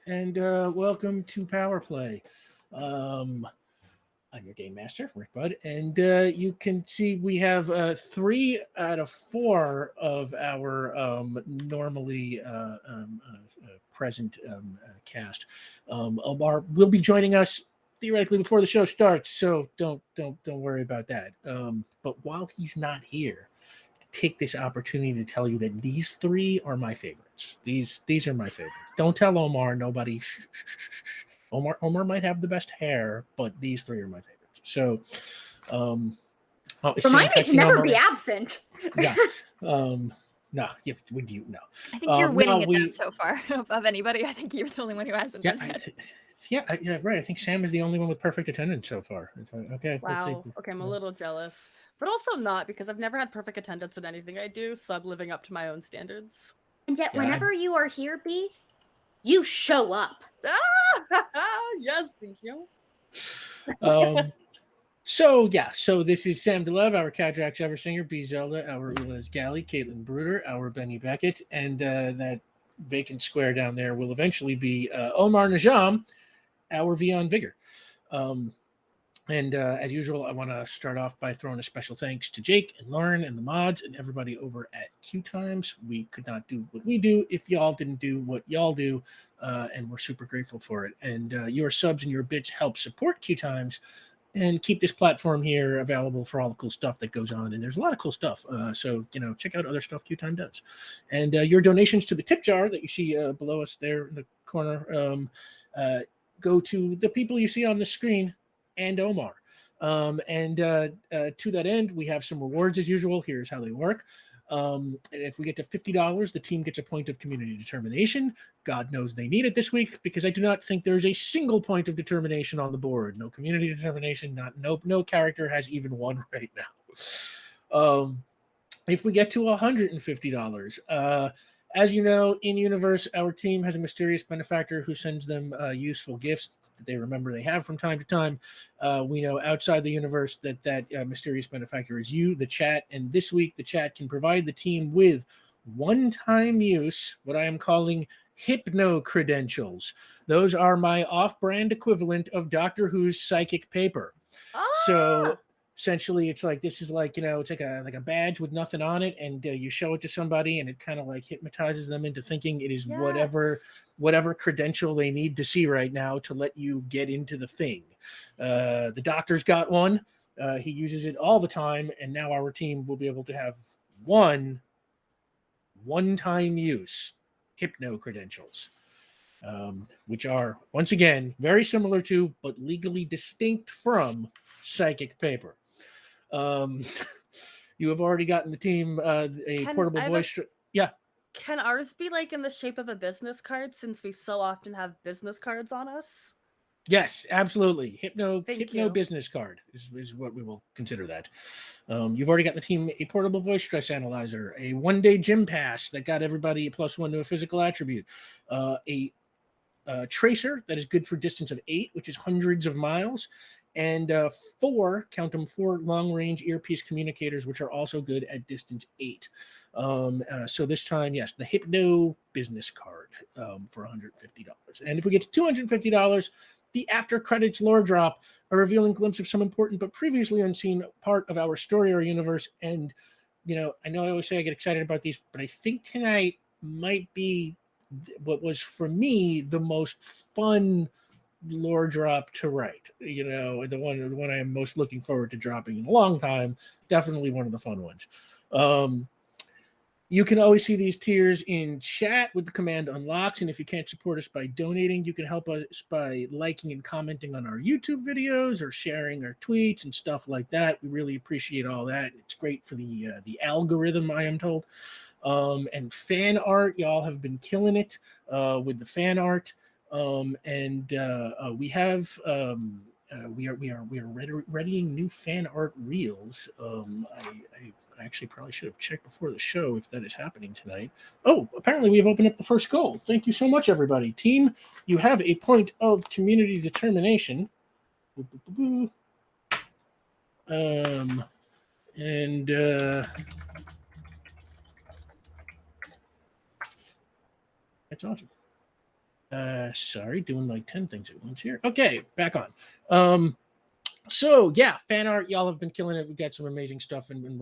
and welcome to Power Play. Um, I'm your game master, Rick Bud, and you can see we have 3 out of 4 of our normally present cast. Omar will be joining us theoretically before the show starts, so don't worry about that. But while he's not here, take this opportunity to tell you that these 3 are my favorites. These are my favorites. Don't tell Omar. Nobody. Shh, shh, shh, shh, shh. Omar might have the best hair, but these 3 are my favorites. So, is Sam Remind me to texting never Omar? be absent. Yeah. No. Would you? No. I think you're winning no, at that so far of anybody. I think you're the only one who hasn't Yeah. been yet. Yeah. Right. I think Sam is the only one with perfect attendance so far. It's like, okay. Wow. We'll see. Okay, I'm a little jealous, but also not because I've never had perfect attendance in anything I do, so I'm living up to my own standards. And yet, Yeah, whenever you are here, B, you show up. Yes, thank you. So this is Sam DeLove, our Cadjax Eversinger, B Zelda, our Ulez Galley, Caitlin Bruder, our Benny Beckett, and that vacant square down there will eventually be Omar Najam, our Vion Vigor. And as usual, I want to start off by throwing a special thanks to Jake and Lauren and the mods and everybody over at QueueTimes. We could not do what we do if y'all didn't do what y'all do, and we're super grateful for it. And your subs and your bits help support QueueTimes and keep this platform here available for all the cool stuff that goes on. And there's a lot of cool stuff. So, check out other stuff QueueTime does. And your donations to the tip jar that you see below us there in the corner go to the people you see on the screen and Omar. And to that end, we have some rewards as usual. Here's how they work. If we get to $50, the team gets a point of community determination. God knows they need it this week because I do not think there's a single point of determination on the board. No community determination. No character has even one right now. If we get to $150, as you know, in universe, our team has a mysterious benefactor who sends them useful gifts that they remember they have from time to time. We know outside the universe that mysterious benefactor is you, the chat, and this week the chat can provide the team with one-time use, what I am calling Hypno Credentials. Those are my off-brand equivalent of Doctor Who's psychic paper. So essentially it's like it's like a badge with nothing on it, and you show it to somebody and it kind of like hypnotizes them into thinking it is whatever credential they need to see right now to let you get into the thing. The doctor's got one. He uses it all the time, and now our team will be able to have one-time use Hypno Credentials, which are once again very similar to but legally distinct from psychic paper. You have already gotten the team a portable voice. Yeah. Can ours be like in the shape of a business card since we so often have business cards on us? Yes, absolutely. Hypno you. business card is what we will consider that. You've already got the team a portable voice stress analyzer, a one-day gym pass that got everybody a +1 to a physical attribute, a tracer that is good for distance of 8, which is hundreds of miles, and 4 long-range earpiece communicators, which are also good at distance 8. So this time, yes, the Hypno business card for $150. And if we get to $250, the after credits lore drop, a revealing glimpse of some important but previously unseen part of our story or universe. And I know I always say I get excited about these, but I think tonight might be what was for me the most fun lore drop to write. The one I am most looking forward to dropping in a long time. Definitely one of the fun ones. You can always see these tiers in chat with the command unlocks, and if you can't support us by donating, you can help us by liking and commenting on our YouTube videos or sharing our tweets and stuff like that. We really appreciate all that. It's great for the algorithm, I am told. And fan art, y'all have been killing it with the fan art. We are readying new fan art reels. I actually probably should have checked before the show if that is happening tonight. Oh, apparently we have opened up the first goal. Thank you so much, everybody. Team, you have a point of community determination. That's awesome. Sorry, doing like 10 things at once here. Okay, back on. So yeah, fan art, y'all have been killing it. We got some amazing stuff, and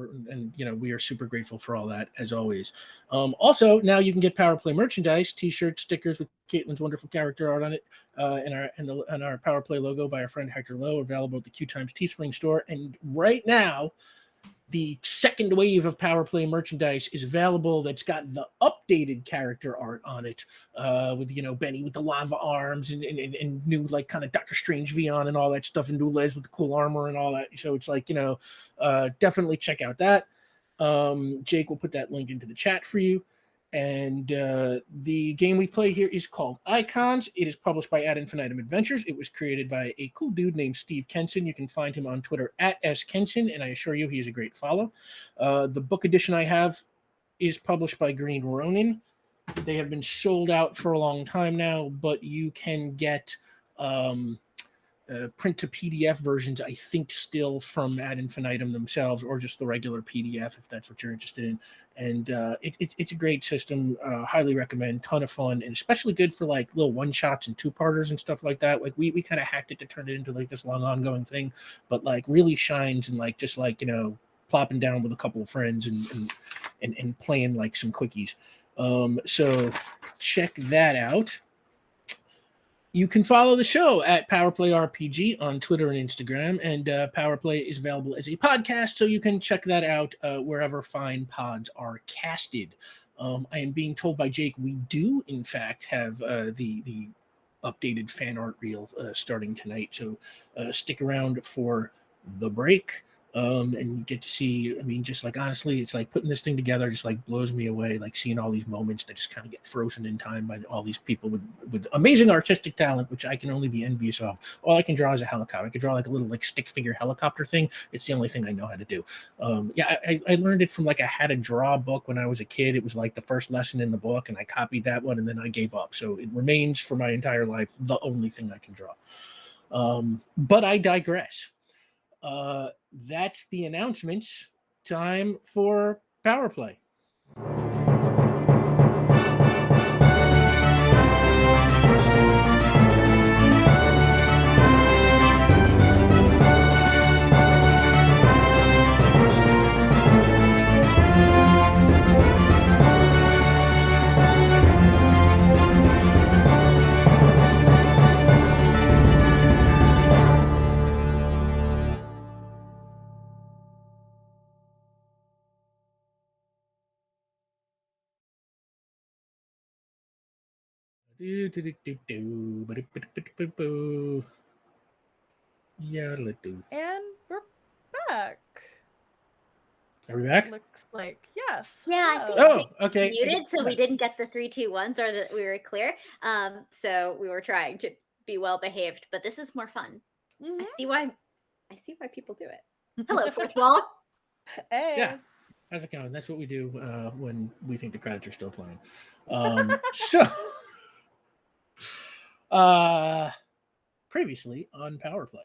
we are super grateful for all that as always. Also, now you can get Power Play merchandise, t-shirts, stickers with Caitlin's wonderful character art on it, and our Power Play logo by our friend Hector Lowe, available at the QueueTimes Teespring store. And right now, the second wave of Power Play merchandise is available. That's got the updated character art on it, with Benny with the lava arms and new like kind of Doctor Strange Vion and all that stuff, and new Les with the cool armor and all that. So it's like definitely check out that. Jake will put that link into the chat for you. And the game we play here is called Icons. It is published by Ad Infinitum Adventures. It was created by a cool dude named Steve Kenson. You can find him on Twitter at @skenson, and I assure you he is a great follow. The book edition I have is published by Green Ronin. They have been sold out for a long time now, but you can get print to PDF versions, I think, still from Ad Infinitum themselves, or just the regular PDF if that's what you're interested in. And it's a great system. Highly recommend. Ton of fun, and especially good for like little one shots and two parters and stuff like that. Like we kind of hacked it to turn it into like this long ongoing thing, but like really shines and like just like plopping down with a couple of friends and playing like some quickies. So check that out. You can follow the show at PowerPlay RPG on Twitter and Instagram, and PowerPlay is available as a podcast, so you can check that out wherever fine pods are casted. I am being told by Jake we do, in fact, have the updated fan art reel starting tonight, so stick around for the break. And get to see, I mean, just like honestly, it's like putting this thing together just like blows me away, like seeing all these moments that just kind of get frozen in time by all these people with amazing artistic talent, which I can only be envious of. All I can draw is a helicopter. I could draw like a little like stick figure helicopter thing. It's the only thing I know how to do. I learned it from like a how to draw book when I was a kid. It was like the first lesson in the book, and I copied that one, and then I gave up. So it remains for my entire life the only thing I can draw. But I digress. That's the announcements. Time for Power Play. And we're back. Are we back? Looks like yes. Yeah, I think Oh, okay. muted, so we didn't get the 3, 2, 1s, or that we were clear. So we were trying to be well behaved, but this is more fun. Mhm. I see why people do it. Hello, fourth wall. Hey. Yeah. How's it going? That's what we do when we think the credits are still playing. Previously on Power Play,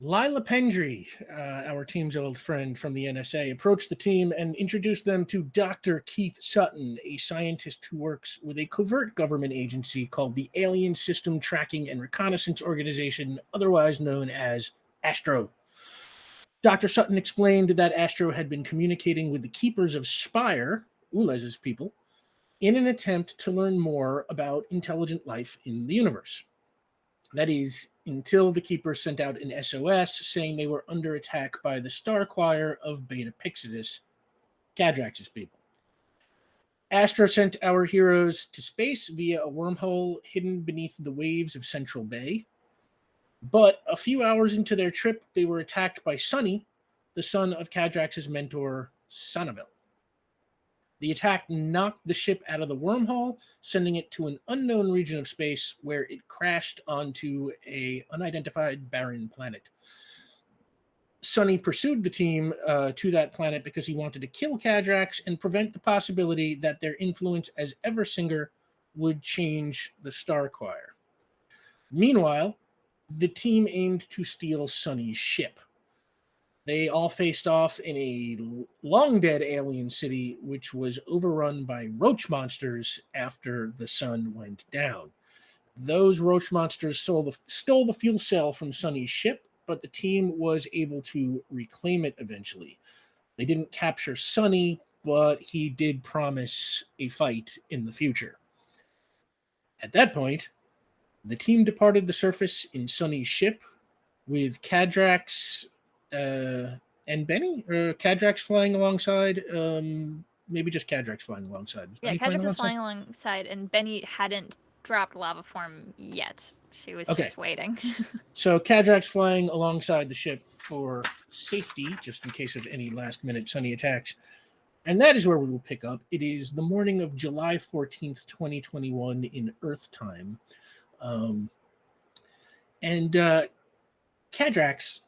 Lila Pendry, our team's old friend from the NSA, approached the team and introduced them to Dr. Keith Sutton, a scientist who works with a covert government agency called the Alien System Tracking and Reconnaissance Organization, otherwise known as ASTRO. Dr. Sutton explained that ASTRO had been communicating with the keepers of Spire, Ulez's people, in an attempt to learn more about intelligent life in the universe. That is, until the Keepers sent out an SOS saying they were under attack by the Star Choir of Beta Pixidus, Cadrax's people. Astro sent our heroes to space via a wormhole hidden beneath the waves of Central Bay. But a few hours into their trip, they were attacked by Sunny, the son of Cadrax's mentor, Sonneville. The attack knocked the ship out of the wormhole, sending it to an unknown region of space where it crashed onto an unidentified barren planet. Sunny pursued the team to that planet because he wanted to kill Cadrax and prevent the possibility that their influence as Eversinger would change the Star Choir. Meanwhile, the team aimed to steal Sunny's ship. They all faced off in a long dead alien city, which was overrun by roach monsters after the sun went down. Those roach monsters stole the fuel cell from Sunny's ship, but the team was able to reclaim it eventually. They didn't capture Sunny, but he did promise a fight in the future. At that point, the team departed the surface in Sunny's ship with Cadrax and Benny? Cadrax flying alongside? Maybe just Cadrax flying alongside. Was Yeah, Benny Kedrick was alongside? flying alongside, and Benny hadn't dropped lava form yet. She was Okay. just waiting. So Cadrax flying alongside the ship for safety, just in case of any last-minute Sunny attacks. And that is where we will pick up. It is the morning of July 14th, 2021 in Earth time. And Cadrax,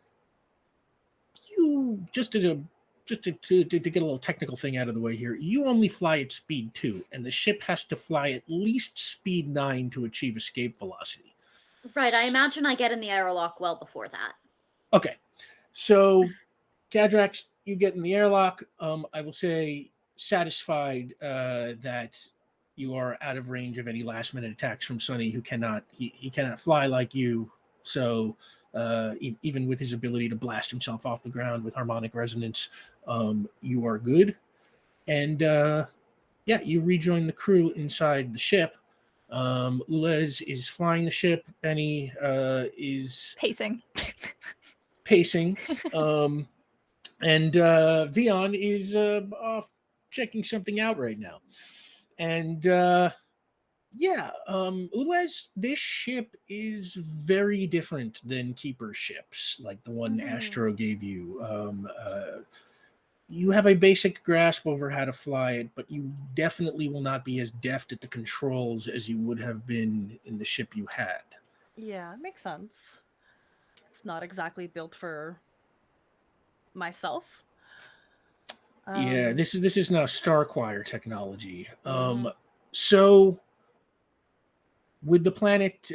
you just to get a little technical thing out of the way here, you only fly at speed 2, and the ship has to fly at least speed 9 to achieve escape velocity. Right, I imagine I get in the airlock well before that. Okay, so Cadrax, you get in the airlock. I will say satisfied that you are out of range of any last minute attacks from Sunny, who cannot he cannot fly like you. So even with his ability to blast himself off the ground with harmonic resonance, you are good. And yeah, you rejoin the crew inside the ship. Ulez is flying the ship. Benny is Pacing. pacing. And Vion is off checking something out right now. And yeah, Ulez, this ship is very different than Keeper ships, like the one Astro gave you. You have a basic grasp over how to fly it, but you definitely will not be as deft at the controls as you would have been in the ship you had. Yeah, it makes sense. It's not exactly built for myself. Yeah, this is now Starquire technology. Mhm. So with the planet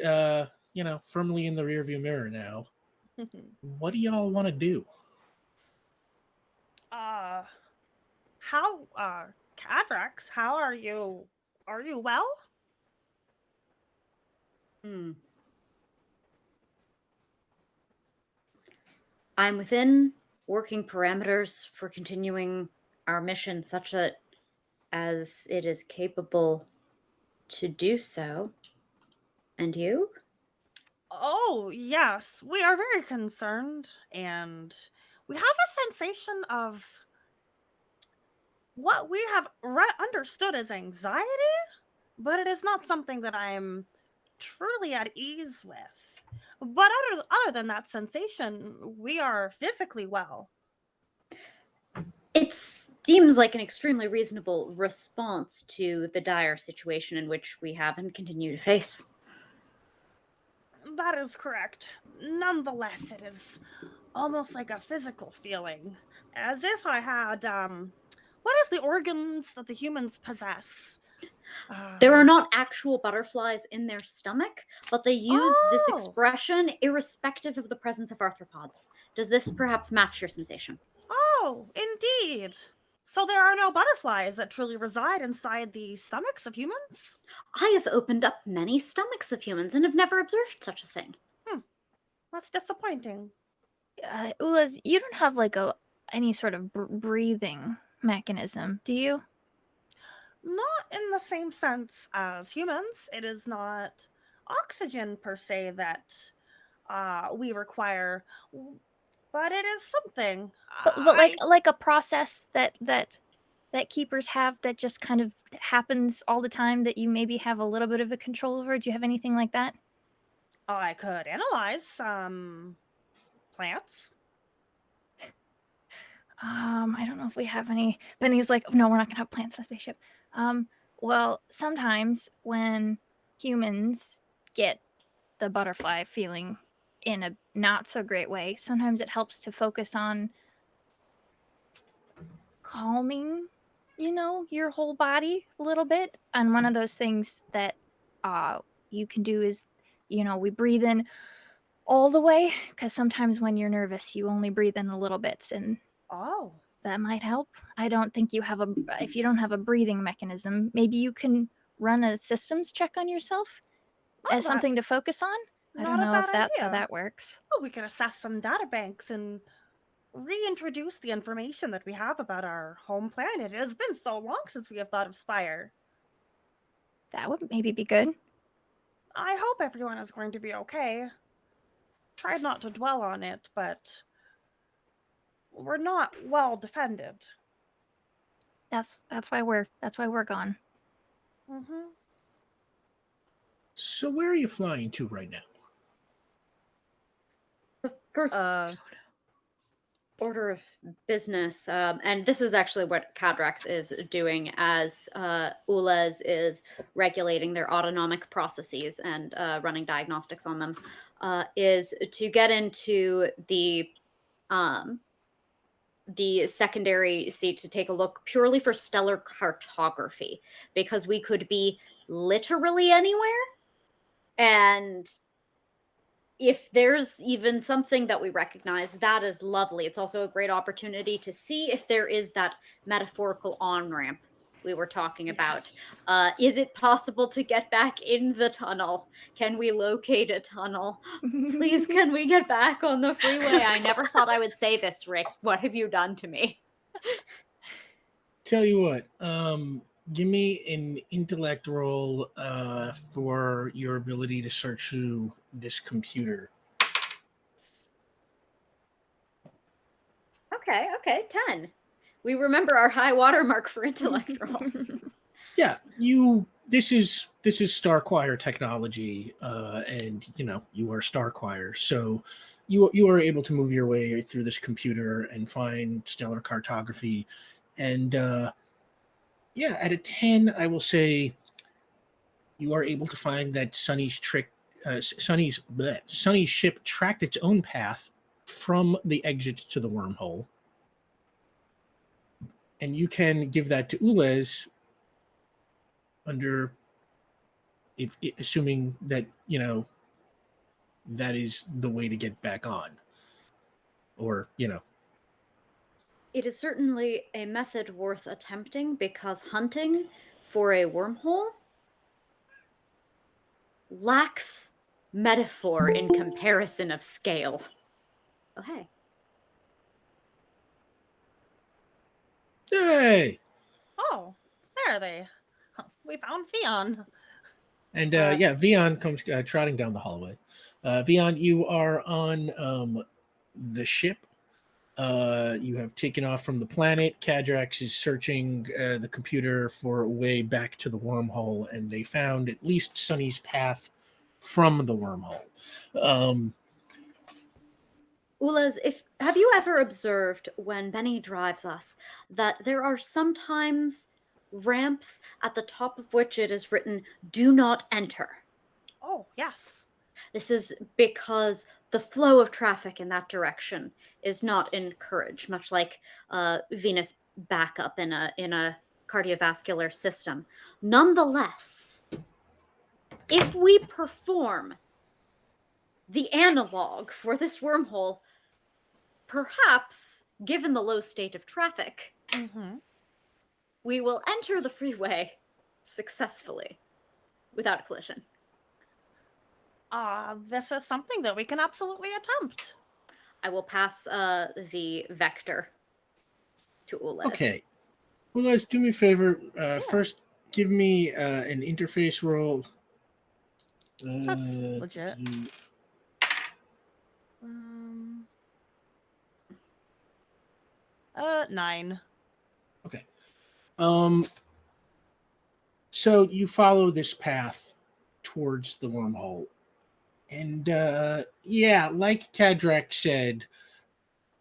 firmly in the rearview mirror now, what do y'all want to do? Cadrax, how are you? Are you well? I'm within working parameters for continuing our mission such that as it is capable to do so. And you? Oh, yes. We are very concerned, and we have a sensation of what we have understood as anxiety, but it is not something that I am truly at ease with. But other than that sensation, we are physically well. It seems like an extremely reasonable response to the dire situation in which we have and continue to face. That is correct. Nonetheless, it is almost like a physical feeling, as if I had, what is the organs that the humans possess? There are not actual butterflies in their stomach, but they use this Oh! expression irrespective of the presence of arthropods. Does this perhaps match your sensation? Oh, indeed. So there are no butterflies that truly reside inside the stomachs of humans? I have opened up many stomachs of humans and have never observed such a thing. That's disappointing. Ulaz, you don't have like any sort of breathing mechanism, do you? Not in the same sense as humans. It is not oxygen per se that we require, but it is something. But like a process that keepers have that just kind of happens all the time that you maybe have a little bit of a control over. Do you have anything like that? I could analyze some plants. I don't know if we have any. Benny's like, no, we're not gonna have plants in a spaceship. Well, sometimes when humans get the butterfly feeling in a not so great way, sometimes it helps to focus on calming, your whole body a little bit. And one of those things that you can do is, we breathe in all the way, because sometimes when you're nervous, you only breathe in a little bits, and Oh. that might help. I don't think you have if you don't have a breathing mechanism, maybe you can run a systems check on yourself as something to That's focus on. I not don't a know bad if that's how idea. that works. Oh, we could assess some data banks and reintroduce the information that we have about our home planet. It has been so long since we have thought of Spire. That would maybe be good. I hope everyone is going to be okay. Tried not to dwell on it, but we're not well defended. That's why we're gone. Mm-hmm. So where are you flying to right now? The first order of business, and this is actually what Cadrax is doing as Ulez is regulating their autonomic processes and running diagnostics on them, is to get into the secondary seat to take a look purely for stellar cartography, because we could be literally anywhere, and if there's even something that we recognize, that is lovely. It's also a great opportunity to see if there is that metaphorical on-ramp we were talking about. Yes. Is it possible to get back in the tunnel? Can we locate a tunnel? Please, can we get back on the freeway? I never thought I would say this, Rick. What have you done to me? Tell you what, give me an intellect roll for your ability to search through this computer. Okay, 10. We remember our high watermark for intellect rolls. Yeah, this is Starquire technology, and you are Starquire, so you are able to move your way through this computer and find stellar cartography, and yeah, at a 10, I will say you are able to find that Sunny's ship tracked its own path from the exit to the wormhole, and you can give that to Ulez under, assuming that that is the way to get back on, or It is certainly a method worth attempting, because hunting for a wormhole lacks metaphor in comparison of scale. Oh, hey. hey. Oh, there they. We found Fion. And yeah, Vion comes trotting down the hallway. Vion, you are on the ship. You have taken off from the planet. Cadrax is searching the computer for a way back to the wormhole, and they found at least Sunny's path from the wormhole. Ulez, have you ever observed when Benny drives us that there are sometimes ramps at the top of which it is written, "Do not enter"? Oh, yes. This is because the flow of traffic in that direction is not encouraged, much like venous backup in a cardiovascular system. Nonetheless, if we perform the analog for this wormhole, perhaps, given the low state of traffic, we will enter the freeway successfully without a collision. This is something that we can absolutely attempt. I will pass the vector to Ulez. Okay. Ulez, do me a favor. First, give me an interface roll. That's legit. 9. Okay. So you follow this path towards the wormhole. And yeah, like Cadrax said,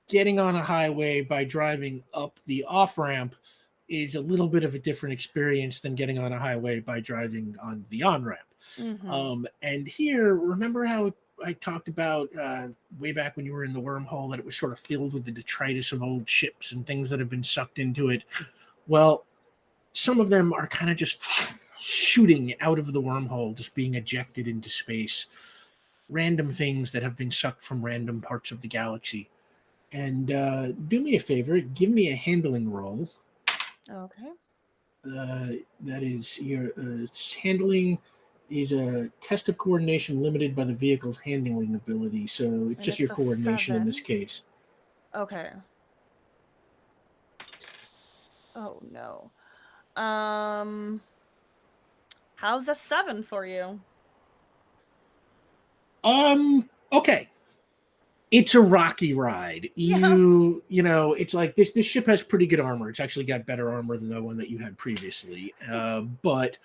getting on a highway by driving up the off-ramp is a little bit of a different experience than getting on a highway by driving on the on-ramp. And here, remember how I talked about way back when you were in the wormhole that it was sort of filled with the detritus of old ships and things that have been sucked into it? Well, some of them are kind of just shooting out of the wormhole, just being ejected into space. random things that have been sucked from random parts of the galaxy. And do me a favor, give me a handling roll. Okay. That is your handling is a test of coordination limited by the vehicle's handling ability. So it's And just your it's a coordination in this 7. case. Okay. Oh no. How's a 7 for you? Okay. It's a rocky ride. Yeah. You know, it's like this ship has pretty good armor. It's actually got better armor than the one that you had previously. But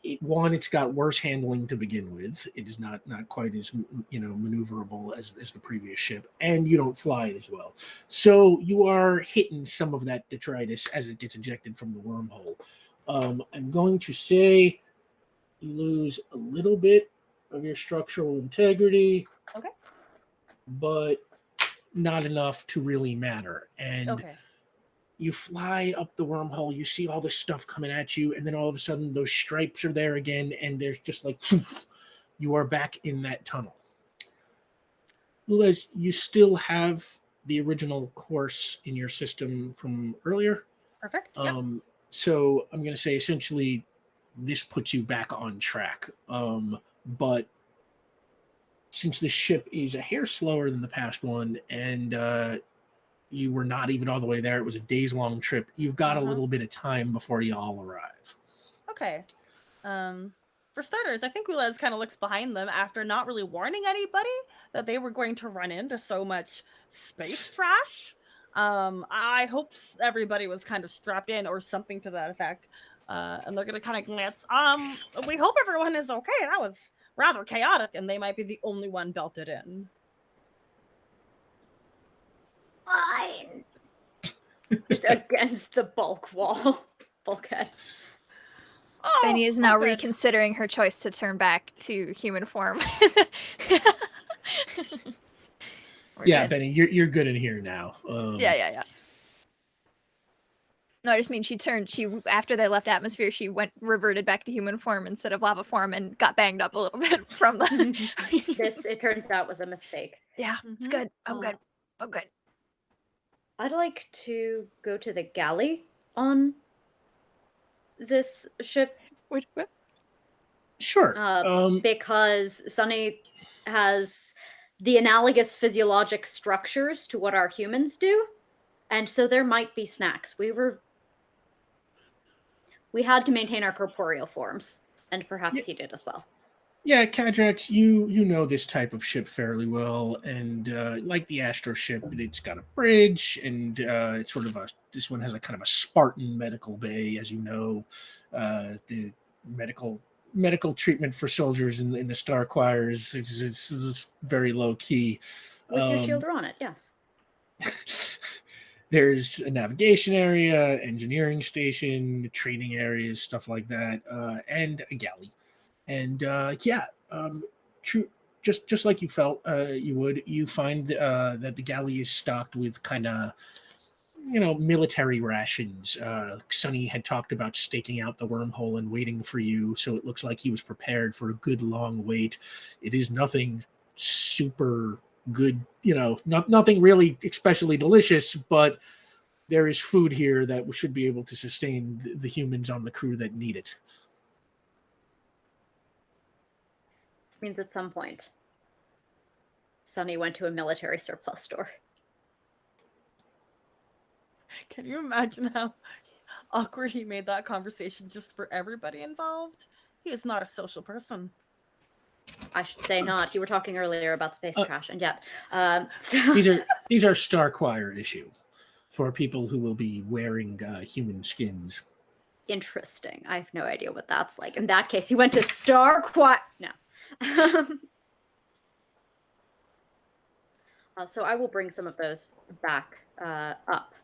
it's got worse handling to begin with. It is not quite as maneuverable as the previous ship, and you don't fly it as well. So you are hitting some of that detritus as it gets ejected from the wormhole. I'm going to say you lose a little bit of your structural integrity. Okay. But not enough to really matter. And Okay. you fly up the wormhole, you see all this stuff coming at you, and then all of a sudden those stripes are there again, and there's just like you are back in that tunnel. Ulez, you still have the original course in your system from earlier. Perfect. Yep. So I'm going to say essentially this puts you back on track. But since the ship is a hair slower than the past one, and you were not even all the way there, it was a days-long trip, you've got a little bit of time before you all arrive. Okay. For starters, I think Ulez kind of looks behind them after not really warning anybody that they were going to run into so much space trash. I hope everybody was kind of strapped in or something to that effect. And they're gonna kind of glance. We hope everyone is okay. That was rather chaotic, and they might be the only one belted in. Fine. Just against the bulkhead. Oh, Benny is now good. reconsidering her choice to turn back to human form. Yeah, good. Benny, you're good in here now. Yeah. No, I just mean she after they left atmosphere, she reverted back to human form instead of lava form and got banged up a little bit from the This, it turns out, was a mistake. Yeah, it's good. I'm good. I'd like to go to the galley on this ship. What? Sure. Because Sunny has the analogous physiologic structures to what our humans do. And so there might be snacks. We had to maintain our corporeal forms, and perhaps he did as well. Yeah, Kadrax, you know this type of ship fairly well, and like the Astro ship, it's got a bridge, and it's sort of this one has a kind of a Spartan medical bay, as you know. The medical treatment for soldiers in the Star Choirs, it's very low key. With your shielder on it, yes. There's a navigation area, engineering station, training areas, stuff like that, and a galley. And true. Just like you felt you would, you find that the galley is stocked with kind of, military rations. Sonny had talked about staking out the wormhole and waiting for you, so it looks like he was prepared for a good long wait. It is nothing super good, nothing really especially delicious, but there is food here that should be able to sustain the humans on the crew that need it. This means at some point, Sunny went to a military surplus store. Can you imagine how awkward he made that conversation just for everybody involved? He is not a social person. I should say not. You were talking earlier about space trash, and yet. So... These are Star Choir issue for people who will be wearing human skins. Interesting. I have no idea what that's like. In that case, he went to Star Choir. No. So I will bring some of those back up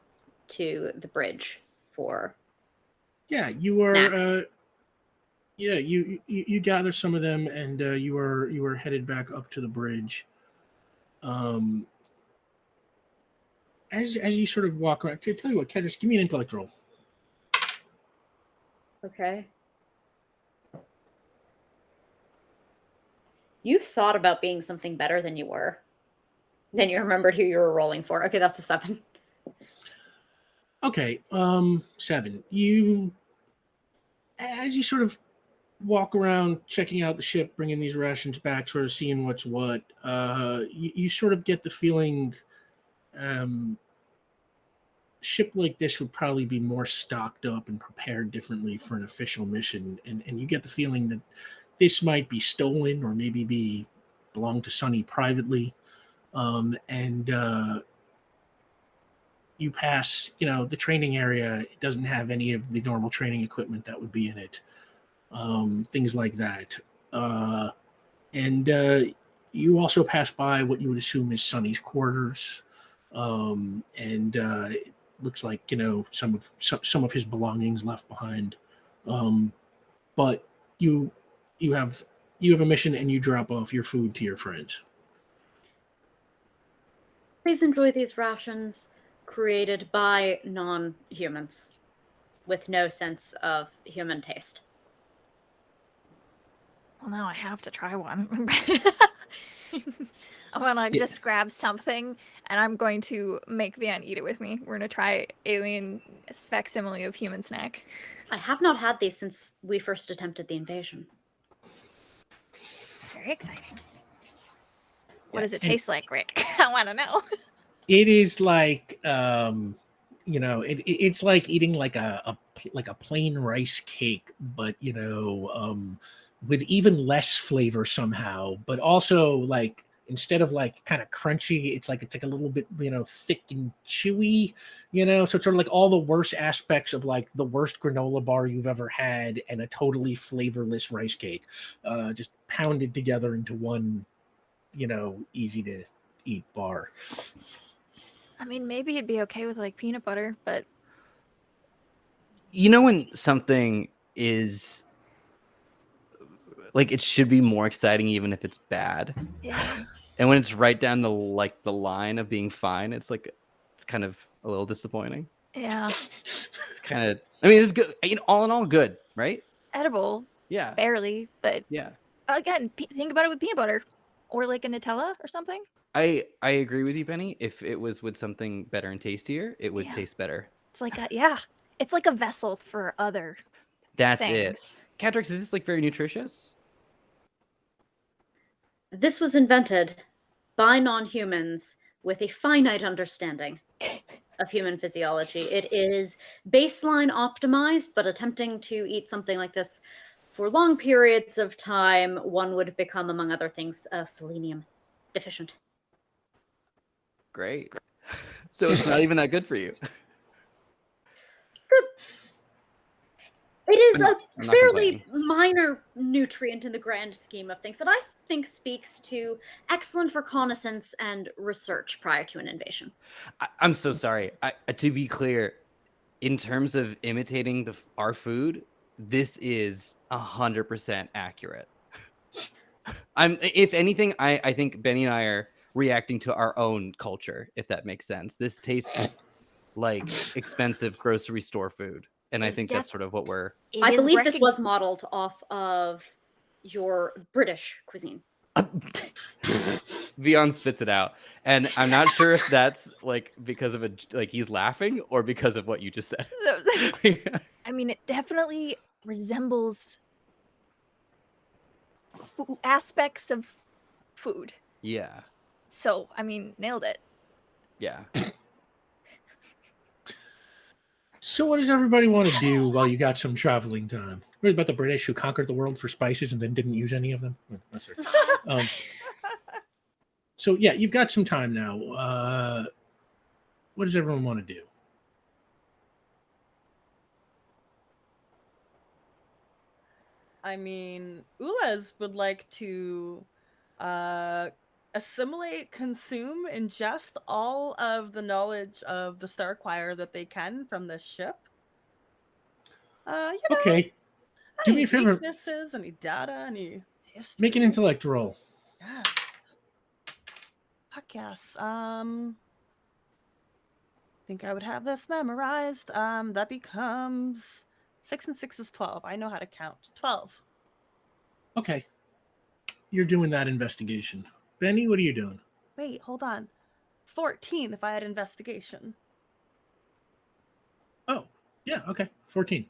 to the bridge for. Yeah, you are. Snacks. You gather some of them, and you are headed back up to the bridge. As you sort of walk around, tell you what, Kedris, give me an intellect roll. Okay. You thought about being something better than you were. Then you remembered who you were rolling for. Okay, that's a 7. Okay, 7. As you sort of walk around, checking out the ship, bringing these rations back, sort of seeing what's what, you sort of get the feeling, ship like this would probably be more stocked up and prepared differently for an official mission, and you get the feeling that this might be stolen or maybe belong to Sunny privately. And you pass, the training area. It doesn't have any of the normal training equipment that would be in it, things like that. And you also pass by what you would assume is Sunny's quarters, and it looks like some of his belongings left behind. But you have a mission, and you drop off your food to your friends. Please enjoy these rations created by non-humans with no sense of human taste. Well, now I have to try one. I want to just grab something, and I'm going to make Vian eat it with me. We're going to try alien facsimile of human snack. I have not had these since we first attempted the invasion. Very exciting. What Yeah, does it taste like, Rick? I want to know. It is like, it's like eating like a plain rice cake, but with even less flavor somehow. But also, like, instead of like kind of crunchy, it's like a little bit thick and chewy. So it's sort of like all the worst aspects of like the worst granola bar you've ever had and a totally flavorless rice cake, just pounded together into one, easy to eat bar. I mean, maybe it'd be okay with like peanut butter, but when something is like, it should be more exciting even if it's bad. yeah. And when it's right down the line of being fine, it's kind of a little disappointing. Yeah. It's kind of, I mean, it's good. All in all, good, right? Edible. Yeah. Barely, but Yeah. Again, think about it with peanut butter or like a Nutella or something. I agree with you, Penny. If it was with something better and tastier, it would taste better. It's like it's like a vessel for other That's things. it. Catrix, is this like very nutritious? This was invented by non-humans with a finite understanding of human physiology. It is baseline optimized, but attempting to eat something like this for long periods of time, one would become, among other things, selenium deficient. Great. So it's not even that good for you. It is I'm a not fairly complaining. minor nutrient in the grand scheme of things that I think speaks to excellent reconnaissance and research prior to an invasion. I'm so sorry. To be clear, in terms of imitating our food, this is 100% accurate. If anything, I think Benny and I are reacting to our own culture, if that makes sense. This tastes like expensive grocery store food. And I think that's sort of what we're... I believe this was modeled off of your British cuisine. Vion spits it out. And I'm not sure if that's like because of he's laughing or because of what you just said. I mean, it definitely resembles aspects of food. Yeah. So, I mean, nailed it. Yeah. So what does everybody want to do while you got some traveling time? What about the British who conquered the world for spices and then didn't use any of them? That's right. So yeah, you've got some time now. What does everyone want to do? I mean, Ulez would like to assimilate, consume, ingest all of the knowledge of the Star Choir that they can from this ship. Okay. Do me a favor. Weaknesses, any data, any history. Make an intellect roll. Yes. Fuck yes. Think I would have this memorized. That becomes 6 and 6 is 12. I know how to count. 12. Okay. you're doing that investigation. Benny, what are you doing? Wait, hold on. 14 if I had investigation. Oh, yeah, okay. 14.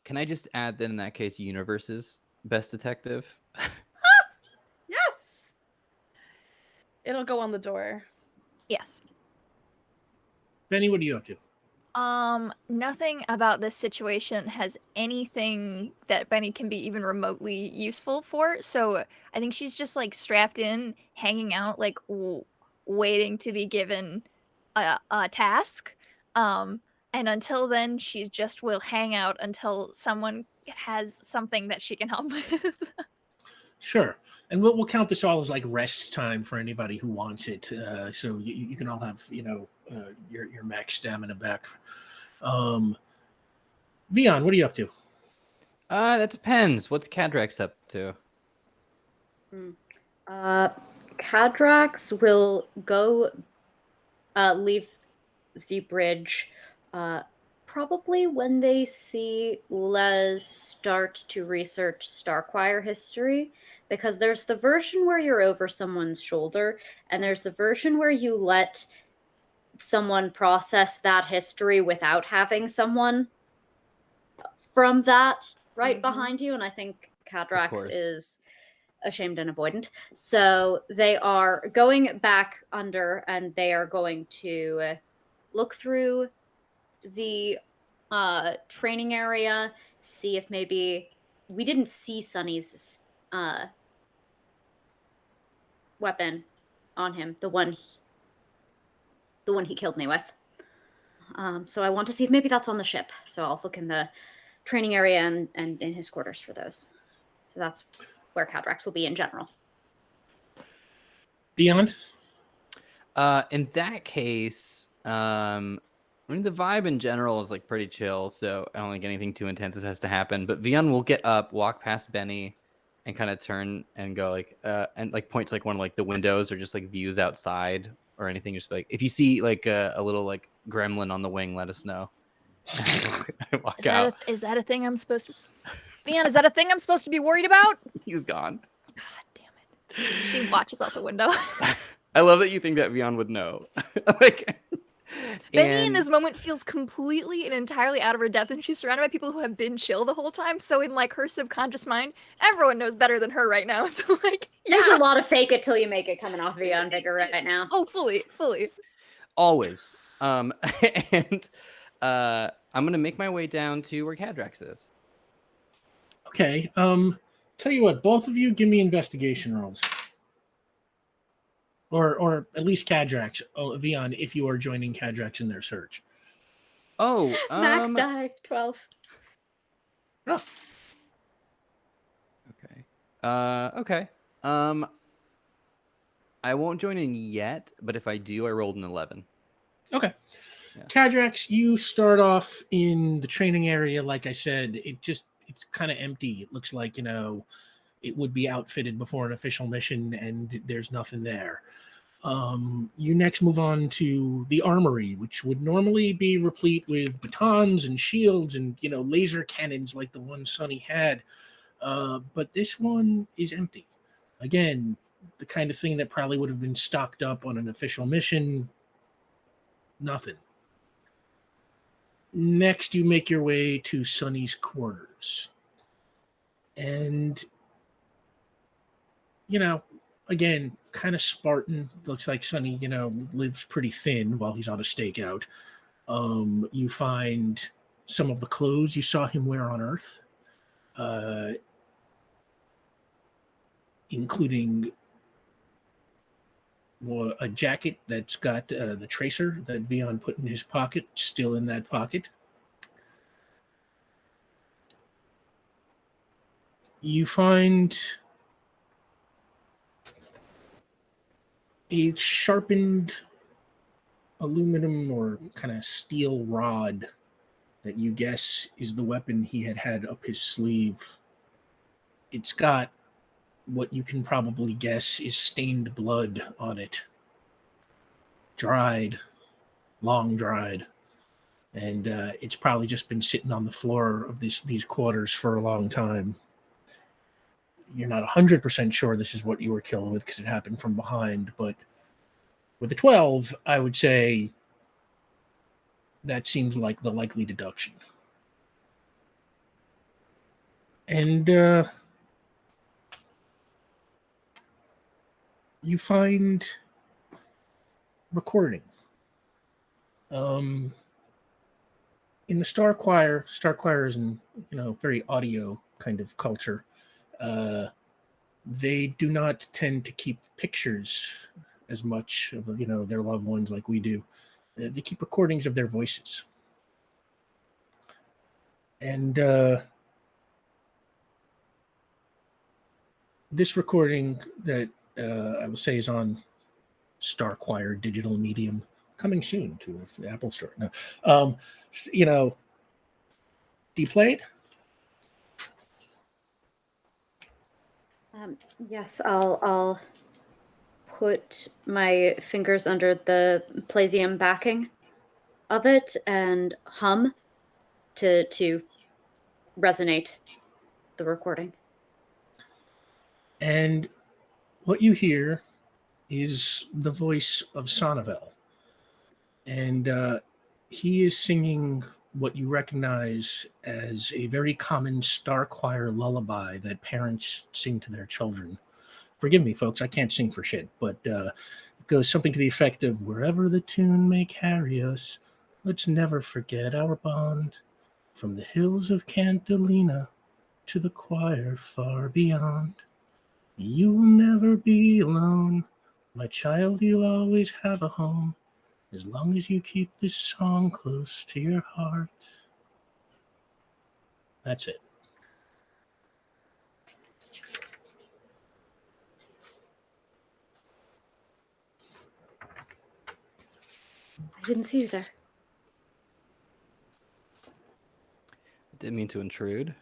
Can I just add that in that case, Universe's best detective? Yes! It'll go on the door. Yes. Benny, what are you up to? Nothing about this situation has anything that Benny can be even remotely useful for. So I think she's just like strapped in, hanging out, like waiting to be given a task. And until then, she just will hang out until someone has something that she can help with. Sure. And we'll count this all as like rest time for anybody who wants it. So you can all have, your max stamina back. Vion, what are you up to? That depends. What's Cadrax up to? Cadrax will go leave the bridge probably when they see Ulez start to research Starquire history, because there's the version where you're over someone's shoulder, and there's the version where you let someone process that history without having someone from that right behind you. And I think Cadrax course. is ashamed and avoidant. So they are going back under, and they are going to look through the training area, see if maybe we didn't see Sunny's weapon on him, the one he killed me with. So I want to see if maybe that's on the ship. So I'll look in the training area and in his quarters for those. So that's where Cadrax will be in general. Beyond? In that case, I mean, the vibe in general is like pretty chill, so I don't think anything too intense has to happen. But Vion will get up, walk past Benny, and kind of turn and go like, and like point to like one of like the windows or just like views outside or anything. Just be like, if you see like a little like gremlin on the wing, let us know. I walk out. Is that a thing I'm supposed to? Vion, is that a thing I'm supposed to be worried about? He's gone. God damn it! She watches out the window. I love that you think that Vion would know. Like, Benny in this moment feels completely and entirely out of her depth, and she's surrounded by people who have been chill the whole time. So in like her subconscious mind, everyone knows better than her right now. So like, yeah. There's a lot of fake it till you make it coming off Vion Vigor right now. Oh, fully. always. And I'm gonna make my way down to where Cadrax is. Okay. Tell you what, both of you give me investigation rolls. Or at least Cadrax, Vion, if you are joining Cadrax in their search. Oh, Max die 12. Oh. Okay. Okay. I won't join in yet, but if I do, I rolled an 11. Okay. Yeah. Cadrax, you start off in the training area. Like I said, it's kind of empty. It looks like, it would be outfitted before an official mission, and there's nothing there. You next move on to the Armory, which would normally be replete with batons and shields and, laser cannons like the one Sunny had. But this one is empty. Again, the kind of thing that probably would have been stocked up on an official mission. Nothing. Next, you make your way to Sunny's quarters. And, again, kind of Spartan. Looks like Sunny, lives pretty thin while he's on a stakeout. You find some of the clothes you saw him wear on Earth, including a jacket that's got the tracer that Vion put in his pocket, still in that pocket. You find a sharpened aluminum or kind of steel rod that you guess is the weapon he had up his sleeve. It's got what you can probably guess is stained blood on it. Dried, long dried. And it's probably just been sitting on the floor of these quarters for a long time. you're not 100% sure this is what you were killed with because it happened from behind. But with a 12, I would say that seems like the likely deduction. And you find recording. In the Star Choir is an very audio kind of culture. They do not tend to keep pictures as much of their loved ones like we do. They keep recordings of their voices. And this recording that I will say is on Star Choir digital medium, coming soon to the Apple Store. No, do you play it? Yes, I'll put my fingers under the plasium backing of it and hum to resonate the recording. And what you hear is the voice of Sonnevel. And he is singing what you recognize as a very common Star Choir lullaby that parents sing to their children. Forgive me, folks, I can't sing for shit, but it goes something to the effect of, wherever the tune may carry us, let's never forget our bond. From the hills of Cantilena to the choir far beyond. You will never be alone. My child, you'll always have a home. As long as you keep this song close to your heart. That's it. I didn't see you there. Didn't mean to intrude.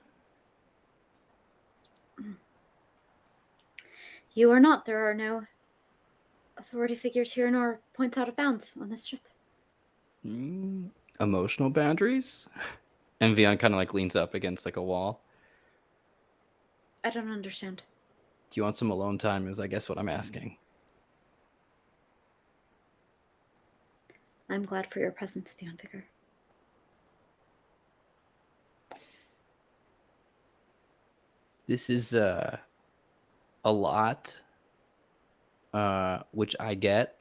You are not. There are no authority figures here nor points out of bounds on this ship. Emotional boundaries? And Vion kind of like leans up against like a wall. I don't understand. Do you want some alone time is I guess what I'm asking. I'm glad for your presence, Vion Vigor. This is a lot, which I get.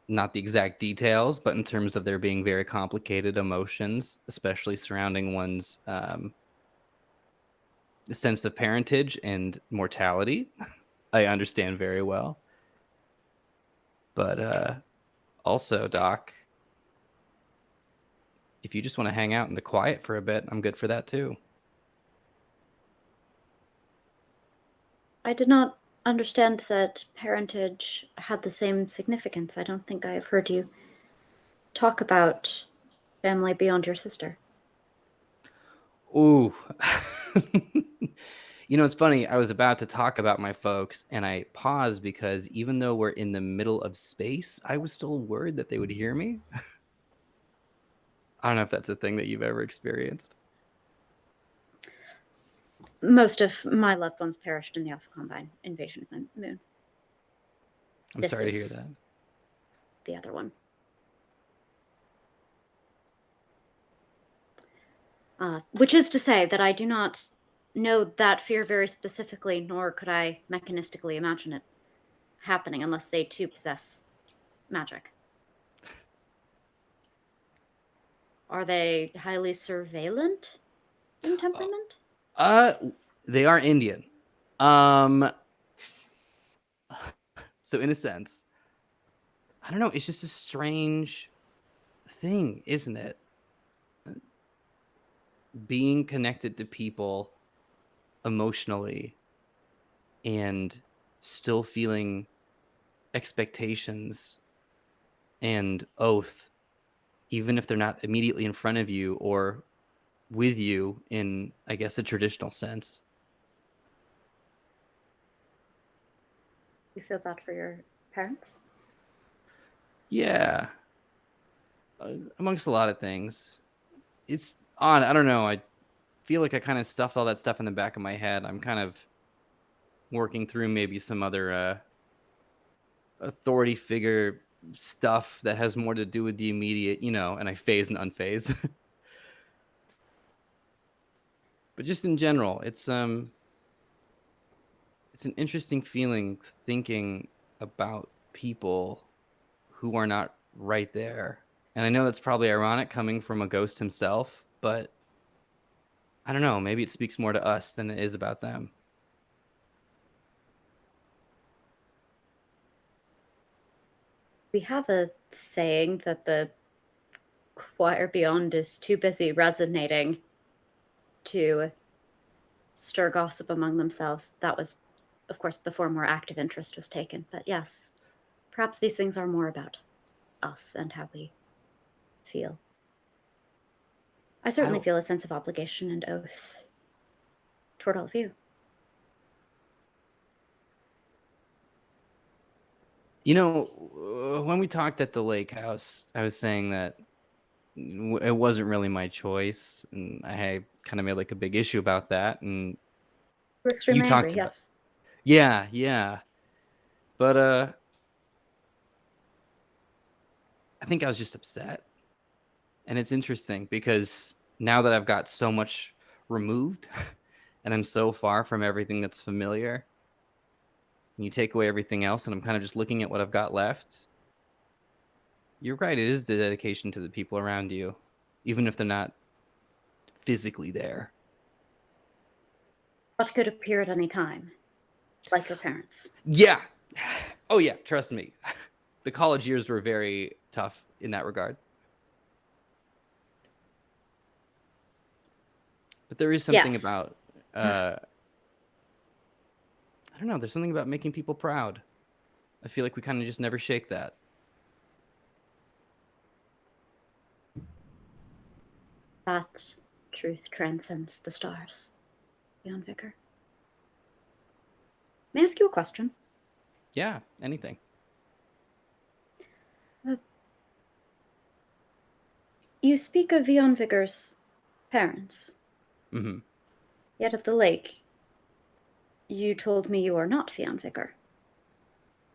Not the exact details, but in terms of there being very complicated emotions, especially surrounding one's sense of parentage and mortality, I understand very well. But also, Doc, if you just want to hang out in the quiet for a bit, I'm good for that too. I did not understand that parentage had the same significance. I don't think I have heard you talk about family beyond your sister. Ooh. It's funny. I was about to talk about my folks and I paused because even though we're in the middle of space, I was still worried that they would hear me. I don't know if that's a thing that you've ever experienced. Most of my loved ones perished in the Alpha Combine invasion of the moon. I'm sorry to hear that. The other one. Which is to say that I do not know that fear very specifically, nor could I mechanistically imagine it happening unless they too possess magic. Are they highly surveillant in temperament? They are Indian. So in a sense, I don't know, it's just a strange thing, isn't it? Being connected to people emotionally and still feeling expectations and oath, even if they're not immediately in front of you or with you in, I guess, a traditional sense. You feel that for your parents? Yeah. Amongst a lot of things. It's odd. I don't know. I feel like I kind of stuffed all that stuff in the back of my head. I'm kind of working through maybe some other authority figure stuff that has more to do with the immediate, and I phase and unphase. But just in general, it's an interesting feeling thinking about people who are not right there. And I know that's probably ironic coming from a ghost himself, but I don't know, maybe it speaks more to us than it is about them. We have a saying that the choir beyond is too busy resonating to stir gossip among themselves. That was, of course, before more active interest was taken. But yes, perhaps these things are more about us and how we feel. I certainly feel a sense of obligation and oath toward all of you. When we talked at the lake house, I was saying that it wasn't really my choice, and I kind of made like a big issue about that. And We're extremely talked angry, about- yes. yeah, but I think I was just upset. And it's interesting because now that I've got so much removed and I'm so far from everything that's familiar, and you take away everything else, and I'm kind of just looking at what I've got left. You're right. It is the dedication to the people around you, even if they're not physically there. But could appear at any time, like your parents. Yeah. Oh, yeah. Trust me. The college years were very tough in that regard. But there is something Yes. about, I don't know, there's something about making people proud. I feel like we kind of just never shake that. That truth transcends the stars, beyond Vicar. May I ask you a question? Yeah, anything. You speak of Vion Vigar's parents. Mm-hmm. Yet at the lake, you told me you are not Vion Vigar.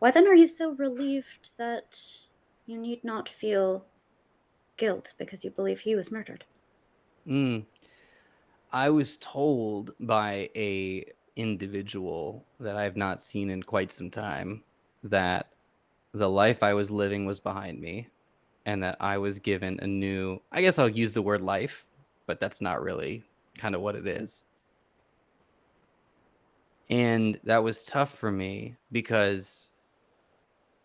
Why then are you so relieved that you need not feel guilt because you believe he was murdered? I was told by a individual that I have not seen in quite some time that the life I was living was behind me, and that I was given a new, I guess I'll use the word life, but that's not really kind of what it is. And that was tough for me because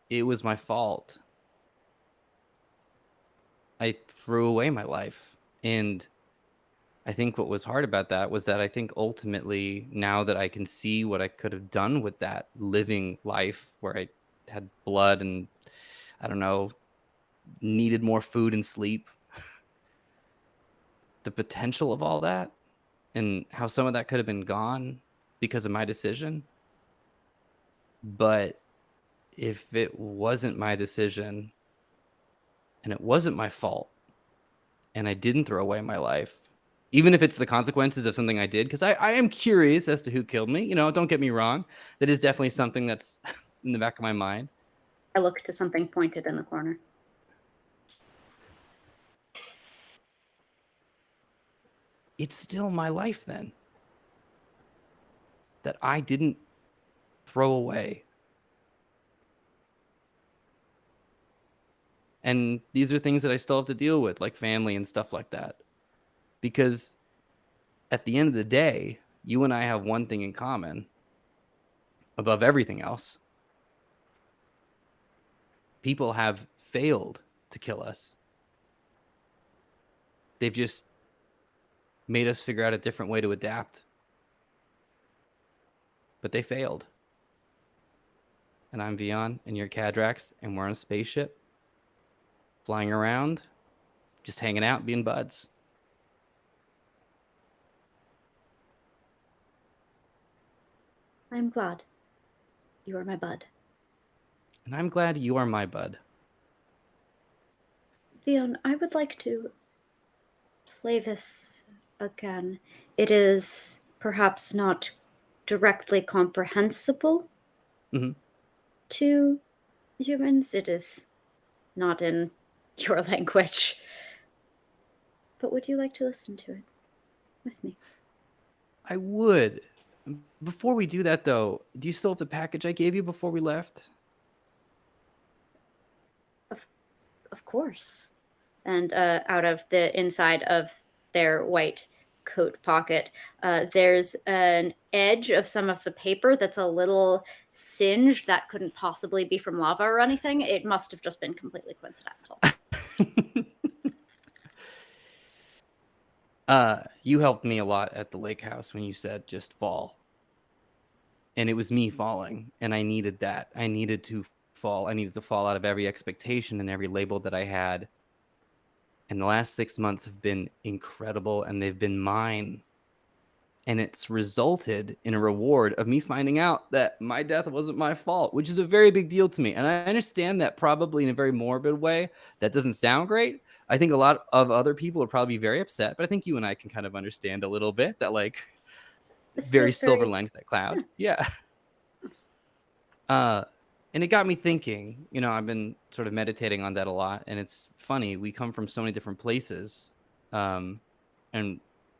it was my fault. I threw away my life. And I think what was hard about that was that I think ultimately, now that I can see what I could have done with that living life where I had blood and, I don't know, needed more food and sleep, the potential of all that and how some of that could have been gone because of my decision. But if it wasn't my decision and it wasn't my fault and I didn't throw away my life, even if it's the consequences of something I did, because I am curious as to who killed me. Don't get me wrong. That is definitely something that's in the back of my mind. I look to something pointed in the corner. It's still my life then that I didn't throw away. And these are things that I still have to deal with, like family and stuff like that. Because at the end of the day, you and I have one thing in common above everything else. People have failed to kill us. They've just made us figure out a different way to adapt. But they failed. And I'm Vion, and you're Cadrax, and we're on a spaceship, flying around, just hanging out, being buds. I'm glad you are my bud. And I'm glad you are my bud. Vion, I would like to play this again. It is perhaps not directly comprehensible Mhm. to humans. It is not in your language. But would you like to listen to it with me? I would. Before we do that, though, do you still have the package I gave you before we left? Of course. And out of the inside of their white coat pocket, there's an edge of some of the paper that's a little singed. That couldn't possibly be from lava or anything. It must have just been completely coincidental. You helped me a lot at the lake house when you said just fall. And it was me falling, and I needed that. I needed to fall. I needed to fall out of every expectation and every label that I had. And the last 6 months have been incredible, and they've been mine. And it's resulted in a reward of me finding out that my death wasn't my fault, which is a very big deal to me. And I understand that probably in a very morbid way. That doesn't sound great. I think a lot of other people would probably be very upset, but I think you and I can kind of understand a little bit that, like, This very feels silver very- lining to that cloud. Yes. Yeah. Yes. And it got me thinking, I've been sort of meditating on that a lot. And it's funny, we come from so many different places. And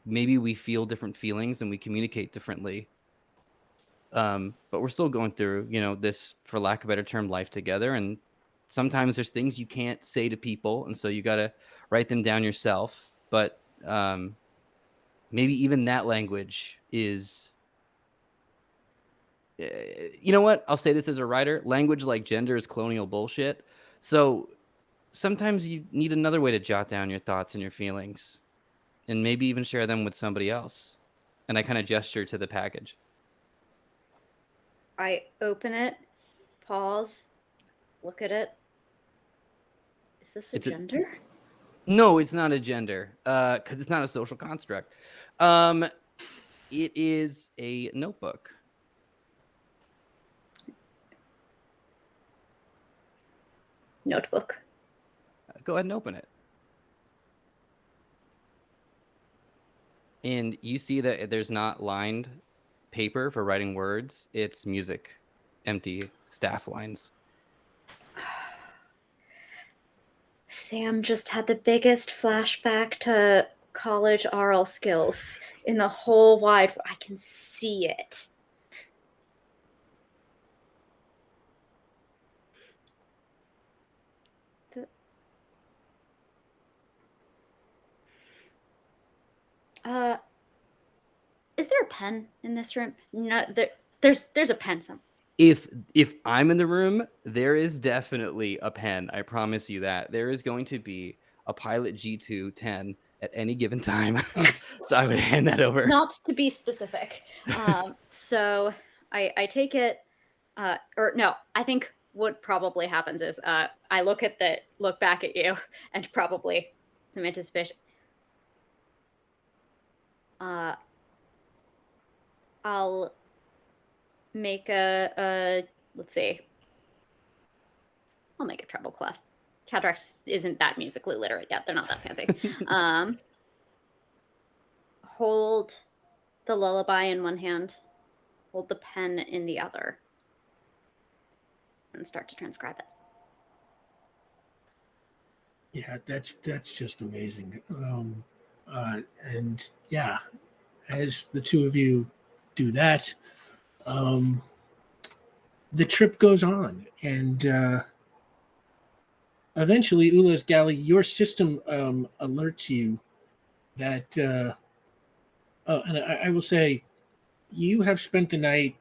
maybe we feel different feelings and we communicate differently. But we're still going through, this, for lack of a better term, life together. And sometimes there's things you can't say to people. And so you got to write them down yourself. But maybe even that language is... You know what? I'll say this as a writer. Language like gender is colonial bullshit. So sometimes you need another way to jot down your thoughts and your feelings and maybe even share them with somebody else. And I kind of gesture to the package. I open it, pause, look at it. Is this a It's a- gender? No, it's not a gender because it's not a social construct. It is a notebook. Notebook. Go ahead and open it. And you see that there's not lined paper for writing words. It's music, empty staff lines. Sam just had the biggest flashback to college oral skills in the whole wide. I can see it. Is there a pen in this room? No, there's a pen somewhere. If I'm in the room, there is definitely a pen. I promise you that. There is going to be a Pilot G2 10 at any given time. So I would hand that over. Not to be specific. So I take it, or no, I think what probably happens is I look back at you, and probably some anticipation. I'll make let's see. I'll make a treble clef. Cadrax isn't that musically literate yet. They're not that fancy. Hold the lullaby in one hand, hold the pen in the other, and start to transcribe it. Yeah, that's just amazing. And yeah, as the two of you do that, the trip goes on, and eventually, Ula's Galley, your system alerts you that. And I will say, you have spent the night.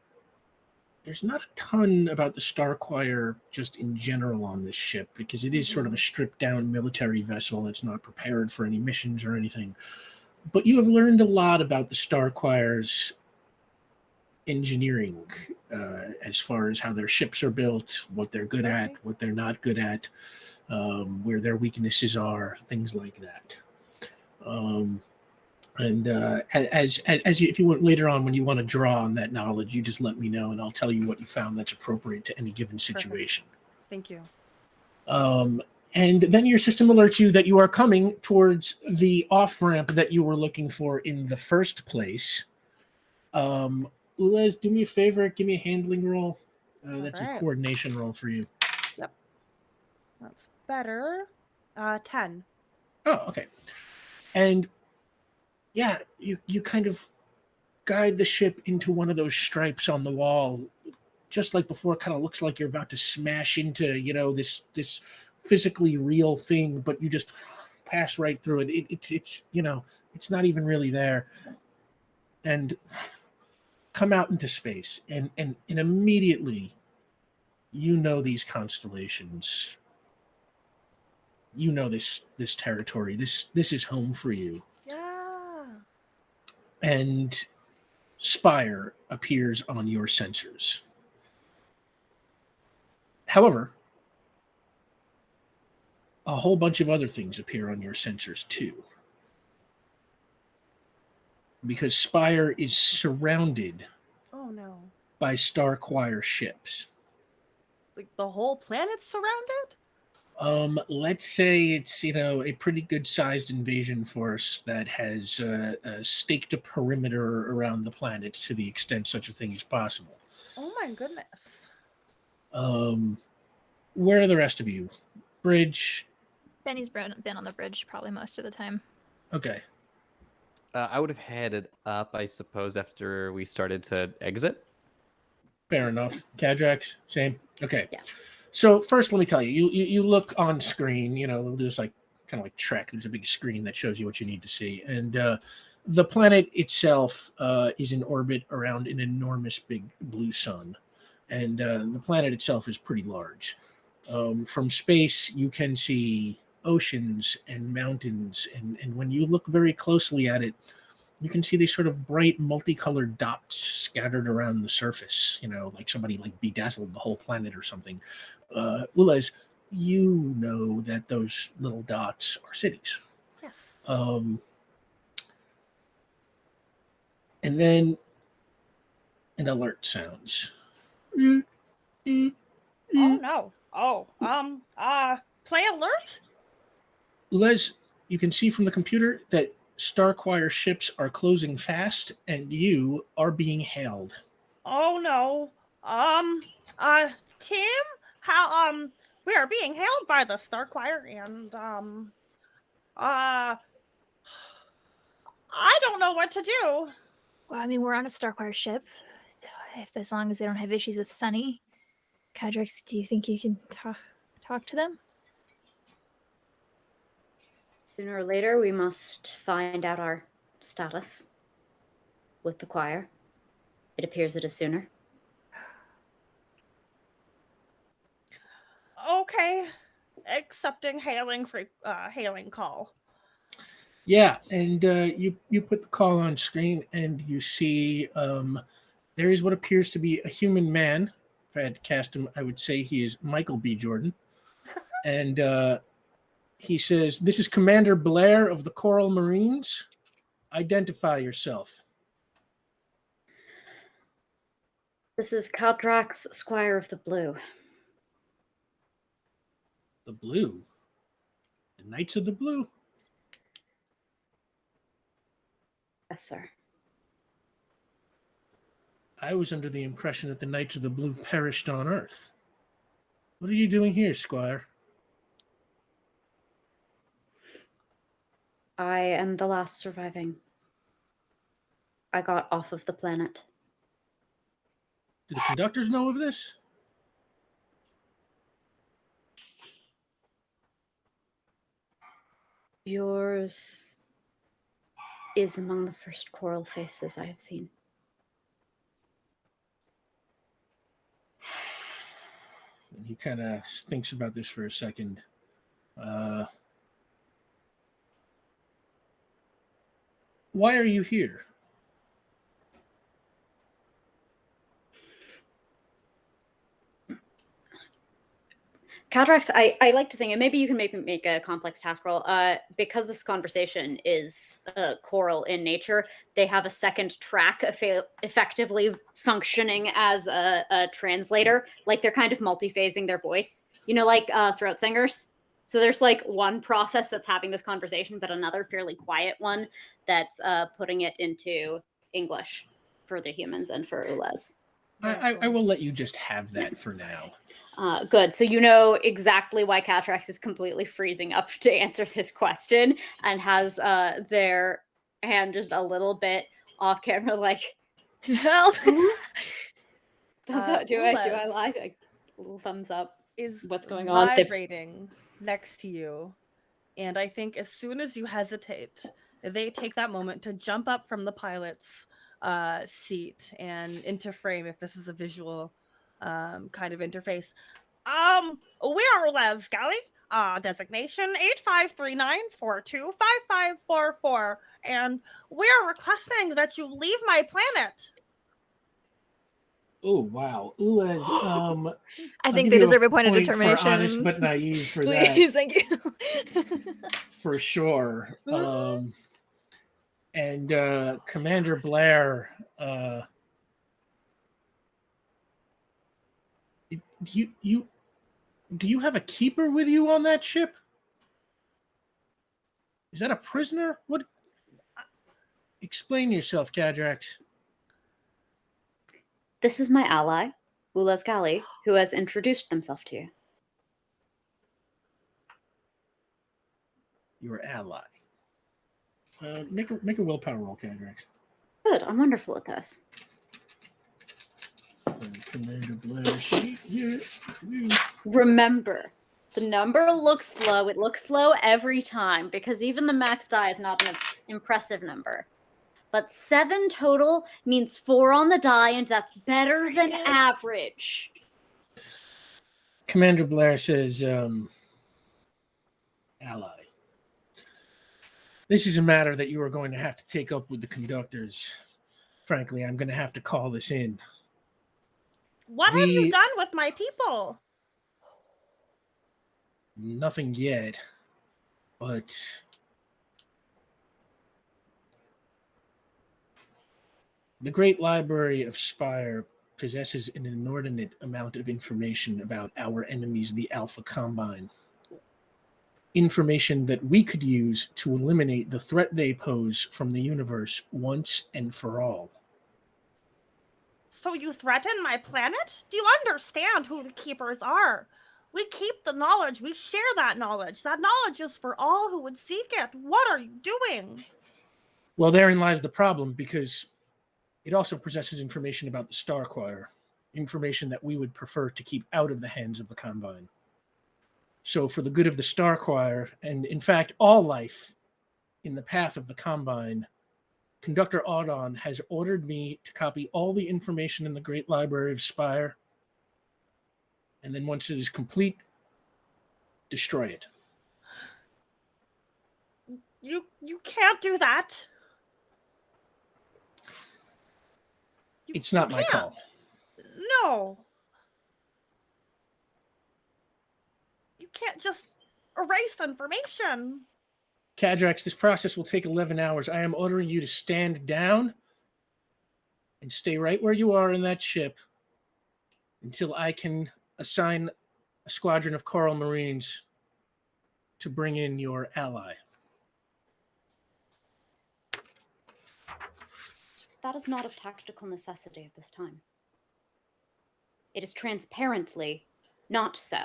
There's not a ton about the Star Choir just in general on this ship because it is sort of a stripped down military vessel that's not prepared for any missions or anything. But you have learned a lot about the Star Choir's engineering as far as how their ships are built, what they're good at, what they're not good at, where their weaknesses are, things like that. And as you, if you want later on, when you want to draw on that knowledge, you just let me know and I'll tell you what you found that's appropriate to any given situation. Thank you. And then your system alerts you that you are coming towards the off-ramp that you were looking for in the first place. Ulez, do me a favor. Give me a handling roll. That's a Alright. coordination roll for you. That's better. 10. Oh, okay. And yeah, you kind of guide the ship into one of those stripes on the wall, just like before. It kind of looks like you're about to smash into, this physically real thing, but you just pass right through it. It's it's not even really there, and come out into space, and immediately, these constellations. This territory. This is home for you. Yeah. And Spire appears on your sensors. However, a whole bunch of other things appear on your sensors too. Because Spire is surrounded Oh no. by Star Choir ships. Like the whole planet's surrounded? Let's say it's a pretty good sized invasion force that has staked a perimeter around the planet to the extent such a thing is possible. Oh my goodness. Where are the rest of you? Bridge. Benny's been on the bridge probably most of the time. Okay. I would have headed up, I suppose, after we started to exit. Fair enough. Cadrax, same. Okay. Yeah. So first, let me tell you, you look on screen. There's kind of like Trek. There's a big screen that shows you what you need to see, and the planet itself is in orbit around an enormous big blue sun, and the planet itself is pretty large. From space, you can see oceans and mountains, and when you look very closely at it, you can see these sort of bright multicolored dots scattered around the surface, like somebody bedazzled the whole planet or something. Ulez, you know that those little dots are cities. Yes. And then an alert sounds. Oh no. Oh, play alert? Ulez, you can see from the computer that Star Choir ships are closing fast, and you are being hailed. Oh no. Tim? How, we are being hailed by the Star Choir and, I don't know what to do. Well, I mean, we're on a Starquire ship. As long as they don't have issues with Sunny. Cadrix, do you think you can talk to them? Sooner or later, we must find out our status with the choir. It appears it is sooner. Okay. Accepting hailing call. Yeah, and you put the call on screen, and you see there is what appears to be a human man. If I had to cast him, I would say he is Michael B. Jordan. And he says, "This is Commander Blair of the Coral Marines. Identify yourself." This is Caldrax, Squire of the Blue. The Blue. The Knights of the Blue. Yes, sir. I was under the impression that the Knights of the Blue perished on Earth. What are you doing here, Squire? I am the last surviving. I got off of the planet. Do the conductors know of this? Yours is among the first coral faces I have seen. And he kind of thinks about this for a second. Why are you here? Cataracts, I like to think, and maybe you can make a complex task roll. Because this conversation is choral in nature, they have a second track effectively functioning as a translator. Like they're kind of multi-phasing their voice, like throat singers. So there's one process that's having this conversation, but another fairly quiet one that's putting it into English for the humans and for Ulez. I will let you just have that for now. Good. So you know exactly why Catrax is completely freezing up to answer this question and has their hand just a little bit off camera, like, Hell. thumbs up. Do I Ulez lie? Like, little thumbs up. Is What's going on? vibrating next to you, and I think as soon as you hesitate, they take that moment to jump up from the pilot's seat and into frame. If this is a visual kind of interface, we are Les Galley. Designation 8539425544, and we are requesting that you leave my planet. Oh wow, Ulez. I I'll think give they you deserve a point of For determination. honest but naive for Please, that, thank you. for sure. And Commander Blair, do you have a keeper with you on that ship? Is that a prisoner? What? Explain yourself, Cadrax. This is my ally, Ulez Gali, who has introduced themselves to you. Your ally. Make a willpower roll, Cadrax. Good. I'm wonderful at this. Commander Blair sheet here. Remember, the number looks low. It looks low every time because even the max die is not an impressive number. But 7 total means 4 on the die, and that's better than average. Commander Blair says, ally. This is a matter that you are going to have to take up with the conductors. Frankly, I'm going to have to call this in. What have you done with my people? Nothing yet, but the Great Library of Spire possesses an inordinate amount of information about our enemies, the Alpha Combine. Information that we could use to eliminate the threat they pose from the universe once and for all. So you threaten my planet? Do you understand who the keepers are? We keep the knowledge. We share that knowledge. That knowledge is for all who would seek it. What are you doing? Well, therein lies the problem, because it also possesses information about the Star Choir, information that we would prefer to keep out of the hands of the Combine. So for the good of the Star Choir, and in fact all life in the path of the Combine, Conductor Audon has ordered me to copy all the information in the Great Library of Spire, and then once it is complete, destroy it. You can't do that. It's not my call. No. You can't just erase information. Cadrax, this process will take 11 hours. I am ordering you to stand down and stay right where you are in that ship until I can assign a squadron of Coral Marines to bring in your ally. That is not of tactical necessity at this time. It is transparently not so.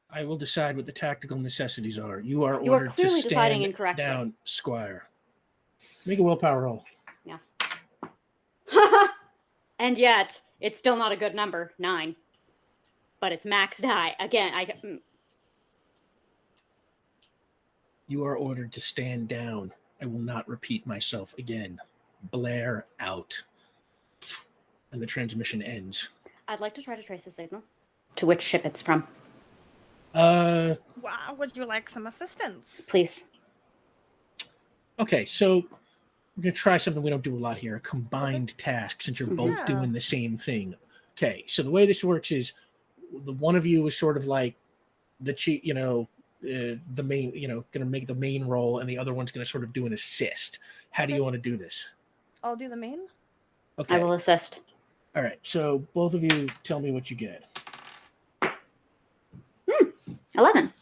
I will decide what the tactical necessities are. You are You are ordered to clearly deciding stand incorrectly. down, Squire. Make a willpower roll. Yes. And yet, it's still not a good number, 9. But it's max die. Again, You are ordered to stand down. I will not repeat myself again. Blair out. And the transmission ends. I'd like to try to trace the signal. To which ship it's from. Wow, would you like some assistance? Please. Okay, so we're going to try something we don't do a lot here. A combined task, since you're both Yeah. doing the same thing. Okay, so the way this works is the one of you is sort of like the chief, the main, going to make the main role, and the other one's going to sort of do an assist. How do you want to do this? I'll do the main. Okay. I will assist. All right, so both of you tell me what you get. 11.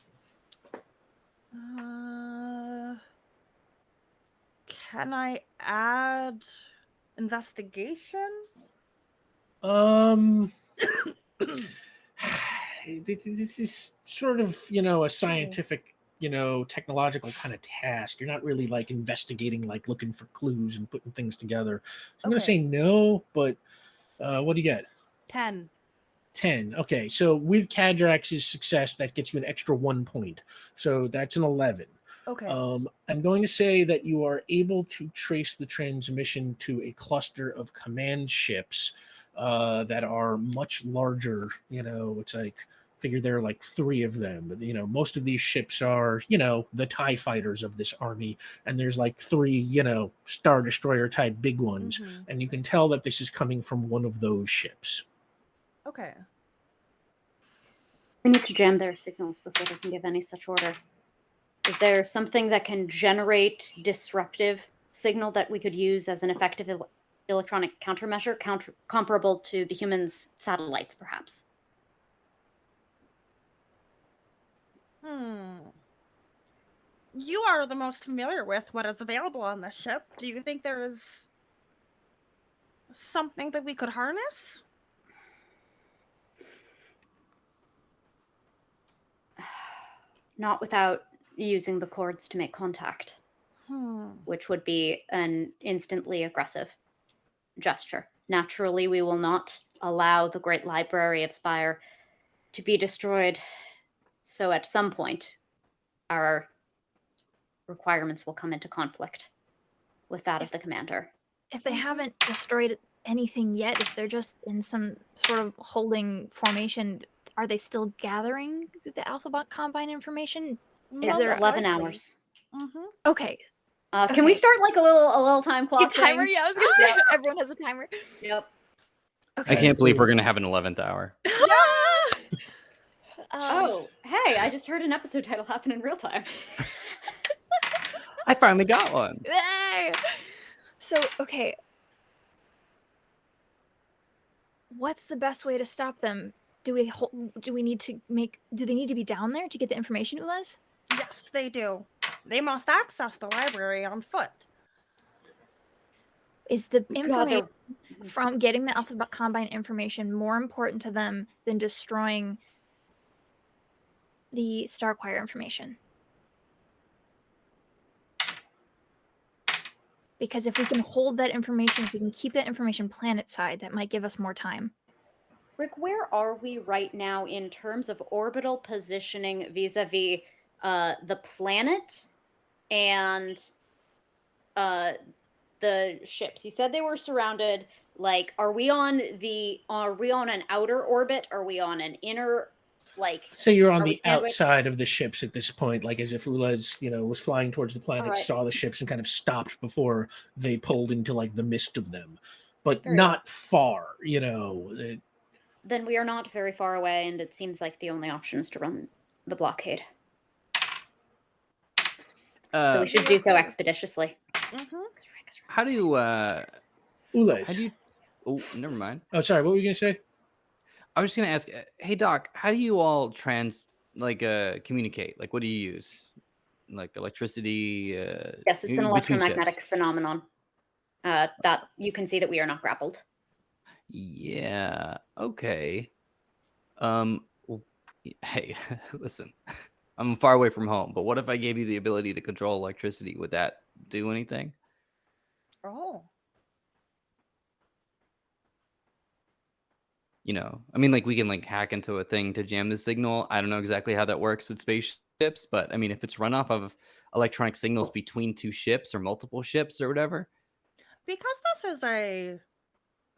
Can I add investigation? This is sort of, a scientific, technological kind of task. You're not really like investigating, like looking for clues and putting things together. So I'm going to say no, but what do you get? 10. 10. Okay, so with Kadrax's success, that gets you an extra 1 point. So that's an 11. Okay. I'm going to say that you are able to trace the transmission to a cluster of command ships that are much larger. It's like, figure there are like 3 of them. Most of these ships are, the TIE fighters of this army. And there's like 3, Star Destroyer type big ones. Mhm. And you can tell that this is coming from one of those ships. Okay. We need to jam their signals before they can give any such order. Is there something that can generate disruptive signal that we could use as an effective electronic countermeasure, comparable to the humans' satellites, perhaps? You are the most familiar with what is available on the ship. Do you think there is something that we could harness? Not without using the cords to make contact, which would be an instantly aggressive gesture. Naturally, we will not allow the Great Library of Spire to be destroyed. So at some point, our requirements will come into conflict with that of the commander. If they haven't destroyed anything yet, if they're just in some sort of holding formation, are they still gathering the Alphabet Combine information? Is there 11 hours? Mm-hmm. Okay. Can we start like a little time clock? Timer? thing? Yeah, I was gonna say everyone has a timer. Yep. Okay. I can't believe we're gonna have an 11th hour. Oh, hey! I just heard an episode title happen in real time. I finally got one. Yay! So, okay. What's the best way to stop them? Do they need to be down there to get the information, Ulas? Yes, they do. They must access the library on foot. Is the information from getting the Alphabet Combine information more important to them than destroying the Starquire information? Because if we can hold that information, if we can keep that information planet side, that might give us more time. Rick, where are we right now in terms of orbital positioning vis-a-vis the planet and the ships? You said they were surrounded. Like, are we on an outer orbit? Are we on an inner? Like, so you're on are we the sandwiched? outside of the ships at this point, like as if Ulas, was flying towards the planet, Alright. saw the ships and kind of stopped before they pulled into like the midst of them, but Very not far. Then we are not very far away, and it seems like the only option is to run the blockade. So we should do so expeditiously. Mm-hmm. How do you Ulas. Oh, never mind. Oh, sorry. What were you gonna say? I was just gonna ask, hey Doc, how do you all communicate? Like, what do you use? Like electricity? Yes, it's an between electromagnetic ships? phenomenon. That you can see that we are not grappled. Yeah. Okay. Hey, listen. I'm far away from home, but what if I gave you the ability to control electricity? Would that do anything? Oh. I mean, like we can like hack into a thing to jam the signal. I don't know exactly how that works with spaceships, but I mean, if it's run off of electronic signals between 2 ships or multiple ships or whatever. Because this is a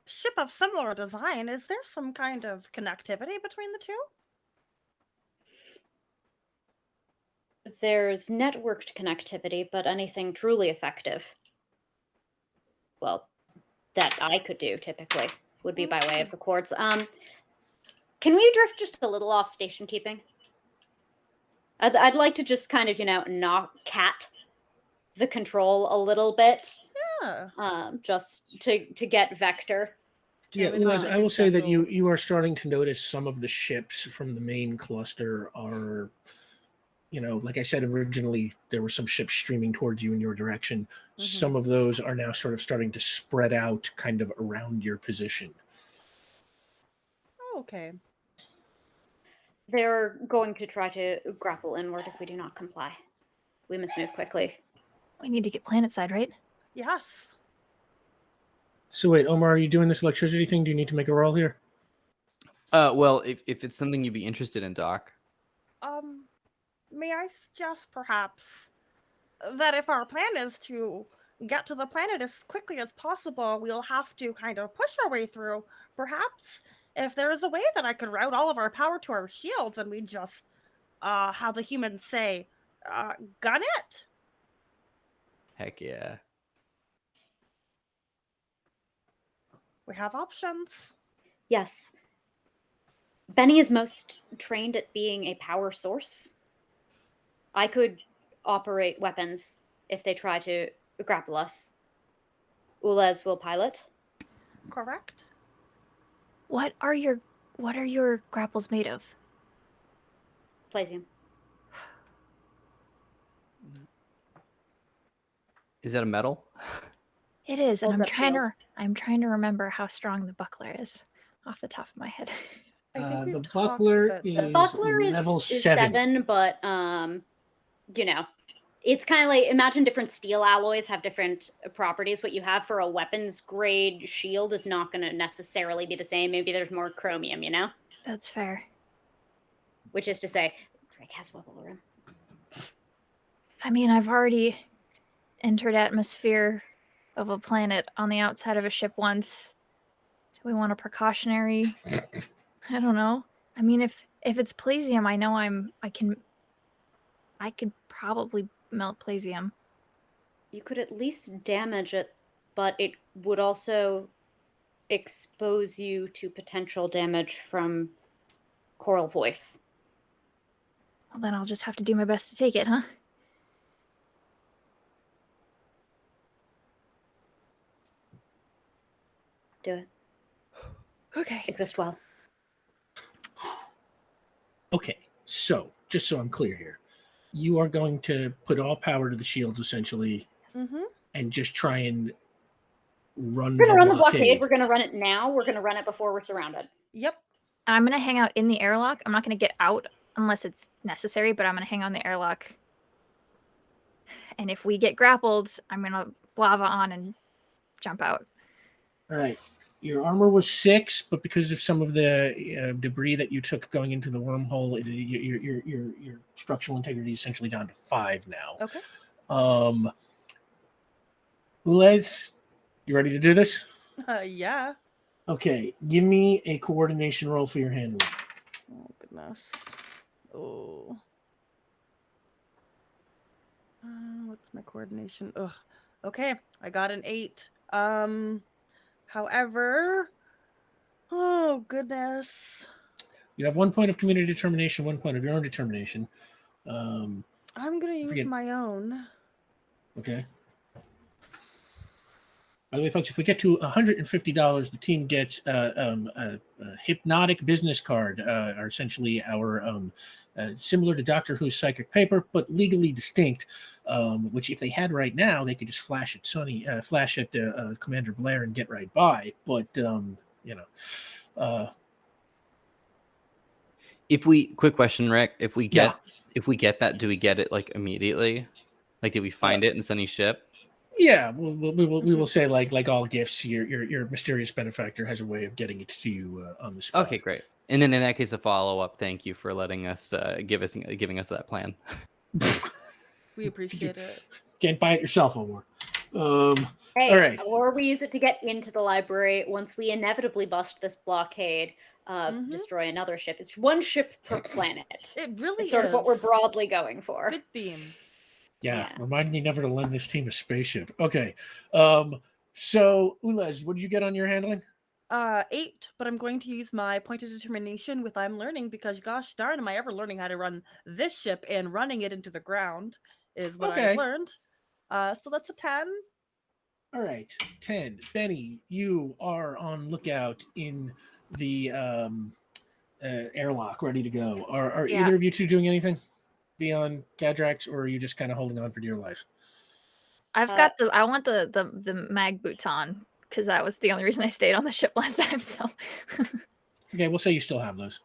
ship of similar design, is there some kind of connectivity between the two? There's networked connectivity, but anything truly effective, well, that I could do typically would be by way of the cords. Can we drift just a little off station keeping? I'd like to just kind of, knock cat the control a little bit. Yeah. Just to get vector. Yeah, Jamming Ulas, on I will say that individual- you are starting to notice some of the ships from the main cluster are like I said originally, there were some ships streaming towards you in your direction. Some of those are now sort of starting to spread out kind of around your position. Oh, okay. They're going to try to grapple inward if we do not comply. We must move quickly. We need to get planet side, right? Yes. So wait, Omar, are you doing this electricity thing? Do you need to make a roll here? Well, if it's something you'd be interested in, Doc. May I suggest perhaps that if our plan is to get to the planet as quickly as possible, we'll have to kind of push our way through. Perhaps if there is a way that I could route all of our power to our shields and we just, how the humans say, gun it. Heck yeah. We have options. Yes. Benny is most trained at being a power source. I could operate weapons if they try to grapple us. Ulez will pilot. Correct. What are your grapples made of? Plasium. Is that a metal? It is, and Hold up shield. I'm trying to remember how strong the buckler is off the top of my head. I think we've The talked buckler about is The buckler level is 7. 7, but it's kind of like, imagine different steel alloys have different properties. What you have for a weapons grade shield is not going to necessarily be the same. Maybe there's more chromium, That's fair. which is to say, Greg has wiggle room. I mean, I've already entered atmosphere of a planet on the outside of a ship once. Do we want a precautionary? I don't know. I mean, if it's plasium, I know I could probably melt plasium. You could at least damage it, but it would also expose you to potential damage from Coral Voice. Well, then I'll just have to do my best to take it, huh? Do it. Okay. Exist well. Okay, so just so I'm clear here, you are going to put all power to the shields essentially and just try and run We're going to run the blockade. blockade. We're going to run it now. We're going to run it before we're surrounded. Yep. I'm going to hang out in the airlock. I'm not going to get out unless it's necessary, but I'm going to hang on the airlock. And if we get grappled, I'm going to lava on and jump out. All right. Your armor was 6, but because of some of the debris that you took going into the wormhole, your structural integrity is essentially down to 5 now. Okay. Ulez, you ready to do this? Yeah. Okay, give me a coordination roll for your handling. Oh, goodness. Oh. What's my coordination? Ugh. Okay, I got an 8. However, oh, goodness. You have 1 point of community determination, 1 point of your own determination. I'm going to use my own. Okay. By the way, folks, if we get to $150, the team gets a hypnotic business card, are essentially our similar to Doctor Who's psychic paper, but legally distinct. Which, if they had right now, they could just flash at Commander Blair and get right by. But Quick question, Rick, if we get that, do we get it like immediately? Like, did we find it in Sunny's ship? Yeah, we will say like all gifts, your mysterious benefactor has a way of getting it to you on the spot. Okay, great. And then in that case, a follow-up. Thank you for letting us giving us that plan. We appreciate it. Can't buy it yourself, Omar. Hey, all right. Or we use it to get into the library once we inevitably bust this blockade, destroy another ship. It's 1 ship per planet. It really It's is. sort of what we're broadly going for. Good theme. Yeah, remind me never to lend this team a spaceship. Okay. So, Ulez, what did you get on your handling? 8, but I'm going to use my point of determination with I'm learning because gosh darn am I ever learning how to run this ship, and running it into the ground is what I've learned. So that's a 10. All right, 10. Benny, you are on lookout in the airlock, ready to go. Are either of you two doing anything? be on Cadrax, or are you just kind of holding on for dear life? I've got I want the mag boots on because that was the only reason I stayed on the ship last time. So Okay, we'll say you still have those.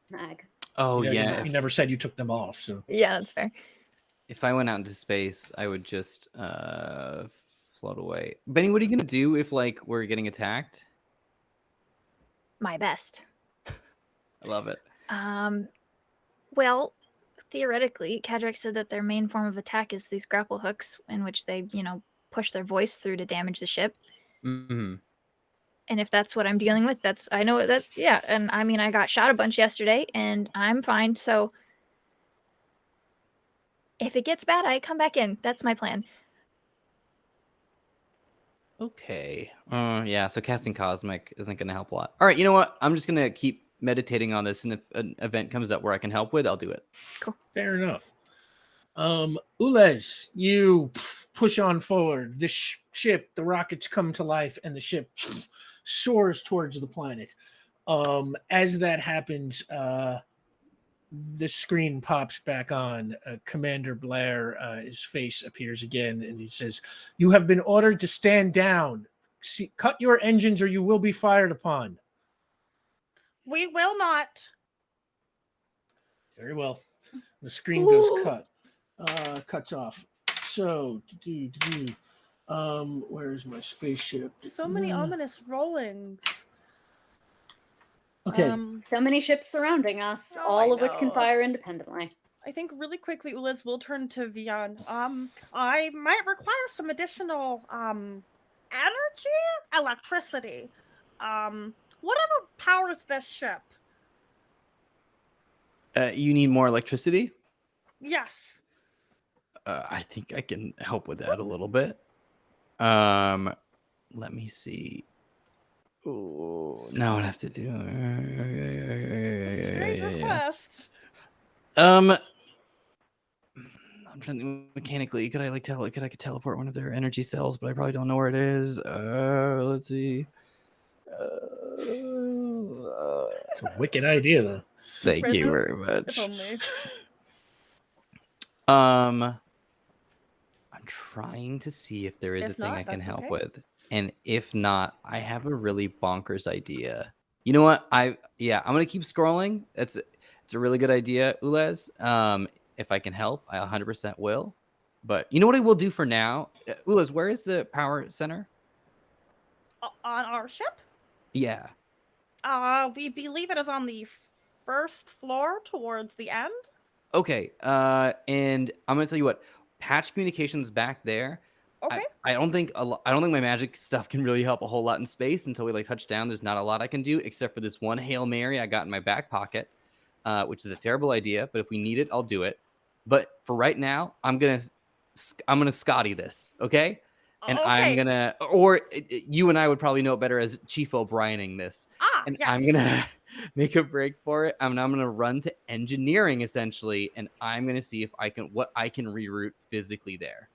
Mag. Oh You yeah. you never said you took them off, so yeah, that's fair. If I went out into space, I would just float away. Benny, what are you gonna do if like we're getting attacked? My best. I love it. Well, theoretically, Cadric said that their main form of attack is these grapple hooks, in which they, push their voice through to damage the ship. Mm-hmm. And if that's what I'm dealing with, I know that's, yeah. And I mean, I got shot a bunch yesterday, and I'm fine. So if it gets bad, I come back in. That's my plan. Okay. Yeah. So casting cosmic isn't gonna help a lot. All right. You know what? I'm just gonna keep meditating on this, and if an event comes up where I can help with, I'll do it. fair enough. Ulez, you push on forward. The ship, the rockets come to life, and the ship soars towards the planet. As that happens, the screen pops back on. Commander Blair, his face appears again, and he says, "You have been ordered to stand down. Cut your engines, or you will be fired upon." We will not. Very well. The screen goes cuts off. So, where's my spaceship? So many ominous rollings. Okay. So many ships surrounding us, Oh, all I of which can know. fire independently. I think really quickly, Uliz will turn to Vian. I might require some additional energy, electricity, whatever powers this ship. You need more electricity? Yes. I think I can help with that a little bit. Let me see. Oh, now I'd have to do. Strange request. I'm trying to think mechanically. Could I teleport one of their energy cells? But I probably don't know where it is. Let's see. It's a wicked idea, though. Thank Right, you if- very If much. only. I'm trying to see if there is If a thing not, I can that's help okay. with, and if not, I have a really bonkers idea. You know what? I'm gonna keep scrolling. It's a really good idea, Ulez. If I can help, I 100% will. But you know what I will do for now, Ulez? Where is the power center? On our ship? Yeah. We believe it is on the first floor towards the end. Okay. And I'm gonna tell you what. Patch communications back there. Okay. I don't think I don't think my magic stuff can really help a whole lot in space until we touch down. There's not a lot I can do except for this one Hail Mary I got in my back pocket, which is a terrible idea. But if we need it, I'll do it. But for right now, I'm gonna Scotty this, okay? And I'm Okay. gonna, or you and I would probably know it better as Chief O'Briening this. And Yes. I'm gonna make a break for it. I'm gonna run to engineering essentially, and I'm gonna see if what I can reroute physically there.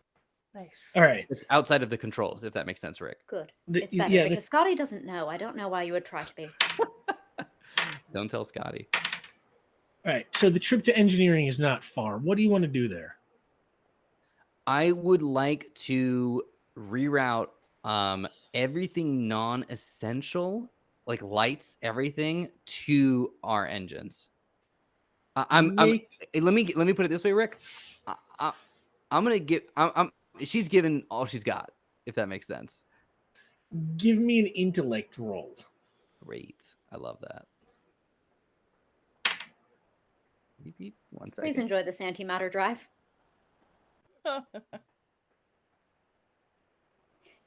Nice. All right. It's outside of the controls, if that makes sense, Rick. Good. The- It's better yeah, the- because Scotty doesn't know. I don't know why you would try to be. Don't tell Scotty. All right. So the trip to engineering is not far. What do you want to do there? I would like to reroute everything non-essential, like lights, everything, to our engines. Let me put it this way, Rick. I'm gonna give. She's given all she's got, if that makes sense. Give me an intellect roll. Great, I love that. Beep, beep. 1 second. Please enjoy this antimatter drive. It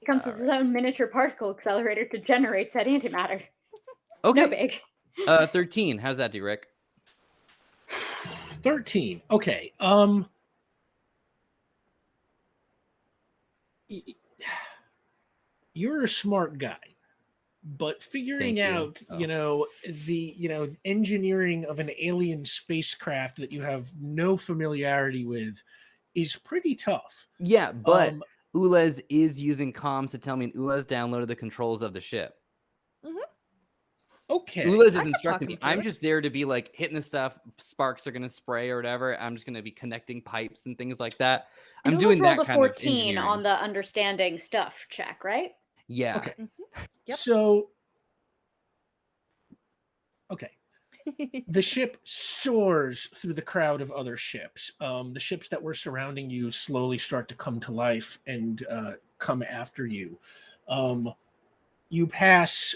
comes with its own miniature particle accelerator to generate said antimatter. Okay. No big. 13. How's that do, Rick? 13. Okay. You're a smart guy, but figuring Thank you. out, Oh. the engineering of an alien spacecraft that you have no familiarity with is pretty tough. Yeah, but Ulez is using comms to tell me, and Ulez downloaded the controls of the ship. Okay. Ulez is I can instructing talk me. him through I'm it. just there to be like hitting the stuff. Sparks are gonna spray or whatever. I'm just gonna be connecting pipes and things like that. And I'm Ulas doing rolled that a kind of 14 engineering. on the understanding stuff check, right? Yeah. Okay. Yep. So, okay. The ship soars through the crowd of other ships. The ships that were surrounding you slowly start to come to life and come after you. You pass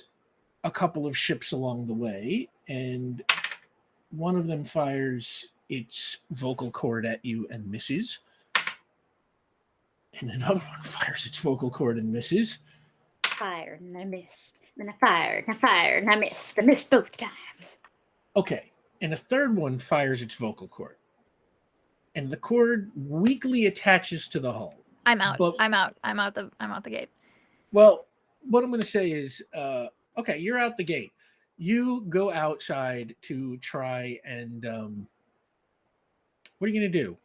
a couple of ships along the way, and one of them fires its vocal cord at you and misses. And another one fires its vocal cord and misses. Fired and I missed. Then I fired and I fired and I missed. I missed both times. Okay. And a third one fires its vocal cord. And the cord weakly attaches to the hull. I'm out. But- I'm out. I'm out the gate. Well, what I'm going to say is, okay, you're out the gate. You go outside to try and what are you going to do?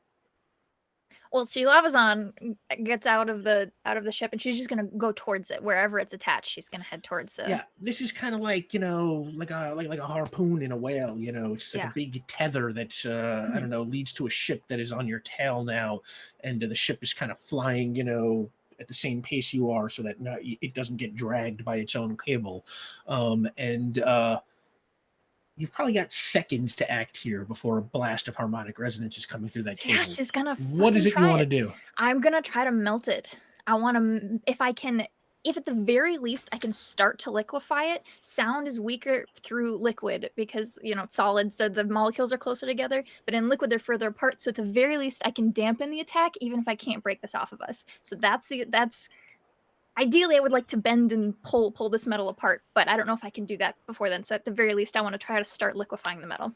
Well, Shilavazan gets out of the ship, and she's just gonna go towards it, wherever it's attached. She's gonna head towards the. Yeah, this is kind of like, like a harpoon in a whale. It's just like Yeah. a big tether that's I don't know, leads to a ship that is on your tail now, and the ship is kind of flying, at the same pace you are, so that it doesn't get dragged by its own cable, and you've probably got seconds to act here before a blast of harmonic resonance is coming through that cable. Yeah, she's gonna. What is fucking it you try want to do? I'm gonna try to melt it. I want to, if I can, if at the very least I can start to liquefy it. Sound is weaker through liquid because solids, the molecules are closer together, but in liquid they're further apart. So at the very least I can dampen the attack, even if I can't break this off of us. So that's ideally I would like to bend and pull this metal apart, but I don't know if I can do that before then. So at the very least I want to try to start liquefying the metal.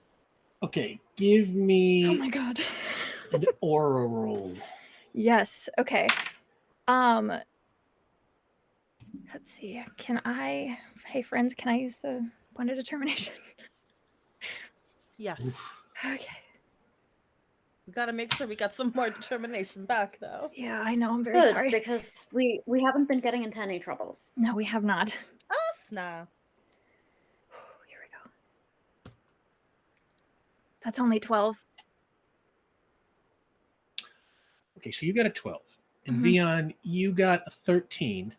Okay, give me Oh my god. an aura roll. Yes. Okay. Let's see. Hey friends, can I use the point of determination? Yes. Okay. We gotta make sure we got some more determination back, though. Yeah, I know. I'm very Good, sorry. because we haven't been getting into any trouble. No, we have not. Us nah. Here we go. That's only 12. Okay, so you got a 12. And Mhm. Vion, you got a 13.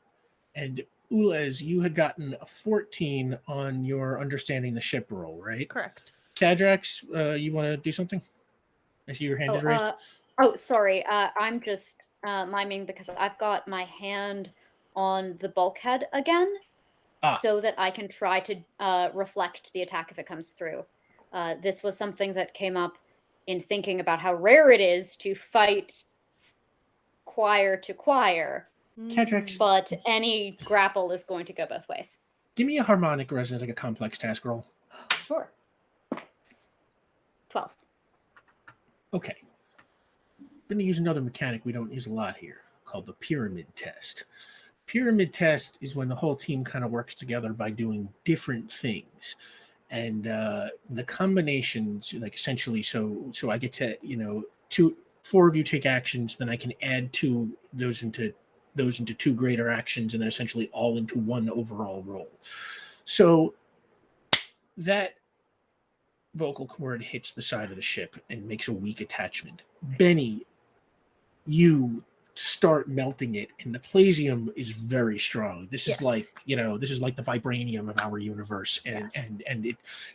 And Ulez, you had gotten a 14 on your understanding the ship roll, right? Correct. Kadrax, you want to do something? I see your hand is raised. Sorry. I'm just miming because I've got my hand on the bulkhead again, so that I can try to reflect the attack if it comes through. This was something that came up in thinking about how rare it is to fight choir to choir, Kadrax, but any grapple is going to go both ways. give me a harmonic resonance, like a complex task roll. Sure. 12. Okay. I'm going to use another mechanic we don't use a lot here, called the pyramid test. Pyramid test is when the whole team kind of works together by doing different things. And the combinations, like essentially, so I get to, 4 of you take actions, then I can add those into 2 greater actions, and then essentially all into 1 overall roll. So that vocal cord hits the side of the ship and makes a weak attachment. Benny, you start melting it, and the plasium is very strong. This is like the vibranium of our universe, and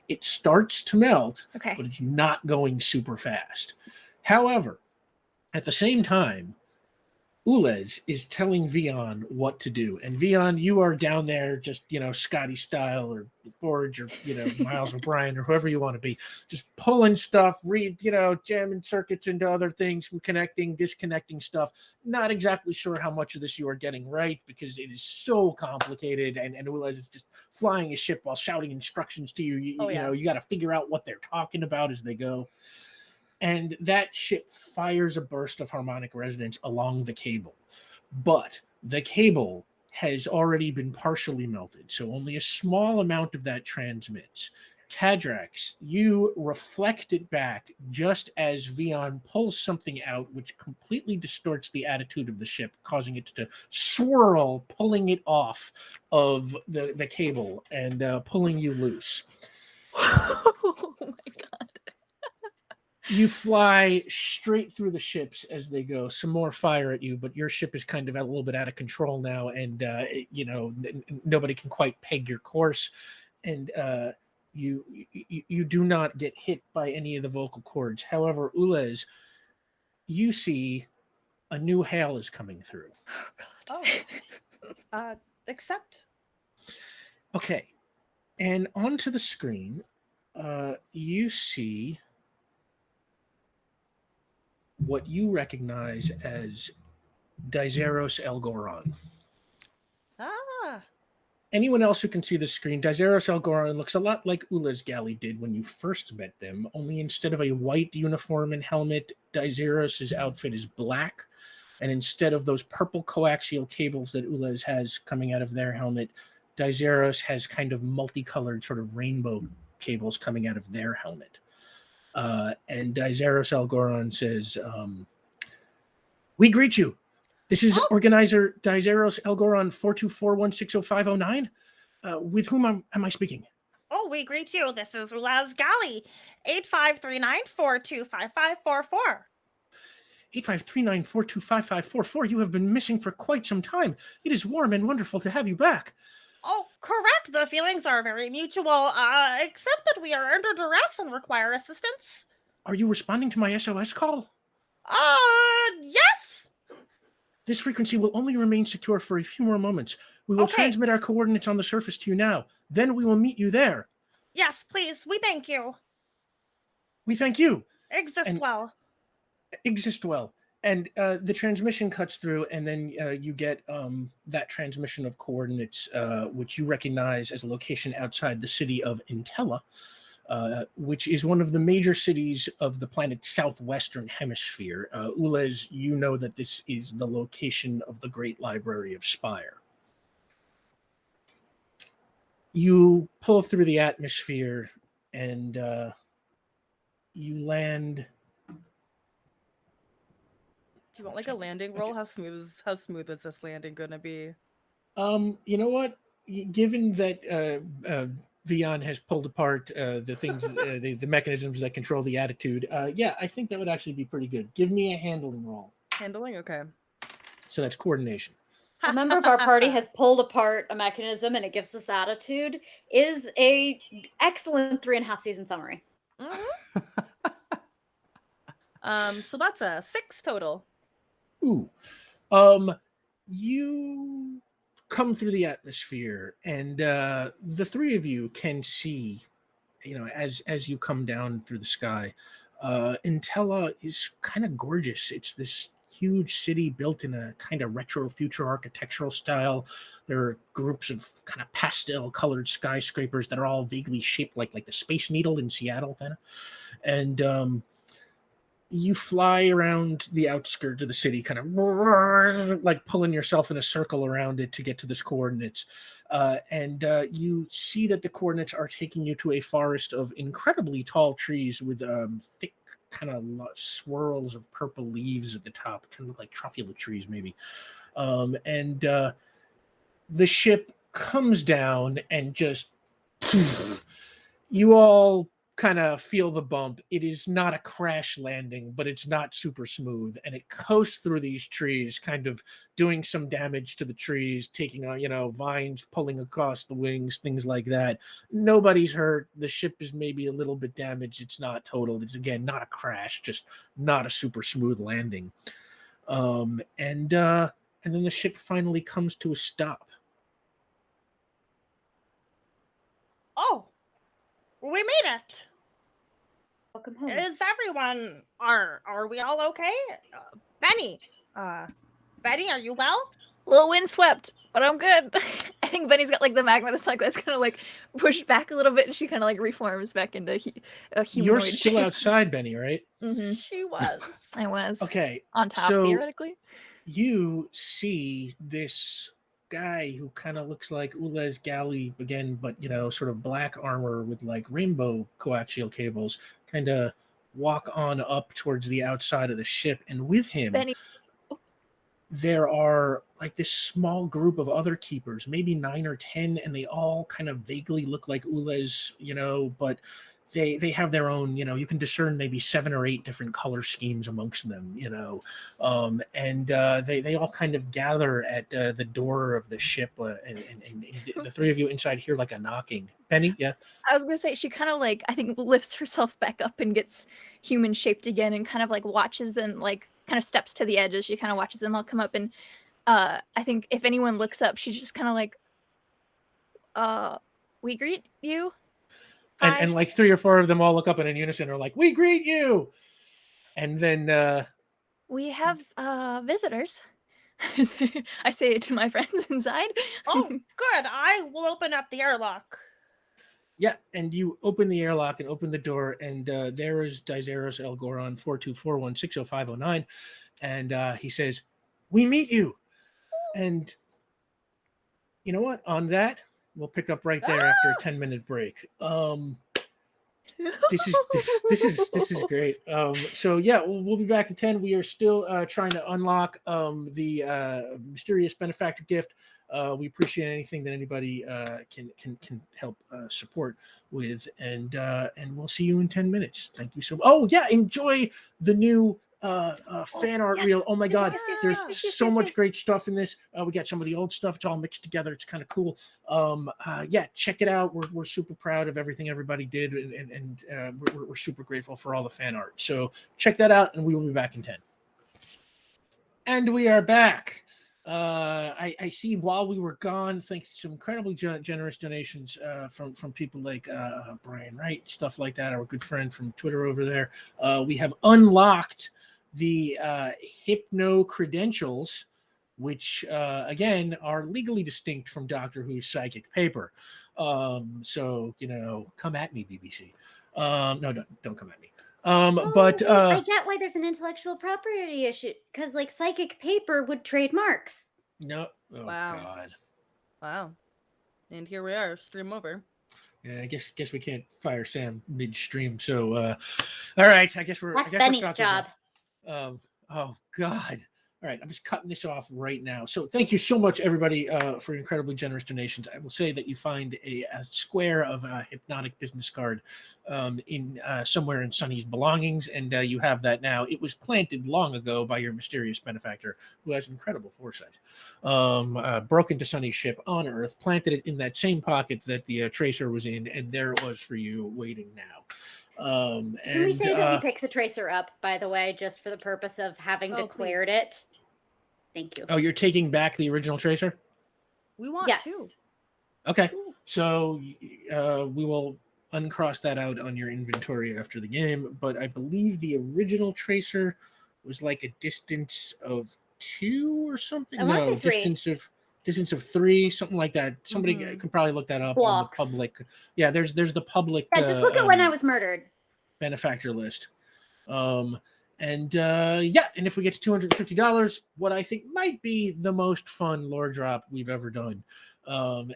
it starts to melt, Okay. but it's not going super fast. However, at the same time, Ulez is telling Vion what to do. And Vion, you are down there just, Scotty style or Forge or, Miles O'Brien or whoever you want to be, just pulling stuff, jamming circuits into other things, connecting, disconnecting stuff. Not exactly sure how much of this you are getting right because it is so complicated. And Ulez is just flying a ship while shouting instructions to you. You got to figure out what they're talking about as they go. And that ship fires a burst of harmonic resonance along the cable. But the cable has already been partially melted, so only a small amount of that transmits. Cadrax, you reflect it back just as Vion pulls something out which completely distorts the attitude of the ship, causing it to swirl, pulling it off of the cable and pulling you loose. Oh my god. You fly straight through the ships as they go. Some more fire at you, but your ship is kind of a little bit out of control now, and nobody can quite peg your course. And you do not get hit by any of the vocal cords. However, Ulez, you see a new hail is coming through. Oh god. Accept. Okay, and onto the screen, you see what you recognize as Dizeros Elgoron. Ah. Anyone else who can see the screen, Dizeros Elgoron looks a lot like Ulez Galley did when you first met them, only instead of a white uniform and helmet, Dizeros' outfit is black, and instead of those purple coaxial cables that Ulez has coming out of their helmet, Dizeros has kind of multicolored sort of rainbow cables coming out of their helmet. And Dizeros Elgoron says, we greet you. This is Organizer Dizeros Elgoron 424160509. With whom am I speaking? Oh, we greet you. This is Ulaz Gali, 8539425544. 8539425544. You have been missing for quite some time. It is warm and wonderful to have you back. Oh, correct. The feelings are very mutual, except that we are under duress and require assistance. Are you responding to my SOS call? Yes. This frequency will only remain secure for a few more moments. We will transmit our coordinates on the surface to you now. Then we will meet you there. Yes, please. We thank you. We thank you. Exist well. And the transmission cuts through, and then you get that transmission of coordinates, which you recognize as a location outside the city of Intella, which is one of the major cities of the planet's southwestern hemisphere. Ulez, you know that this is the location of the Great Library of Spire. You pull through the atmosphere, and you land. Do you want like a landing roll? How smooth is this landing gonna be? You know what? Given that Vion has pulled apart the things, the mechanisms that control the attitude, yeah, I think that would actually be pretty good. Give me a handling roll. Handling, okay. So that's coordination. A member of our party has pulled apart a mechanism and it gives us attitude is a excellent 3.5 season summary. So that's a 6 total. Ooh. You come through the atmosphere, and the three of you can see, as you come down through the sky, Intella is kind of gorgeous. It's this huge city built in a kind of retro future architectural style. There are groups of kind of pastel colored skyscrapers that are all vaguely shaped like the Space Needle in Seattle, kind of. And you fly around the outskirts of the city, kind of like pulling yourself in a circle around it to get to this coordinates. And you see that the coordinates are taking you to a forest of incredibly tall trees with thick kind of swirls of purple leaves at the top, kind of look like truffula trees maybe. And the ship comes down and just you all kind of feel the bump. It is not a crash landing, but it's not super smooth, and it coasts through these trees, kind of doing some damage to the trees, taking on vines pulling across the wings, things like that. Nobody's hurt. The ship is maybe a little bit damaged. It's not totaled. It's again not a crash, just not a super smooth landing. And then the ship finally comes to a stop. Oh, we made it. Welcome home. Is everyone? Are we all okay? Benny, Benny, are you well? A little windswept, but I'm good. I think Benny's got like the magma that's kind of like pushed back a little bit, and she kind of like reforms back into a humanoid. You're still shape. outside, Benny, right? Mm-hmm. She was. I was. Okay. On top, so theoretically. You see this guy who kind of looks like Ulez Galley again, but sort of black armor with like rainbow coaxial cables, kind of walk on up towards the outside of the ship, and with him Benny. there are like this small group of other keepers, maybe 9 or 10, and they all kind of vaguely look like Ulez, but they have their own, you can discern maybe 7 or 8 different color schemes amongst them, and they all kind of gather at the door of the ship, and the three of you inside hear like a knocking. Penny, yeah. I was gonna say she kind of like I think lifts herself back up and gets human shaped again and kind of like watches them, like kind of steps to the edge as she kind of watches them all come up, and I think if anyone looks up, she's just kind of like, we greet you. Hi. And like 3 or 4 of them all look up and in unison are like, we greet you. And then We have visitors. I say it to my friends inside. Oh, good. I will open up the airlock. yeah, and you open the airlock and open the door, and there is Dizeros Elgoron 4241605009, and he says, "We meet you." And you know what? On that, we'll pick up right there after a 10-minute break. This is great. So yeah, we'll be back in 10. We are still trying to unlock the mysterious benefactor gift. We appreciate anything that anybody can help support with, and we'll see you in 10 minutes. Thank you so much. Oh yeah, enjoy the new fan art yes, reel. Oh my god, yes, there's yes, so yes, much yes. great stuff in this. We got some of the old stuff. It's all mixed together. It's kind of cool. Yeah, check it out. We're super proud of everything everybody did, and we're super grateful for all the fan art. So check that out, and we will be back in 10. And we are back. I see while we were gone, thanks to some incredibly generous donations from people like Brian Wright, stuff like that, our good friend from Twitter over there. We have unlocked the Hypno Credentials, which again are legally distinct from Doctor Who's psychic paper. So come at me, BBC. No, don't come at me. But I get why there's an intellectual property issue, because like psychic paper would trade marks. no, oh Wow. god. Wow. And here we are, stream over. Yeah, I guess we can't fire Sam midstream. So all right, I guess we're Benny's stopped job. Oh god. All right, I'm just cutting this off right now. So thank you so much, everybody, for incredibly generous donations. I will say that you find a square of a hypnotic business card in somewhere in Sunny's belongings, and you have that now. It was planted long ago by your mysterious benefactor, who has incredible foresight. Broke into Sunny's ship on Earth, planted it in that same pocket that the tracer was in, and there it was for you, waiting now. Can we say that we picked the tracer up, by the way, just for the purpose of having Oh, declared please. it? Thank you. Oh, you're taking back the original tracer? We want Yes. to. Okay, so we will uncross that out on your inventory after the game, but I believe the original tracer was like a distance of 2 or something. I wanna No, say 3. distance of 3, something like that. Somebody Mhm. can probably look that up Blocks. on the public. Yeah, there's the public. Yeah, just look at when I was murdered. benefactor list. And if we get to $250, what I think might be the most fun lore drop we've ever done. For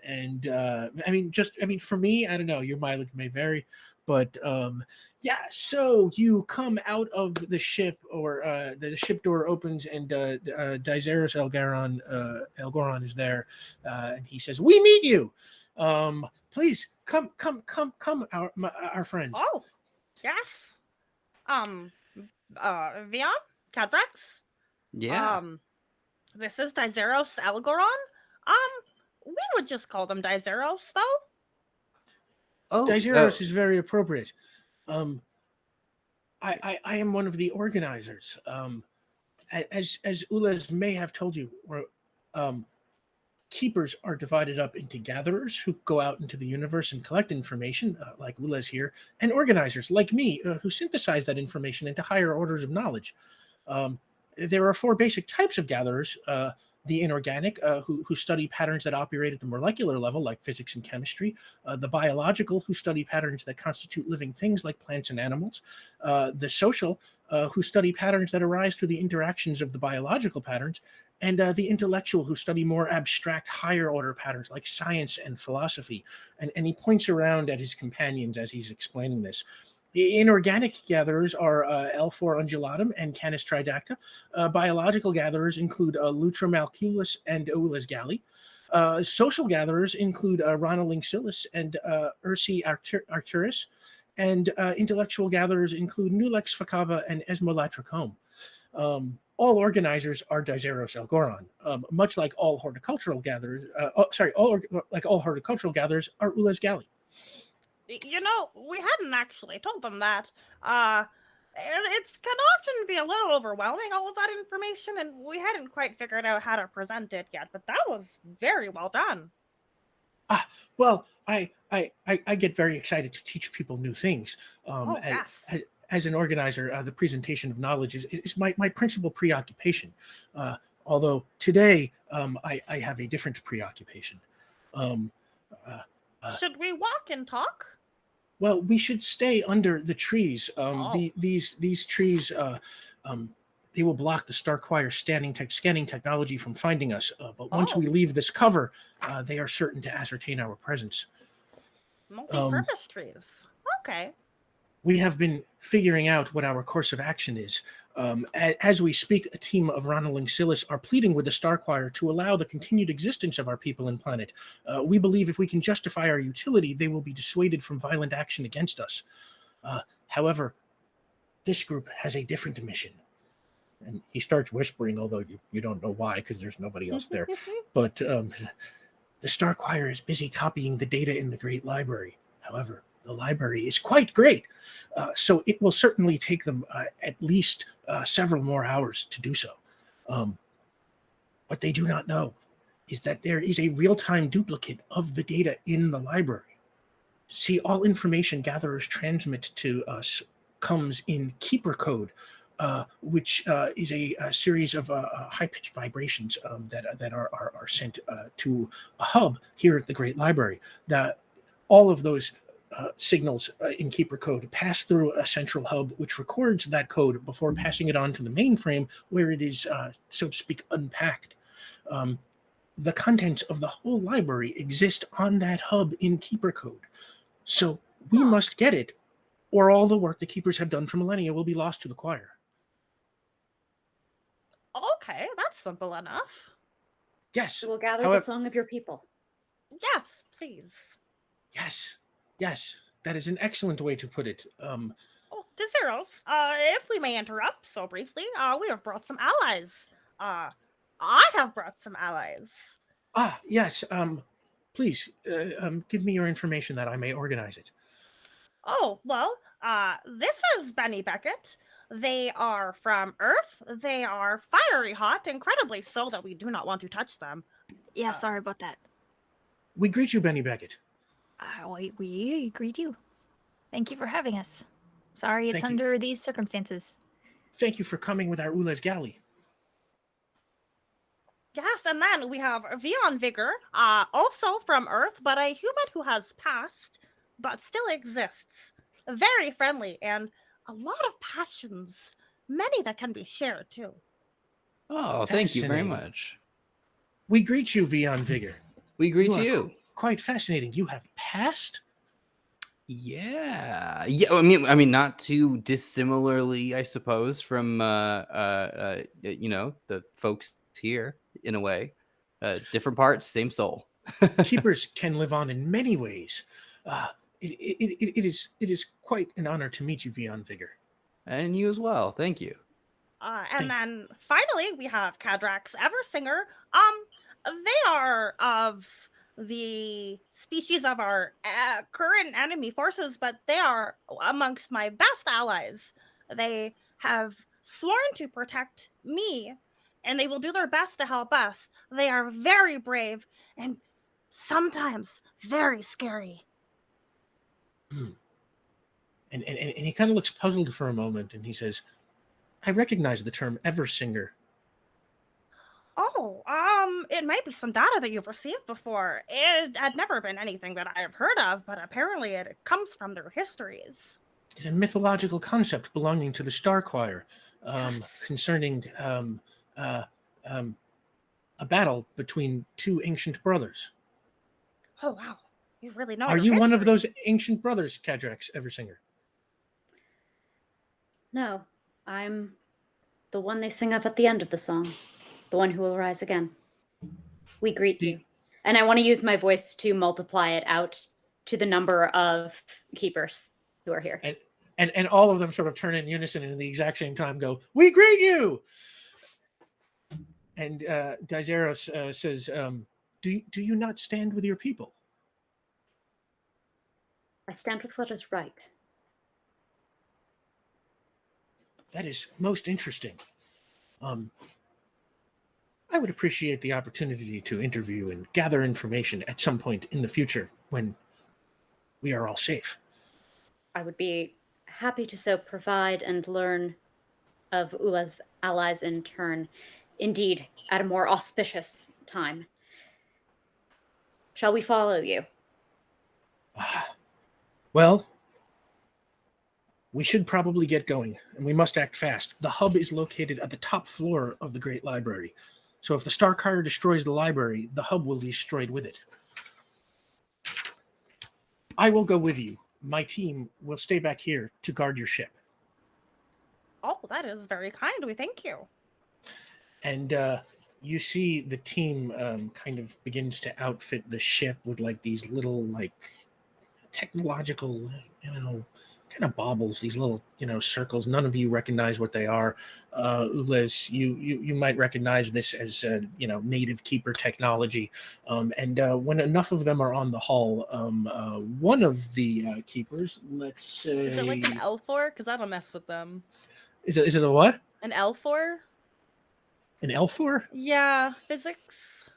me, I don't know, your mileage may vary, but so you come out of the ship, or the ship door opens, and Dizeros Elgoron is there, and he says, "We meet you. Please come, our friends." Oh, yes. Vion, Cadrax. Yeah. This is Dizeros Algoron. We would just call them Dizeros, though. Dizeros is very appropriate. I am one of the organizers. As Ulez may have told you, keepers are divided up into gatherers who go out into the universe and collect information, like Ulez here, and organizers like me, who synthesize that information into higher orders of knowledge. There are 4 basic types of gatherers. The inorganic, who study patterns that operate at the molecular level, like physics and chemistry. The biological, who study patterns that constitute living things, like plants and animals. The social, who study patterns that arise through the interactions of the biological patterns. and the intellectual who study more abstract, higher order patterns like science and philosophy. And he points around at his companions as he's explaining this. The inorganic gatherers are L4 undulatum and Canis tridacta. Biological gatherers include Lutra malculus and Eulus galli. Social gatherers include Rhonolincillus and Ursi arcturus. And intellectual gatherers include Nulex facava and Esmolatricome. All organizers are Dizeros algoron, much like all horticultural gatherers. Like all horticultural gatherers are Ulas galli. You know, we hadn't actually told them that. It's can often be a little overwhelming, all of that information, and we hadn't quite figured out how to present it yet. But that was very well done. Well, I get very excited to teach people new things. Yes. As an organizer, the presentation of knowledge is my principal preoccupation. Although today I have a different preoccupation. Should we walk and talk? Well, we should stay under the trees. These trees, they will block the Starquire scanning technology from finding us. But once we leave this cover, they are certain to ascertain our presence. Multi-purpose trees. Okay. We have been figuring out what our course of action is. As we speak, a team of Rhonolincillus are pleading with the Starquire to allow the continued existence of our people and planet. We believe if we can justify our utility, they will be dissuaded from violent action against us. However, this group has a different mission. And he starts whispering, although you don't know why, because there's nobody else there. But the Starquire is busy copying the data in the Great Library. However, the library is quite great, so it will certainly take them at least several more hours to do so. What they do not know is that there is a real-time duplicate of the data in the library. See, all information gatherers transmit to us comes in keeper code, which is a series of high-pitched vibrations that are sent to a hub here at the Great Library. All of those signals in keeper code pass through a central hub which records that code before passing it on to the mainframe where it is, so to speak, unpacked. The contents of the whole library exist on that hub in keeper code. So we must get it, or all the work the keepers have done for millennia will be lost to the choir. Okay, that's simple enough. Yes. We'll gather however, the song of your people. Yes, please. Yes, that is an excellent way to put it. Dezeros, if we may interrupt so briefly, we have brought some allies. I have brought some allies. Yes, please, give me your information that I may organize it. Oh, well, this is Benny Beckett. They are from Earth. They are fiery hot, incredibly so that we do not want to touch them. Yeah, sorry about that. We greet you, Benny Beckett. We greet you. Thank you for having us. Sorry it's Thank you. under these circumstances. Thank you for coming with our Ules Galley. Yes, and then we have Vion Vigor, also from Earth, but a human who has passed, but still exists. Very friendly and a lot of passions, many that can be shared too. Oh, thank you very Fascinating. much. We greet you, Vion Vigor. We greet are you. Quite fascinating. You have passed? Yeah. I mean, not too dissimilarly, I suppose, from the folks here in a way. Different parts, same soul. Keepers can live on in many ways. It is quite an honor to meet you, Vion Vigor. And you as well. Thank you. And then finally we have Cadrax Eversinger. They are of the species of our current enemy forces, but they are amongst my best allies. They have sworn to protect me, and they will do their best to help us. They are very brave and sometimes very scary. And he kind of looks puzzled for a moment, and he says, I recognize the term Eversinger. Oh, it might be some data that you've received before. It had never been anything that I have heard of, but apparently it comes from their histories. It's a mythological concept belonging to the Starquire, Yes. concerning a battle between two ancient brothers. Oh wow, you really know. Are your you one of history. those ancient brothers, Cadrax Eversinger? No, I'm the one they sing of at the end of the song, the one who will rise again. We greet you. And I want to use my voice to multiply it out to the number of keepers who are here. And all of them sort of turn in unison and at the exact same time go, "We greet you!" And Daizeros says, do you not stand with your people? I stand with what is right. That is most interesting. I would appreciate the opportunity to interview and gather information at some point in the future when we are all safe. I would be happy to so provide and learn of Ula's allies in turn. Indeed, at a more auspicious time. Shall we follow you? Well, we should probably get going, and we must act fast. The hub is located at the top floor of the Great Library. So if the Starkire destroys the library, the hub will be destroyed with it. I will go with you. My team will stay back here to guard your ship. Oh, that is very kind. We thank you. And you see the team kind of begins to outfit the ship with like these little like technological, kind of baubles, these little, circles. None of you recognize what they are. Ules, you might recognize this as, native keeper technology. And when enough of them are on the hull, one of the keepers, let's say... Is it like an L4? Because I don't mess with them. Is it a what? An L4? An L4? Yeah, physics.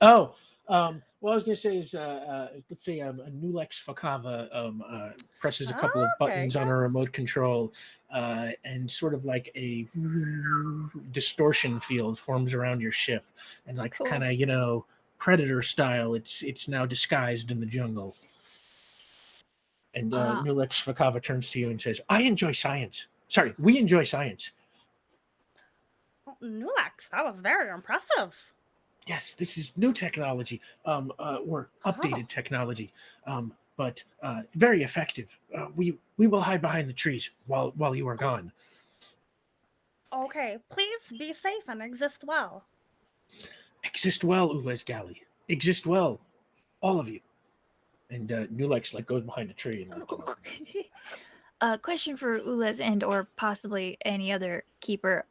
Oh, what I was going to say is, let's say a Nulex Fakava presses a couple of buttons on a remote control, and sort of like a distortion field forms around your ship, and like Cool. kind of Predator style. It's now disguised in the jungle. And Nulex Fakava turns to you and says, "I enjoy science. Sorry, we enjoy science." Oh, Nulax, that was very impressive. Yes, this is new technology, or updated technology, but very effective. We will hide behind the trees while you are gone. Okay, please be safe and exist well. Exist well, Ules Galley. Exist well, all of you. And Nulex goes behind a tree. And Question for Ules and or possibly any other keeper.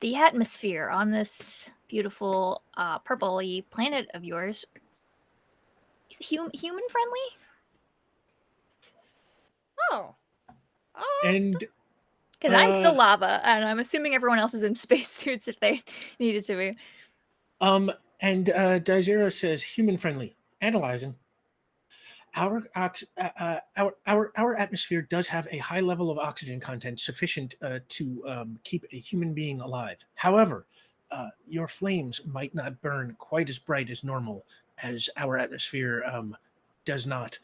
The atmosphere on this beautiful purpley planet of yours is human friendly? Oh. and Because I'm still lava, and I'm assuming everyone else is in spacesuits if they needed to be. and Daizero says human friendly. Analyzing. Our atmosphere does have a high level of oxygen content sufficient to keep a human being alive. However, your flames might not burn quite as bright as normal, as our atmosphere is not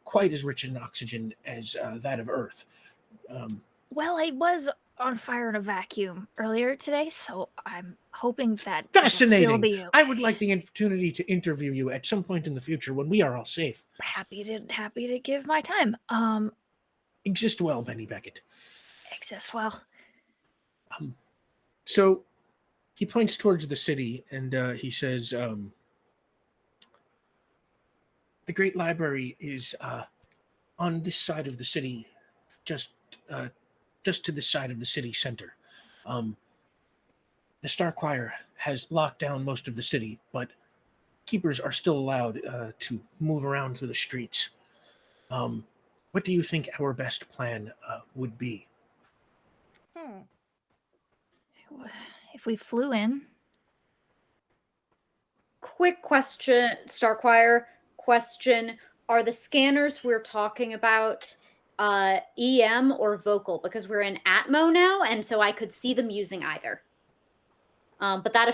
quite as rich in oxygen as that of Earth. Well, I was on fire in a vacuum earlier today, so I'm hoping that Fascinating. it'll still be okay. I would like the opportunity to interview you at some point in the future when we are all safe. Happy to give my time. Exist well, Benny Beckett. Exist well. So he points towards the city and he says, the Great Library is on this side of the city, just to the side of the city center. The Star Choir has locked down most of the city, but keepers are still allowed to move around through the streets. What do you think our best plan would be? If we flew in. Quick question, Starquire. Question: are the scanners we're talking about EM or vocal? Because we're in Atmo now, and so I could see them using either. But that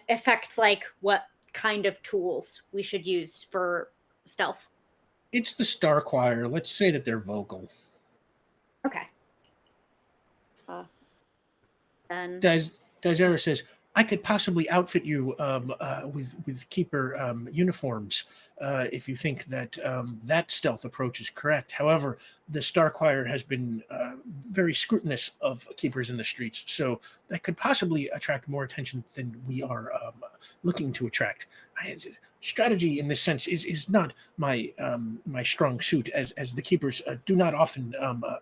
affects what kind of tools we should use for stealth. It's the Star Choir. Let's say that they're vocal. Okay. Then Daizera says, I could possibly outfit you with keeper uniforms if you think that that stealth approach is correct. However, the Star Choir has been very scrutinous of keepers in the streets, so that could possibly attract more attention than we are looking to attract. Strategy in this sense is not my my strong suit, as the keepers do not often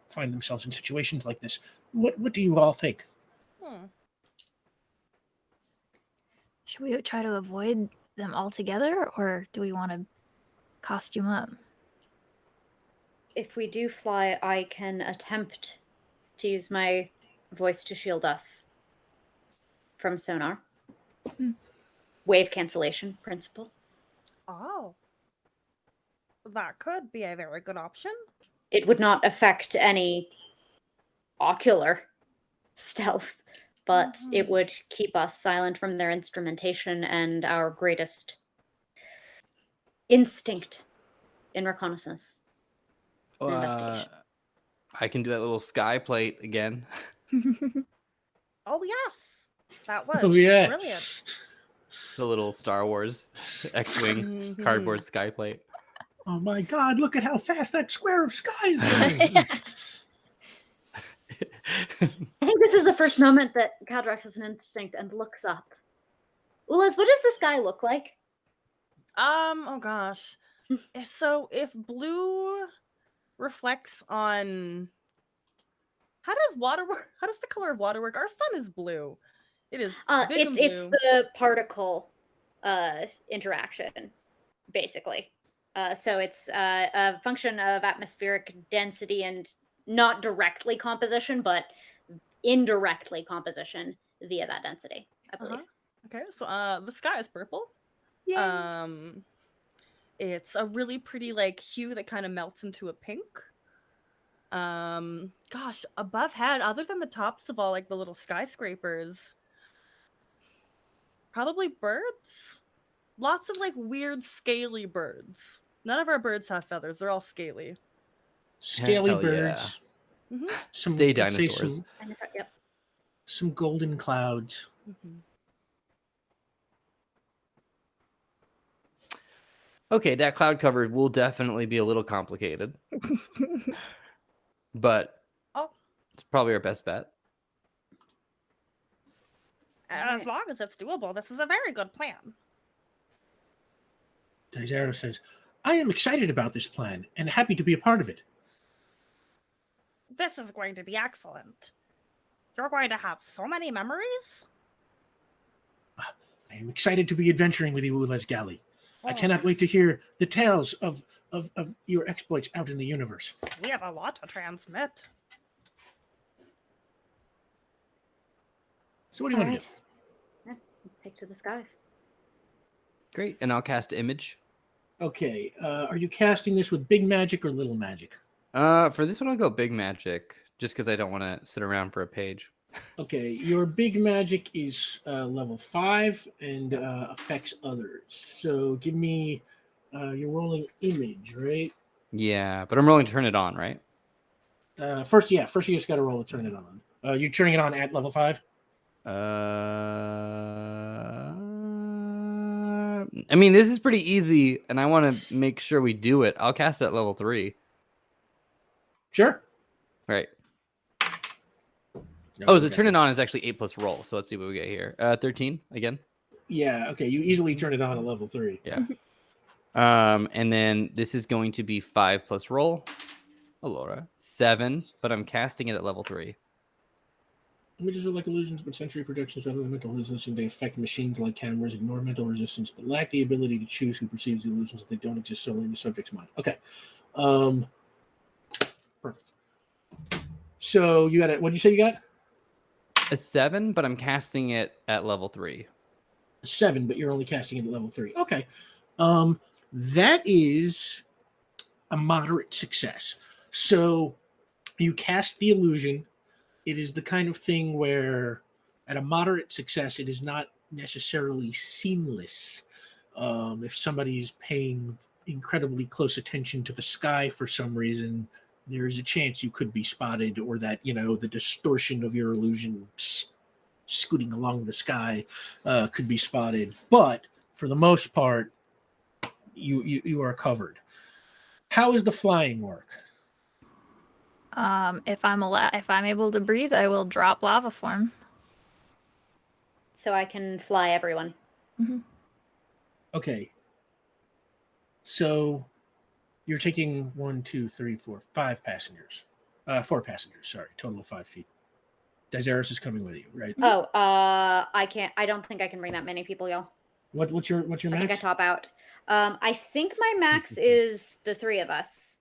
find themselves in situations like this. What do you all think? Hmm. Should we try to avoid them altogether, or do we want to costume up? If we do fly, I can attempt to use my voice to shield us from sonar. Hmm. Wave cancellation principle. Oh. That could be a very good option. It would not affect any ocular stealth, but it would keep us silent from their instrumentation and our greatest instinct in reconnaissance and investigation. I can do that little sky plate again. Oh, yes. That was Oh yeah. brilliant. The little Star Wars X-wing cardboard sky plate. Oh my God! Look at how fast that square of sky is going. I think this is the first moment that Cadrax has an instinct and looks up. Ulas, what does the sky look like? Oh gosh. So if blue reflects on how does water work? How does the color of water work? Our sun is blue. It is big and It's blue. the particle interaction, basically. So it's a function of atmospheric density and not directly composition, but indirectly composition via that density, I believe. Okay, so the sky is purple. It's a really pretty like hue that kind of melts into a pink. Gosh, above head, other than the tops of all like the little skyscrapers, probably birds. Lots of like weird scaly birds. None of our birds have feathers. They're all scaly. Scaly Hell yeah. birds. Mhm. Stay I'd say dinosaurs. Yep. some golden clouds. Okay, that cloud cover will definitely be a little complicated. But Oh, it's probably our best bet. as long as it's doable, this is a very good plan. Daizaro says, I am excited about this plan and happy to be a part of it. This is going to be excellent. You're going to have so many memories. I am excited to be adventuring with you, Ulas Gali. I Oh, cannot wait to hear the tales of your exploits out in the universe. we have a lot to transmit. So what do you want to do? Yeah, let's take to the skies. Great. And I'll cast image. Okay, are you casting this with big magic or little magic? For this one, I'll go big magic, just because I don't want to sit around for a page. Okay, your big magic is level 5 and affects others. So give me, you're rolling image, right? Yeah, but I'm rolling to turn it on, right? First you just got to roll to turn it on. You're turning it on at level 5? I mean, this is pretty easy, and I want to make sure we do it. I'll cast it at level 3. Sure. Right. Oh, so turn it on is actually 8 plus roll. So let's see what we get here. 13 again. Yeah. Okay. You easily turn it on at level 3. Yeah. And then this is going to be 5 plus roll. Alora. 7, but I'm casting it at level 3. Images are like illusions, but sensory projections rather than mental hallucinations. They affect machines like cameras, ignore mental resistance, but lack the ability to choose who perceives the illusions that they don't exist solely in the subject's mind. Okay. Perfect. So you got it. What did you say you got? A 7, but I'm casting it at level 3. 7, but you're only casting it at level 3. Okay. That is a moderate success. So you cast the illusion. It is the kind of thing where at a moderate success, it is not necessarily seamless. If somebody's paying incredibly close attention to the sky for some reason, there is a chance you could be spotted, or that, the distortion of your illusion scooting along the sky could be spotted. But for the most part, you are covered. How does the flying work? If I'm able to breathe, I will drop lava form. So I can fly everyone. Mhm. Okay. So you're taking 1, 2, 3, 4, 5 passengers. 4 passengers, sorry. Total of 5 people. Daenerys is coming with you, right? Oh, I can't. I don't think I can bring that many people, y'all. What's your I think I max? top out. I think my max is the 3 of us.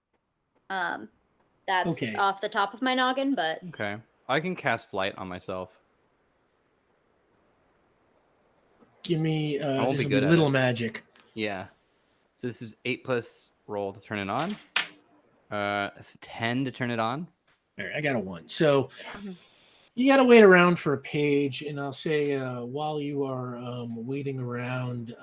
That's Okay. off the top of my noggin, but Okay. I can cast flight on myself. Give me I won't this be will good be at little it. magic. Yeah. So this is 8+ roll to turn it on. It's 10 to turn it on. All right, I got a 1. So Mhm. you got to wait around for a page, and I'll say while you are waiting around,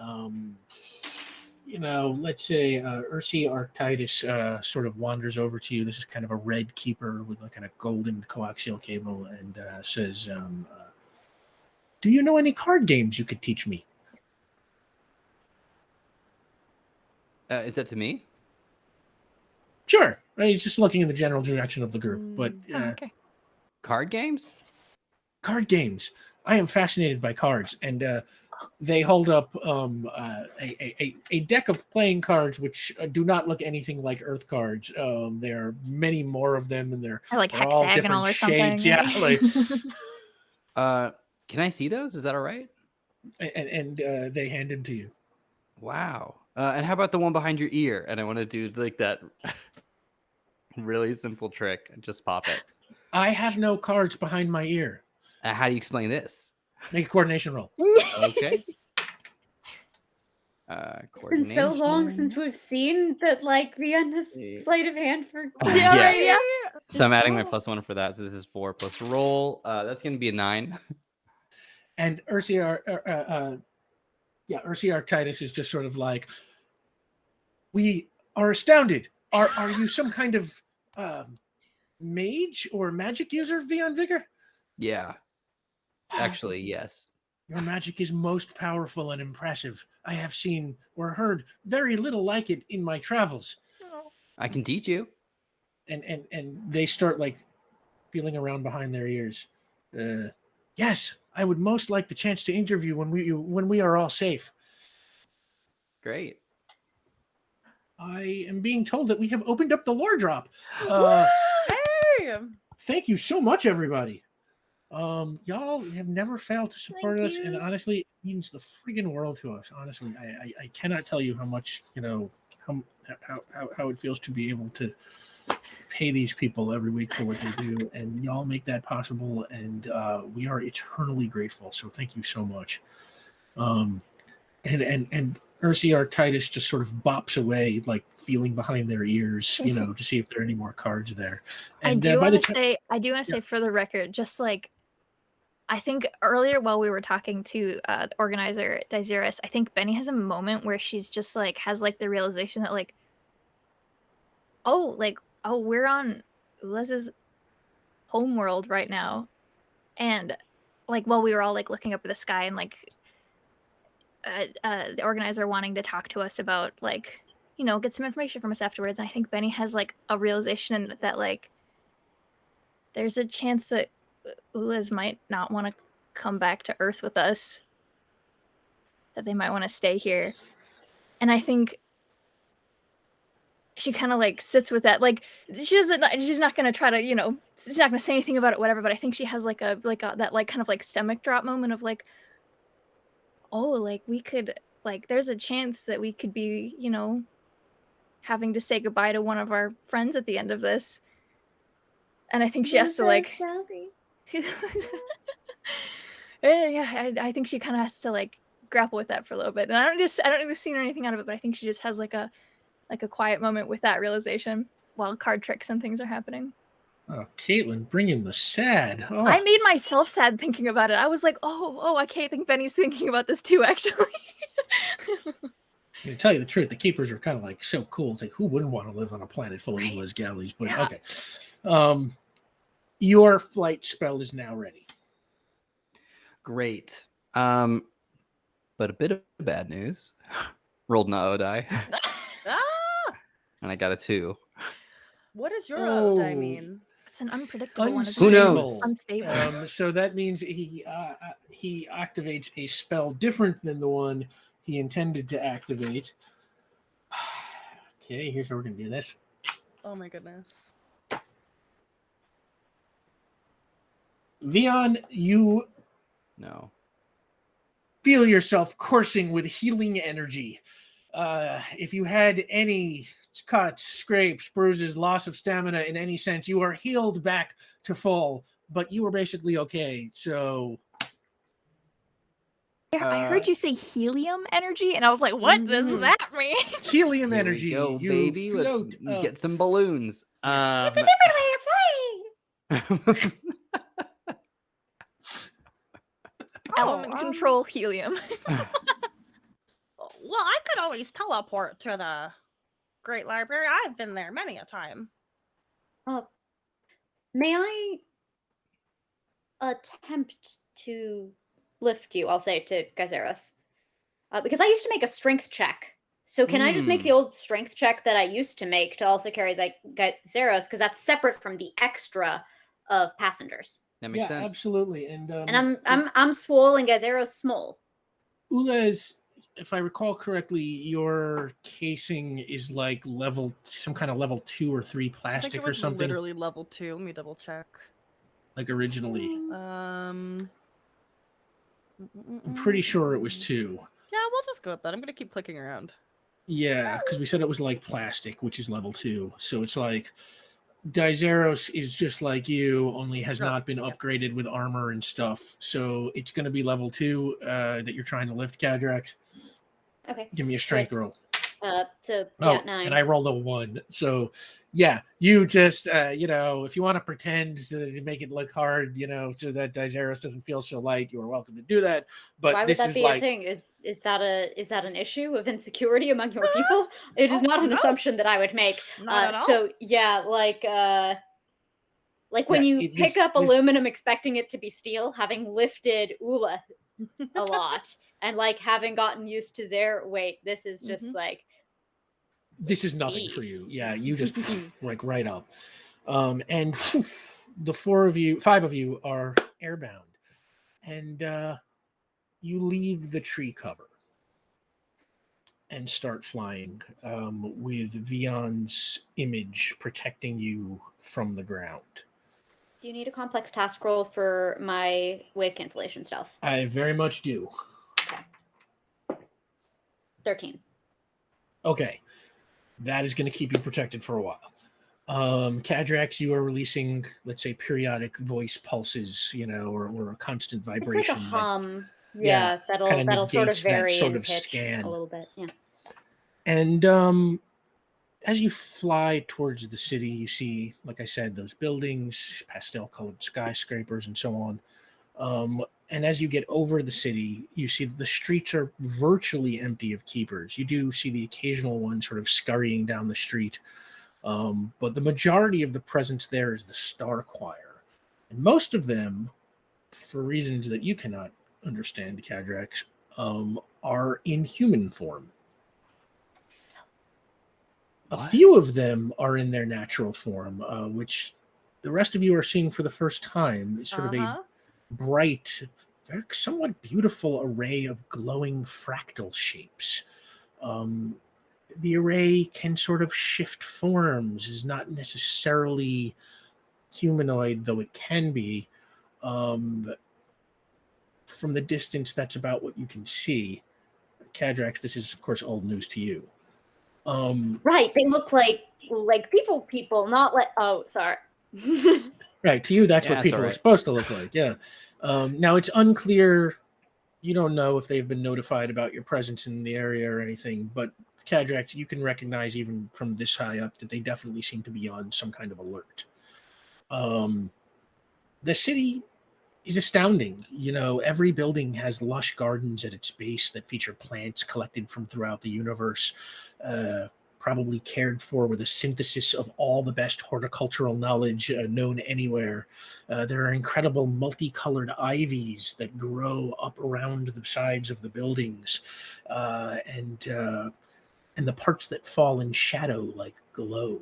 let's say Ursi Arctitis sort of wanders over to you. This is kind of a red keeper with a kind of golden coaxial cable, and says, "Do you know any card games you could teach me?" Is that to me? Sure. He's just looking in the general direction of the group, but Oh, okay. Card games? card games. I am fascinated by cards, and they hold up a deck of playing cards which do not look anything like Earth cards. There are many more of them, and they're Or like all hexagonal different or something. shades. Yeah, like, Can I see those? Is that all right? and they hand them to you. Wow. And how about the one behind your ear? And I want to do like that really simple trick and just pop it. I have no cards behind my ear. How do you explain this? Make a coordination roll. Okay. It's been so long since we've seen that, like, be on this sleight of hand for. Yeah, right, yeah. So I'm adding my +1 for that. So this is 4 plus roll. That's going to be a 9. And Ursi Arctitis is just sort of like, we are astounded. Are you some kind of mage or magic user, Vion Vigor? Yeah. Actually, yes. Your magic is most powerful and impressive. I have seen or heard very little like it in my travels. I can teach you. And they start like feeling around behind their ears. Yes, I would most like the chance to interview when we are all safe. Great. I am being told that we have opened up the lore drop. Hey! Thank you so much, everybody. Y'all have never failed to support Thank us, and you. honestly, it means the friggin' world to us. Honestly, I cannot tell you how much, how it feels to be able to pay these people every week for what they do, and y'all make that possible, and we are eternally grateful. So thank you so much. And Ursi Arctitis just sort of bops away, like feeling behind their ears, to see if there are any more cards there. And I do by want the to say for the record, just like I think earlier while we were talking to the organizer Daenerys, I think Benny has a moment where she's just like has like the realization that like, oh, we're on Ulez's homeworld right now, and like while we were all like looking up at the sky and like the organizer wanting to talk to us about like get some information from us afterwards, and I think Benny has like a realization that like there's a chance that Ulez might not want to come back to Earth with us, that they might want to stay here. And I think she kind of like sits with that, like she's not gonna try to she's not gonna say anything about it, whatever, but I think she has like a that like kind of like stomach drop moment of like, oh, like we could, like there's a chance that we could be having to say goodbye to one of our friends at the end of this. And I think she has to like I think she kind of has to like grapple with that for a little bit. And I don't even see anything out of it, but I think she just has like a quiet moment with that realization while card tricks and things are happening. Oh, Caitlin, bring in the sad. Oh. I made myself sad thinking about it. I was like, oh, I can't think Benny's thinking about this too, actually. To tell you the truth, the keepers are kind of like so cool. It's like, who wouldn't want to live on a planet full of Right. English galleys? But Yeah. okay. Your flight spell is now ready. Great. But a bit of bad news. Rolled an O die, Ah! and I got a 2. What does your Oh. die mean? It's an unpredictable one. Who knows? Unstable. So that means he activates a spell different than the one he intended to activate. Okay, here's how we're gonna do this. Oh my goodness. Vion, you No. feel yourself coursing with healing energy. If you had any cuts, scrapes, bruises, loss of stamina in any sense, you are healed back to full, but you were basically okay. So I heard you say helium energy, and I was like, "What does Mhm. that mean?" helium Here energy, we go, you baby. Let's float up. get some balloons. It's a different way of playing. Element control helium. Well, I could always teleport to the Great Library. I've been there many a time. May I attempt to lift you? I'll say to Gaizeros. Because I used to make a strength check. So can I just make the old strength check that I used to make to also carry Gaizeros? Because that's separate from the extra of passengers. That makes Yeah, sense. absolutely. And I'm swole and Gaizeros small. Ula is, if I recall correctly, your casing is like some kind of level 2 or 3 I think plastic it or was something, literally level 2. Let me double check. like originally. Um, I'm pretty sure it was 2. Yeah, we'll just go with that. I'm gonna keep clicking around. Yeah, because we said it was like plastic, which is level 2. So it's like Gaizeros is just like you, only has Oh, not been yeah. upgraded with armor and stuff. So it's going to be level 2 that you're trying to lift, Cadrax. Okay. Give me a strength roll. So Oh, yeah, 9. and I rolled a 1. So yeah, you just if you want to pretend to make it look hard, so that Gaizeros doesn't feel so light, you are welcome to do that. But Why would this that is be like a thing? Is that an issue of insecurity among your people? It is not an no. assumption that I would make. Not at all. So yeah, like when Yeah, you pick up this- aluminum expecting it to be steel, having lifted Ula a lot and like having gotten used to their weight, this is just like this is nothing for speed. you. Yeah, you just like right up. And the 5 of you are airbound, and you leave the tree cover and start flying with Vion's image protecting you from the ground. Do you need a complex task roll for my wave cancellation stealth? I very much do. 13. Okay, that is going to keep you protected for a while. Cadrax, you are releasing, let's say, periodic voice pulses, or a constant It's vibration. like a hum. yeah, that'll kinda sort of negates that vary sort in of pitch scan. a little bit. Yeah. And as you fly towards the city, you see, like I said, those buildings, pastel-colored skyscrapers, and so on. And as you get over the city, you see that the streets are virtually empty of keepers. You do see the occasional one sort of scurrying down the street. But the majority of the presence there is the Star Choir. And most of them, for reasons that you cannot understand, Cadrax, are in human form. A few of them are in their natural form, which the rest of you are seeing for the first time. It's sort of a bright, very somewhat beautiful array of glowing fractal shapes. The array can sort of shift forms, is not necessarily humanoid, though it can be. From the distance, that's about what you can see. Cadrax, this is, of course, old news to you. Right, they look like people, not like. Oh, sorry. Right, to you, that's Yeah, what it's people all are right. supposed to look like. Yeah. Now it's unclear. You don't know if they've been notified about your presence in the area or anything, but Cadrax, you can recognize even from this high up that they definitely seem to be on some kind of alert. The city is astounding. Every building has lush gardens at its base that feature plants collected from throughout the universe. probably cared for with a synthesis of all the best horticultural knowledge known anywhere. There are incredible multicolored ivies that grow up around the sides of the buildings, and the parts that fall in shadow like glow.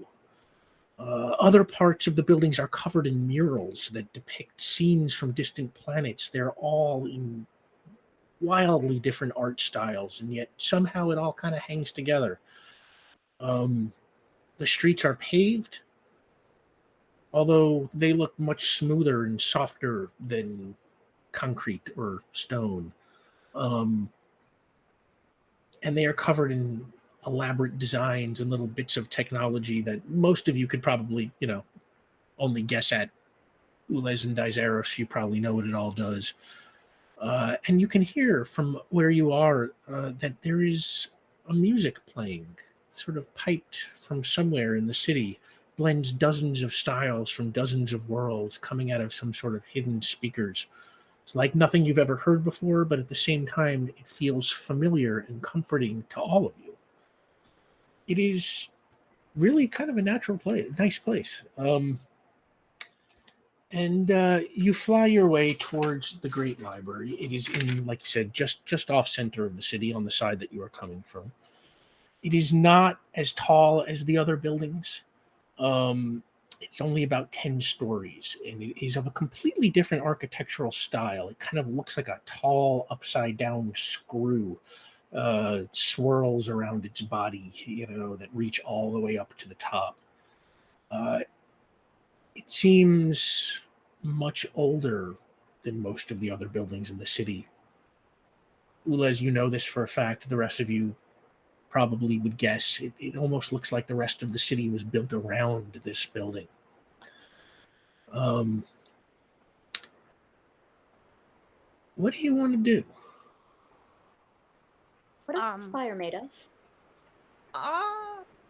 Other parts of the buildings are covered in murals that depict scenes from distant planets. They're all in wildly different art styles, and yet somehow it all kind of hangs together. The streets are paved, although they look much smoother and softer than concrete or stone. And they are covered in elaborate designs and little bits of technology that most of you could probably, only guess at. Ules and Dizeros, you probably know what it all does. And you can hear from where you are that there is a music playing, sort of piped from somewhere in the city, blends dozens of styles from dozens of worlds coming out of some sort of hidden speakers. It's like nothing you've ever heard before, but at the same time, it feels familiar and comforting to all of you. It is really kind of a nice place. And you fly your way towards the Great Library. It is in, like you said, just off center of the city on the side that you are coming from. It is not as tall as the other buildings. It's only about 10 stories, and it is of a completely different architectural style. It kind of looks like a tall, upside-down screw swirls around its body, that reach all the way up to the top. It seems much older than most of the other buildings in the city. Ules, you know this for a fact. The rest of you probably would guess. It almost looks like the rest of the city was built around this building. What do you want to do? What is the spire made of?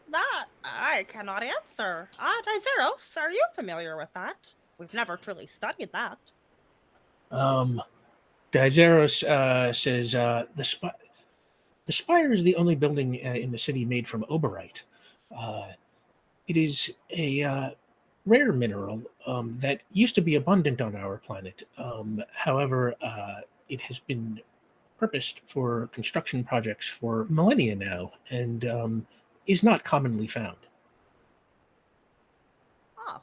That I cannot answer. Dizeros, are you familiar with that? We've never truly studied that. Dizeros says the spire is the only building in the city made from oberite. It is a rare mineral that used to be abundant on our planet. However, it has been purposed for construction projects for millennia now, and is not commonly found. Oh,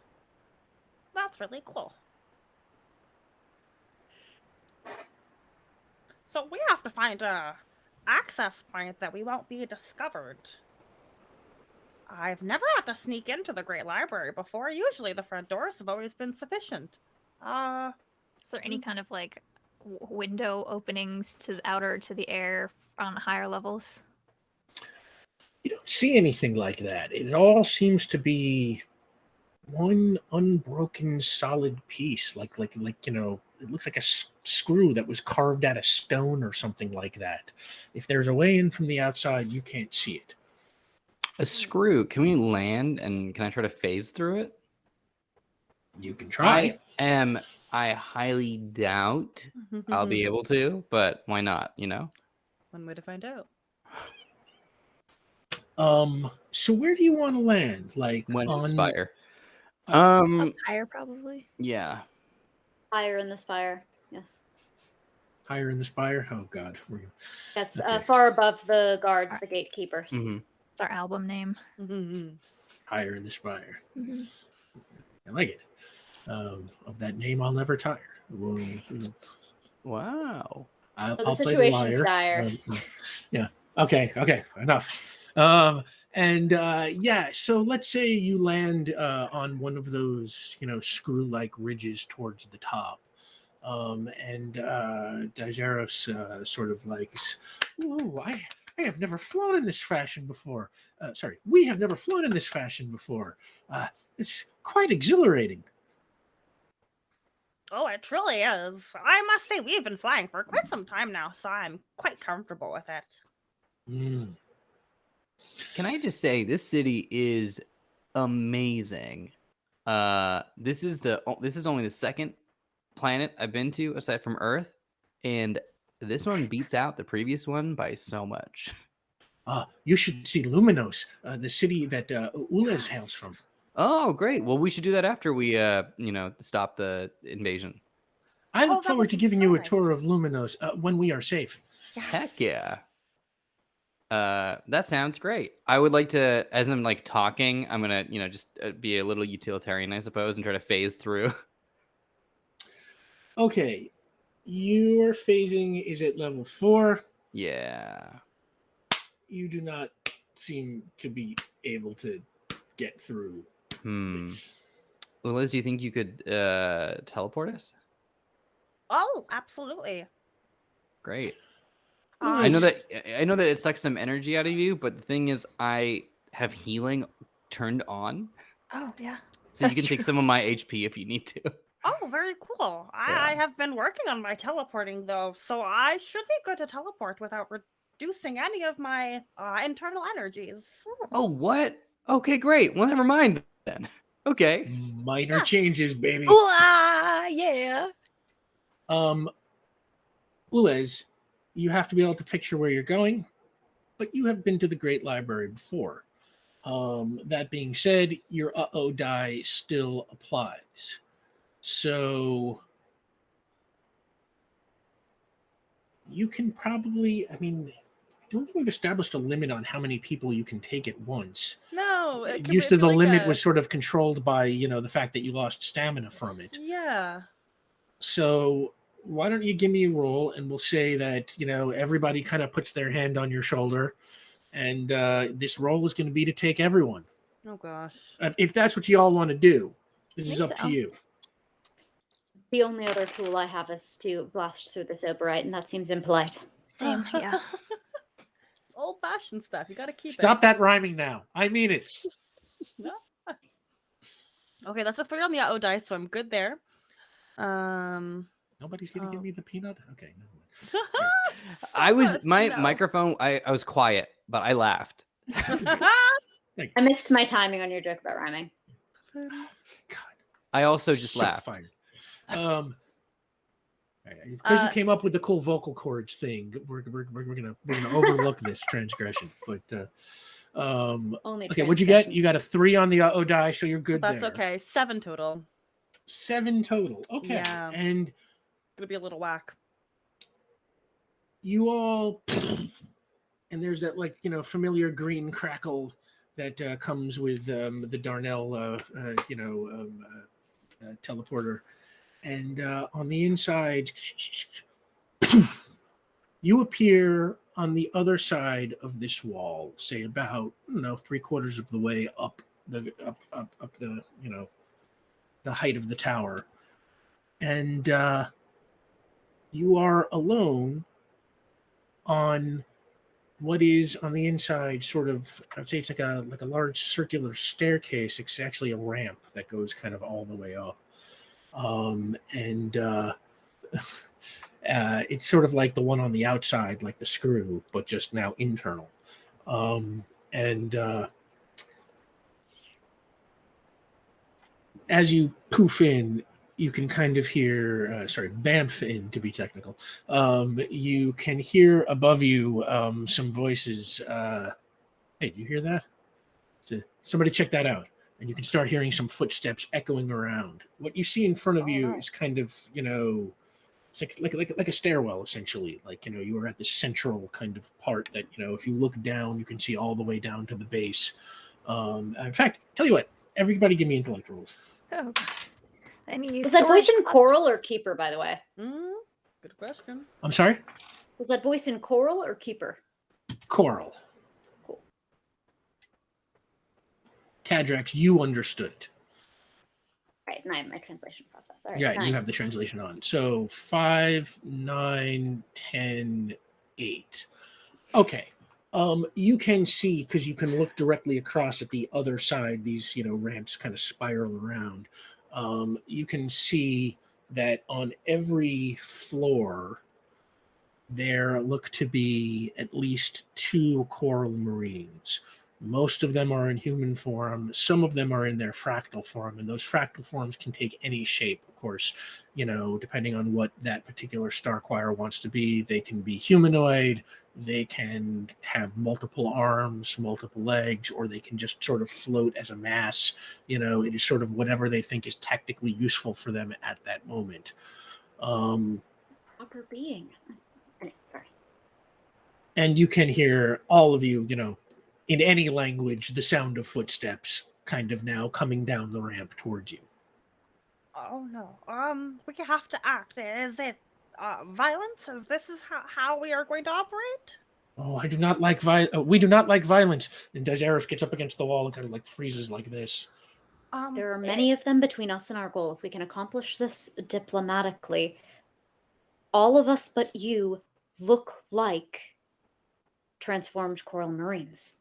that's really cool. So we have to find a access point that we won't be discovered. I've never had to sneak into the Great Library before. Usually the front doors have always been sufficient. Is there any kind of like window openings to the outer, to the air on higher levels? You don't see anything like that. It all seems to be one unbroken solid piece, like it looks like a screw that was carved out of stone or something like that. If there's a way in from the outside, you can't see it. A screw. Can we land and can I try to phase through it? You can try. I highly doubt I'll be able to, but why not, One way to find out. So where do you want to land? Like When on spire. Up higher, probably. Yeah. Higher in the spire, yes. Higher in the spire? Oh God. That's Okay. far above the guards, the gatekeepers. Mm-hmm. It's our album name. Higher in the spire. Mm-hmm. I like it. Of that name, I'll never tire. Wow. I'll the play the situation's liar. dire. Yeah. Okay. Enough. So let's say you land on one of those, screw-like ridges towards the top. And Dizeros sort of like, ooh, I have never flown in this fashion before. We have never flown in this fashion before. It's quite exhilarating. Oh, it truly is. I must say we've been flying for quite some time now, so I'm quite comfortable with it. Can I just say this city is amazing. This is only the second planet I've been to aside from Earth, and this one beats out the previous one by so much. You should see Luminos, the city that Ulez hails from. Oh, great. Well, we should do that after we, stop the invasion. I look that forward would to be giving so you a nice. tour of Luminos when we are safe. Heck yeah. That sounds great. I would like to, as I'm like talking, I'm gonna, just be a little utilitarian, I suppose, and try to phase through. Okay, your phasing is at level 4. Yeah. You do not seem to be able to get through this. Well, Liz, do you think you could teleport us? Oh, absolutely. Great. Well, I know that it sucks some energy out of you, but the thing is, I have healing turned on, Oh yeah. so you That's can take true. some of my HP if you need to. Oh, very cool. I have been working on my teleporting though, so I should be good to teleport without reducing any of my internal energies. Oh, what? Okay, great. Well, never mind then. Okay. Minor Yes. changes, baby. Ooh, yeah. Ulez, you have to be able to picture where you're going, but you have been to the Great Library before. That being said, your die still applies. So you can probably, I don't think we've established a limit on how many people you can take at once. No, it could Used be to the like limit was sort of controlled by, the fact that you lost stamina from it. Yeah. So why don't you give me a roll and we'll say that, everybody kind of puts their hand on your shoulder and this roll is going to be to take everyone. Oh gosh. If that's what you all want to do, this is Think up so. to you. The only other tool I have is to blast through this oberite, and that seems impolite. Same. Yeah. It's old-fashioned stuff. You got to keep Stop that rhyming now. I mean it. it. Okay, that's a 3 on the dice, so I'm good there. Nobody's going to give me the peanut? Okay. My microphone, I was quiet, but I laughed. I missed my timing on your joke about rhyming. God. I also just So laughed. fine. Because you came up with the cool vocal cords thing, we're gonna overlook this transgression. But Only okay, what'd you get? You got a 3 on the die, so you're good That's there. okay. 7 total. 7 total. Okay. Yeah. And Gonna be a little whack. you all, and there's that familiar green crackle that comes with the Darnell teleporter, and on the inside you appear on the other side of this wall, say about 3/4 of the way up the the height of the tower, and you are alone on what is on the inside sort of, I would say it's like a large circular staircase. It's actually a ramp that goes kind of all the way up. It's sort of like the one on the outside, like the screw, but just now internal. As you poof in, you can kind of hear, bamf in to be technical. You can hear above you some voices. Hey, do you hear that? Somebody check that out. And you can start hearing some footsteps echoing around. What you see in front of you is kind of, it's like a stairwell, essentially. Like, you are at the central kind of part that, if you look down, you can see all the way down to the base. In fact, tell you what, everybody give me intellect rolls. Oh god. Any Was that voice storage in choral or keeper, by the way? Good question. I'm sorry? Was that voice in choral or keeper? Coral. Cool. Cadrax, you understood it. Right, and I have my translation process. All right, Yeah, you 9. have the translation on. So 5, 9, 10, 8. Okay. You can see, because you can look directly across at the other side, these ramps kind of spiral around. You can see that on every floor there look to be at least 2 coral marines. Most of them are in human form. Some of them are in their fractal form, and those fractal forms can take any shape, of course, depending on what that particular star choir wants to be. They can be humanoid, They can have multiple arms, multiple legs, or they can just sort of float as a mass. It is sort of whatever they think is tactically useful for them at that moment. Proper being. Sorry. And you can hear, all of you, in any language, the sound of footsteps kind of now coming down the ramp towards you. Oh no. We have to act. Is it violence? This is how we are going to operate? Oh, I do not like we do not like violence. And Daenerys gets up against the wall and kind of like freezes like this. There are many of them between us and our goal. If we can accomplish this diplomatically, all of us but you look like transformed coral marines.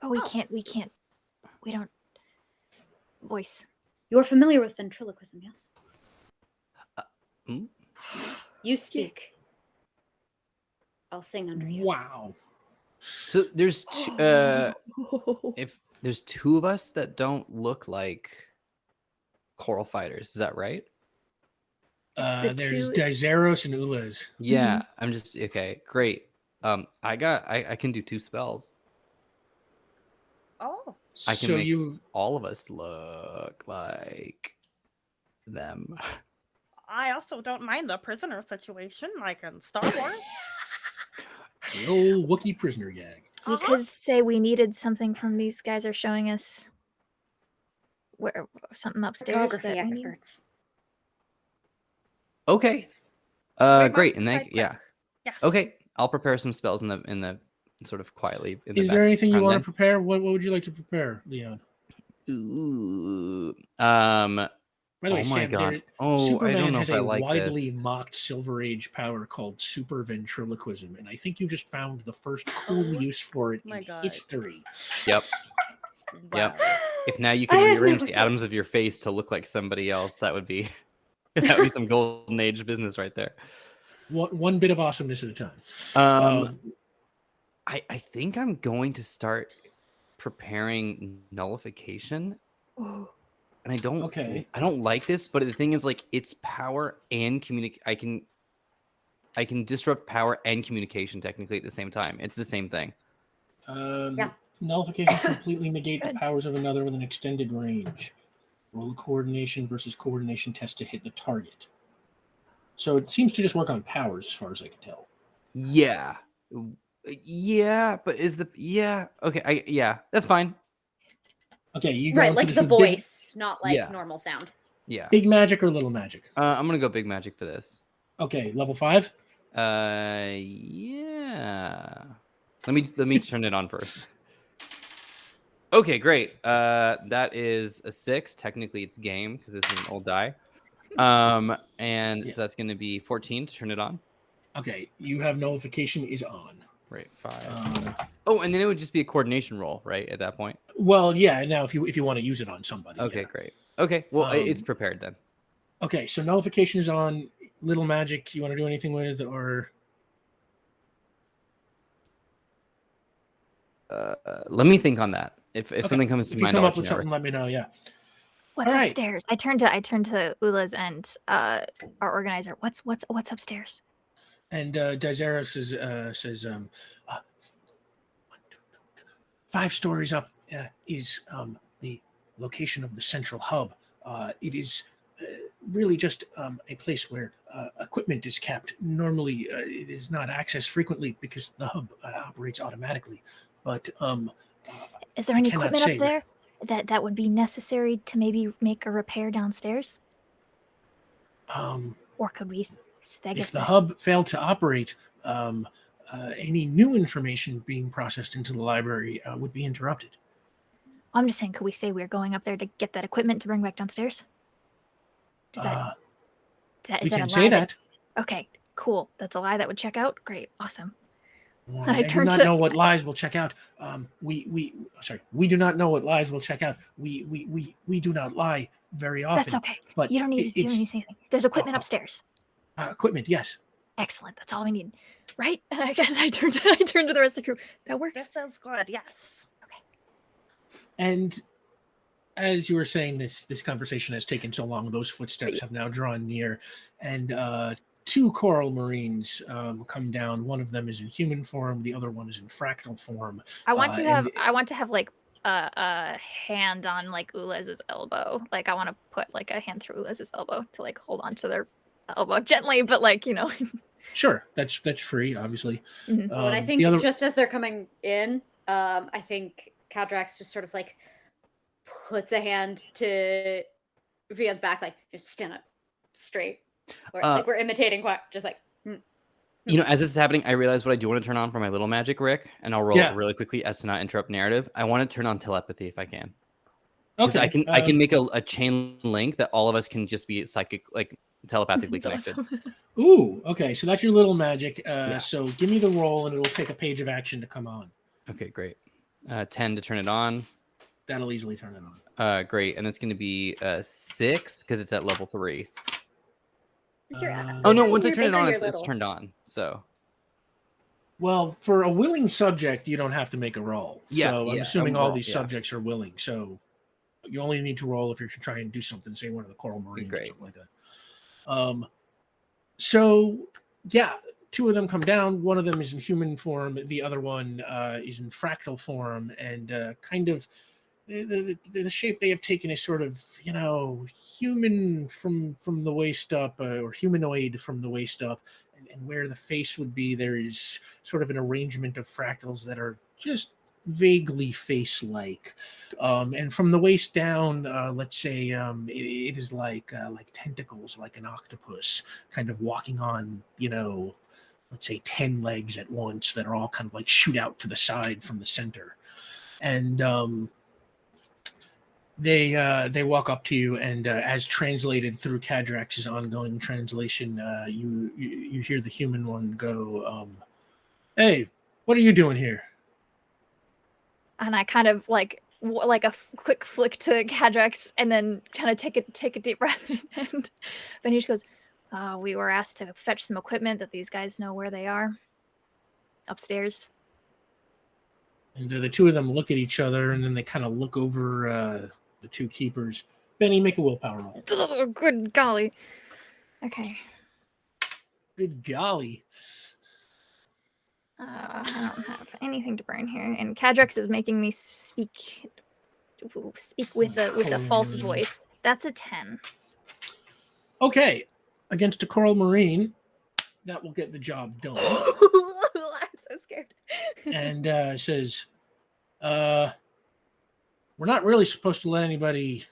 But we don't voice. You're familiar with ventriloquism, yes? Hmm? You speak. I'll sing under you. Wow. So there's if there's two of us that don't look like coral fighters, is that right? There's Daenerys and Ulez. Yeah, I'm just okay. Great. I can do 2 spells. Oh. I can So make you all of us look like them. I also don't mind the prisoner situation, like in Star Wars. the old Wookiee prisoner gag. We could say we needed something from these guys are showing us where something upstairs Photography that we need. experts. Okay. We Great. must And then fight yeah. quick. Yes. Okay. I'll prepare some spells in the sort of quietly. In the Is there anything you want to background prepare? What would you like to prepare, Leon? then. Ooh. By the way, Oh my Sam, god. Oh, I Superman don't know has if I a like widely this. mocked Silver Age power called super ventriloquism, and I think you just found the first cool use for it my in God. history. Yep. Wow. Yep. If now you can I had rearrange no the idea. atoms of your face to look like somebody else, that would be that would be some golden age business right there. One bit of awesomeness at a time. I think I'm going to start preparing nullification. Ooh. And I don't Okay. like this, but the thing is, like, it's power and I can disrupt power and communication technically at the same time. It's the same thing. Yeah. Nullification completely negate the Good. powers of another with an extended range. Roll a coordination versus coordination test to hit the target. So it seems to just work on powers, as far as I can tell. Yeah. Yeah, but okay, yeah, that's fine. Okay, you Right, going like for the this with voice, not like Yeah. normal sound. Yeah. big magic or little magic? I'm gonna go big magic for this. Okay, level 5. Yeah. Let me turn it on first. Okay, great. That is a 6. Technically, it's game because it's an old die. And Yeah. so that's going to be 14 to turn it on. Okay, you have nullification is on. Right, 5. Um, Oh, and then it would just be a coordination roll, right? At that point. Well, yeah. Now, if you want to use it on somebody. Okay, yeah. great. Okay, well, it's Um, prepared then. Okay, so nullification is on. Little magic. You want to do anything with, or Let me think on that. If something comes to if you mind, come I'll up with let you know. something, let me know. Yeah. What's All right. upstairs? I turned to Ula's and our organizer. What's upstairs? And Daenerys says, 5 stories up is the location of the central hub. It is really just a place where equipment is kept. Normally, it is not accessed frequently because the hub operates automatically. But Is there I any cannot equipment say up there that would be necessary to maybe make a repair downstairs? Or could we? I guess if the this- hub failed to operate, any new information being processed into the library would be interrupted. I'm just saying, could we say we're going up there to get that equipment to bring back downstairs? Is that We is that can a say lie that. Okay, cool. That's a lie that would check out. Great, awesome. Well, I I do turned not to- know what lies will check out. We do not know what lies will check out. We do not lie very often. That's okay. But You don't need to say anything. There's equipment upstairs. Equipment, yes. Excellent. That's all we need, right? And I guess I turned to the rest of the crew. That works. This is good. Yes. And as you were saying, this conversation has taken so long. Those footsteps have now drawn near, and two coral marines come down. One of them is in human form. The other one is in fractal form. I want to and- have like a hand on like Ulez's elbow. Like I want to put like a hand through Ulez's elbow to like hold on to their elbow gently, but like, you know. Sure, that's free, obviously. Mhm. Oh, and I The think other- just as they're coming in, I think Caldrax just sort of like puts a hand to Vian's back, like just stand up straight. Or like we're imitating just like You know, as this is happening, I realize what I do want to turn on for my little magic, Rick, and I'll roll Yeah. it really quickly as to not interrupt narrative. I want to turn on telepathy if I can. Because Okay, I can make a chain link that all of us can just be psychic, like telepathically That's connected. awesome. Ooh, okay, so that's your little magic. Yeah. So give me the roll, and it'll take a page of action to come on. Okay, great. 10 to turn it on. That'll easily turn it on. Great, and it's going to be 6 because it's at level 3. is your Oh no! yeah, Once I your turn it baker, on, your it's little. turned on. So Well, for a willing subject, you don't have to make a roll. Yeah, So I'm yeah, assuming a all roll, these yeah. subjects are willing. So you only need to roll if you're trying to do something, say one of the coral marines or Great. something like that. So yeah, two of them come down. One of them is in human form. The other one is in fractal form, and kind of the shape they have taken is sort of, you know, human from the waist up, or humanoid from the waist up, and where the face would be, there is sort of an arrangement of fractals that are just vaguely face-like, and from the waist down, let's say it is like tentacles, like an octopus, kind of walking on, you know, let's say 10 legs at once that are all kind of like shoot out to the side from the center, and they walk up to you, and as translated through Cadrax's ongoing translation, you hear the human one go, "Hey, what are you doing here?" And I kind of like like a quick flick to Cadrax, and then kind of take a deep breath, and Benny just goes, "We were asked to fetch some equipment that these guys know where they are upstairs." And the two of them look at each other, and then they kind of look over the two keepers. Benny, make a willpower roll. Oh, good golly. Okay. Good golly. I don't have anything to burn here, and Cadrax is making me speak with a false voice. That's a 10. Okay, against a coral marine, that will get the job done. I'm so scared. And says, "We're not really supposed to let anybody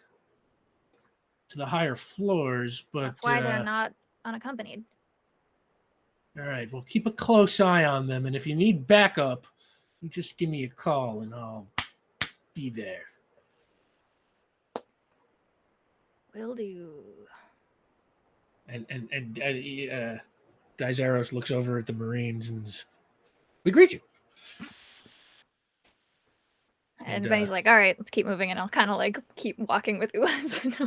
to the higher floors, but That's why they're not unaccompanied. all right, well, keep a close eye on them, and if you need backup, you just give me a call, and I'll be there." Will do. And Dizaros looks over at the Marines and says, "We greet you." And And, Benny's like, "All right, let's keep moving," and I'll kind of like keep walking with Ulez. I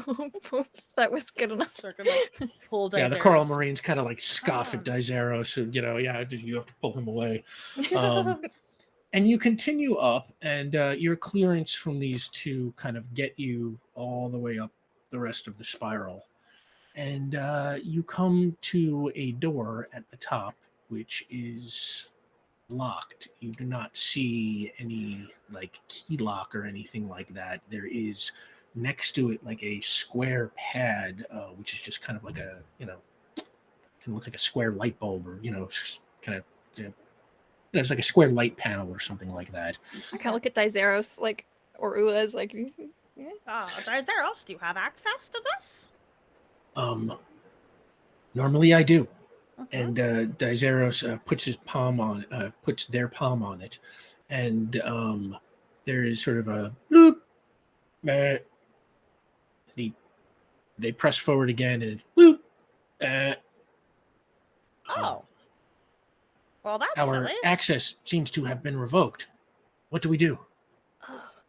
hope that was good enough. Sure, can, like, pull Yeah, the Coral Dizaros. Marines kind of like scoff at Dizaros, so you know, yeah, you have to pull him away. And you continue up, and your clearance from these two kind of get you all the way up the rest of the spiral. And you come to a door at the top, which is locked. You do not see any like key lock or anything like that. There is next to it like a square pad, which is just kind of like a, you know, kind of looks like a square light bulb, or, you know, just kind of, you know, it's like a square light panel or something like that. I kind of look at Dizaros, like, or Ulez, like, Dizaros, do you have access to this? Normally I do. Okay. And Dizaros puts their palm on it, and there is sort of a bloop. They press forward again, and it's bloop. Oh. Well, that's Our silly. access seems to have been revoked. What do we do?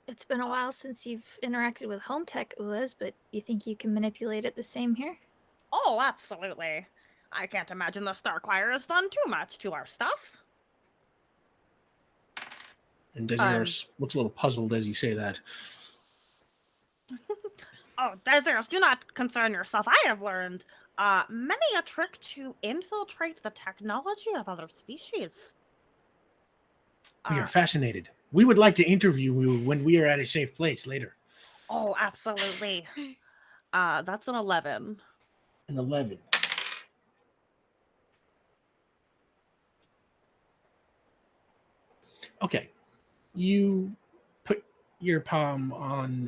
it's been a while since you've interacted with home tech, Ulez, but you think you can manipulate it the same here? Oh, absolutely. I can't imagine the Starquire has done too much to our stuff. And Dizaros looks a little puzzled as you say that. Oh, Dizaros, do not concern yourself. I have learned many a trick to infiltrate the technology of other species. We are fascinated. We would like to interview you when we are at a safe place later. Oh, absolutely. That's an 11. An 11. Okay. You put your palm on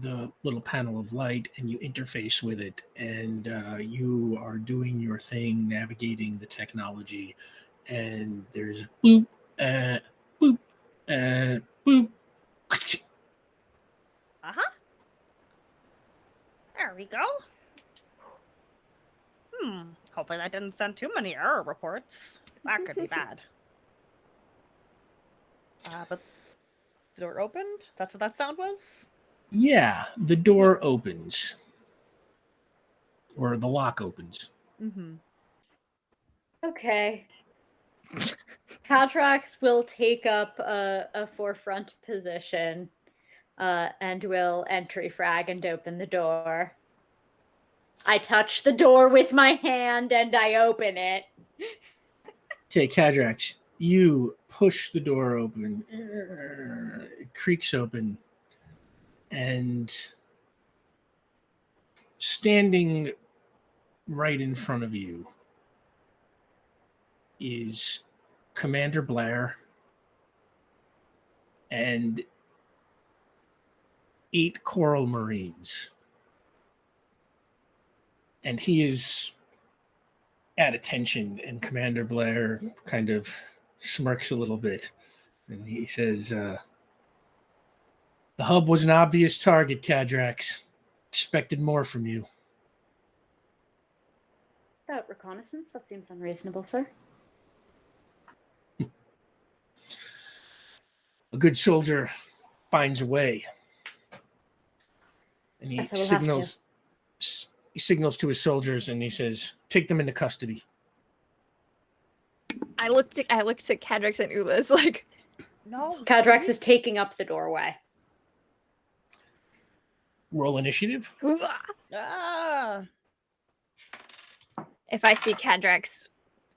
the little panel of light and you interface with it, and you are doing your thing, navigating the technology, and there's boop, boop, boop. Uh-huh. There we go. Hopefully that didn't send too many error reports. That could be bad. But the door opened? That's what that sound was? Yeah, the door opens. Or the lock opens. Mm-hmm. Okay. Catrax will take up a forefront position and will entry frag and open the door. I touch the door with my hand and I open it. Okay, Cadrax, you push the door open. It creaks open. And standing right in front of you is Commander Blair and 8 Coral Marines. And he is at attention, and Commander Blair kind of smirks a little bit. And he says, the hub was an obvious target, Cadrax. Expected more from you. Without reconnaissance, that seems unreasonable, sir. A good soldier finds a way. And he Yes, I will have to. signals to his soldiers and he says, take them into custody. I looked at Cadrax and Ulas like, No. Cadrax is taking up the doorway. Roll initiative. Ah. if I see Cadrax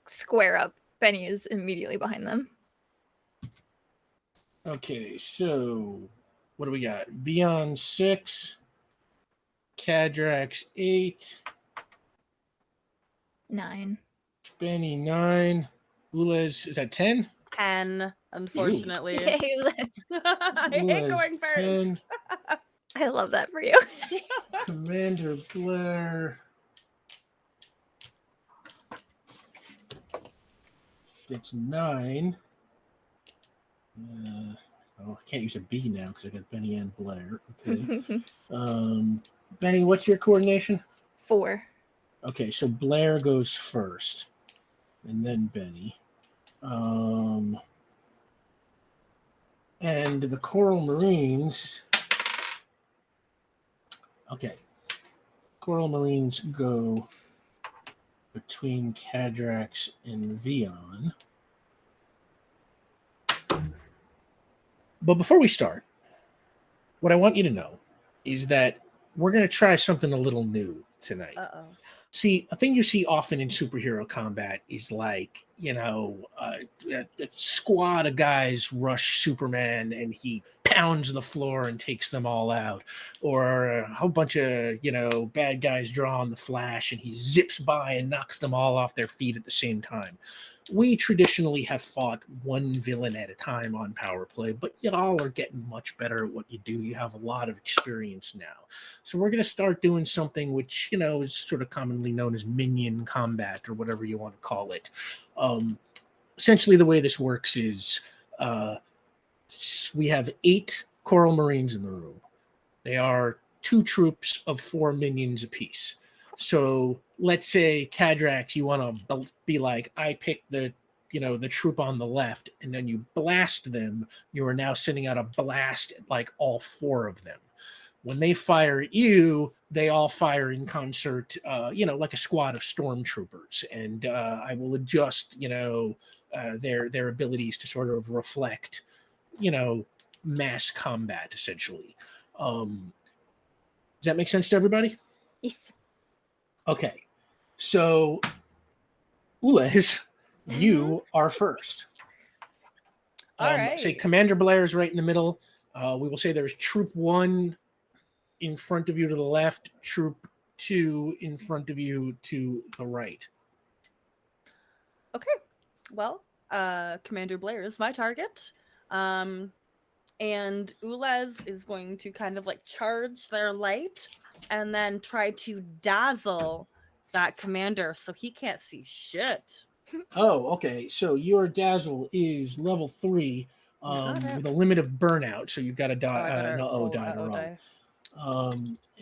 square up, Benny is immediately behind them. Okay, so what do we got? Vion 6, Cadrax 8, 9. Benny 9, Ulez, is that 10? 10, unfortunately. Yay, Ulas. I hate Ulez, going 10. first. I love that for you. Commander Blair gets 9. I can't use a B now because I got Benny and Blair. Okay. Benny, what's your coordination? 4. Okay, so Blair goes first, and then Benny. And the Coral Marines. Okay. Coral Marines go between Cadrax and Vion. But before we start, what I want you to know is that we're going to try something a little new tonight. Uh-oh. See, a thing you see often in superhero combat is like, a squad of guys rush Superman and he pounds the floor and takes them all out. Or a whole bunch of, bad guys draw on the Flash and he zips by and knocks them all off their feet at the same time. We traditionally have fought one villain at a time on power play, but y'all are getting much better at what you do. You have a lot of experience now. So we're going to start doing something which, is sort of commonly known as Minion Combat or whatever you want to call it. Essentially, the way this works is we have 8 Coral Marines in the room. They are 2 troops of 4 minions apiece. So let's say, Cadrax, you want to be like, I pick the troop on the left, and then you blast them. You are now sending out a blast at like all 4 of them. When they fire at you, they all fire in concert, like a squad of stormtroopers. And I will adjust, their abilities to sort of reflect, mass combat, essentially. Does that make sense to everybody? Yes. Okay. So, Ulez, you are first. All Say right. Commander Blair is right in the middle. We will say there's Troop 1 in front of you to the left, Troop 2 in front of you to the right. Okay. Well, Commander Blair is my target. And Ulez is going to kind of like charge their light and then try to dazzle that commander so he can't see shit. Oh, okay. So your dazzle is level 3 Got it. with a limit of burnout. So you've got a I die, gotta an O roll die a to O roll. die.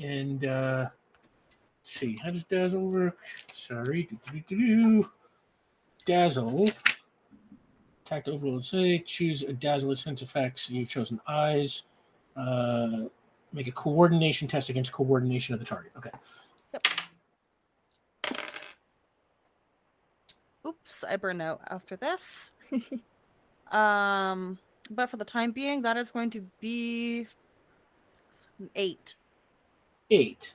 And let's see, how does dazzle work? Sorry. Dazzle. Attack to overload. Say choose a dazzle with sense effects. You've chosen eyes. Make a coordination test against coordination of the target. Okay. Oops, I burn out after this. But for the time being, that is going to be 8. 8.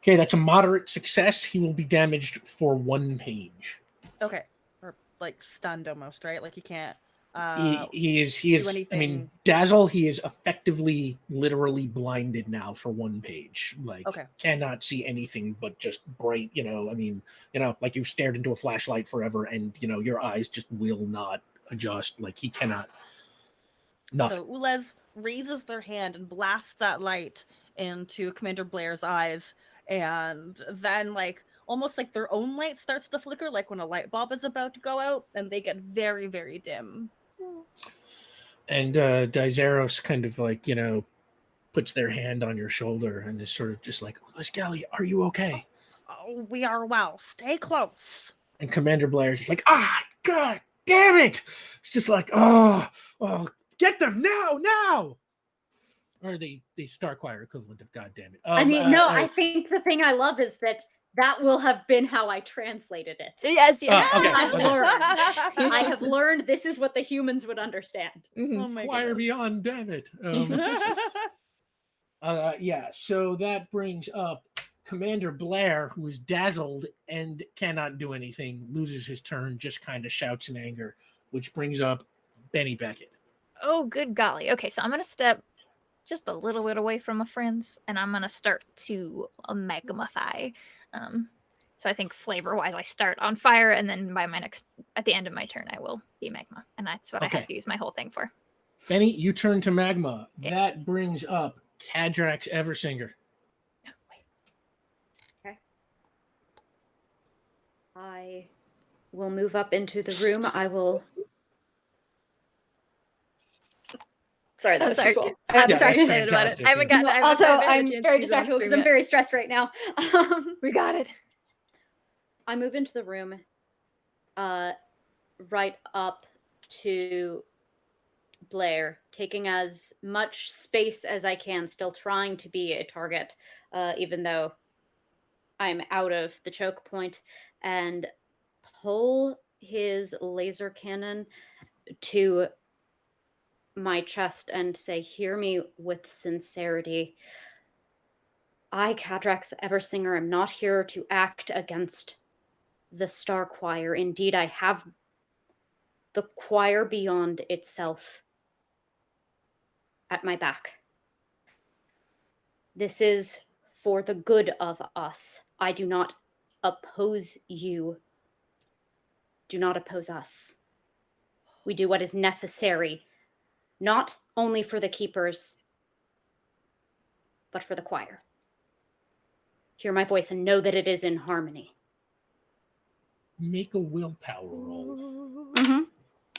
Okay, that's a moderate success. He will be damaged for 1 page. Okay, or like stunned almost, right? Like he can't. He is. do I mean, anything. dazzle. He is effectively, literally blinded now for 1 page. Like, Okay. cannot see anything but just bright. Like you've stared into a flashlight forever, and your eyes just will not adjust. Like he cannot. Nothing. So Ulez raises their hand and blasts that light into Commander Blair's eyes, and then like almost like their own light starts to flicker, like when a light bulb is about to go out, and they get very, very dim. And Dizeros kind of like puts their hand on your shoulder and is sort of just like, Gally, are you okay? Oh, we are well. Stay close. And Commander Blair is just like, God damn it! It's just like, oh, get them now! Or the Star Choir equivalent of God damn it. I think the thing I love is that will have been how I translated it. Yes. Okay. I have learned this is what the humans would understand. Mhm. Oh my Choir goodness. beyond, damn it. So that brings up Commander Blair, who is dazzled and cannot do anything, loses his turn, just kind of shouts in anger, which brings up Benny Beckett. Oh, good golly. Okay, so I'm going to step just a little bit away from my friends, and I'm going to start to magmify. So I think flavor-wise, I start on fire, and then at the end of my turn, I will be magma. And that's what I have to use my whole thing for. Benny, you turn to magma. Yeah. That brings up Kadrax Eversinger. No, wait. Okay. I will move up into the room. I will. Sorry, that was too cool. I'm Yeah, distracted that's about it. fantastic, I haven't yeah. gotten. Also, I haven't had a I'm chance to very use it on distracted because stream I'm yet. very stressed right now. We got it. I move into the room, right up to Blair, taking as much space as I can, still trying to be a target, even though I'm out of the choke point, and pull his laser cannon to my chest and say, "Hear me with sincerity. I, Kadrax Eversinger, am not here to act against the Star Choir. Indeed, I have the choir beyond itself at my back. This is for the good of us. I do not oppose you. Do not oppose us. We do what is necessary, not only for the keepers, but for the choir. Hear my voice and know that it is in harmony." Make a willpower roll. Mm-hmm.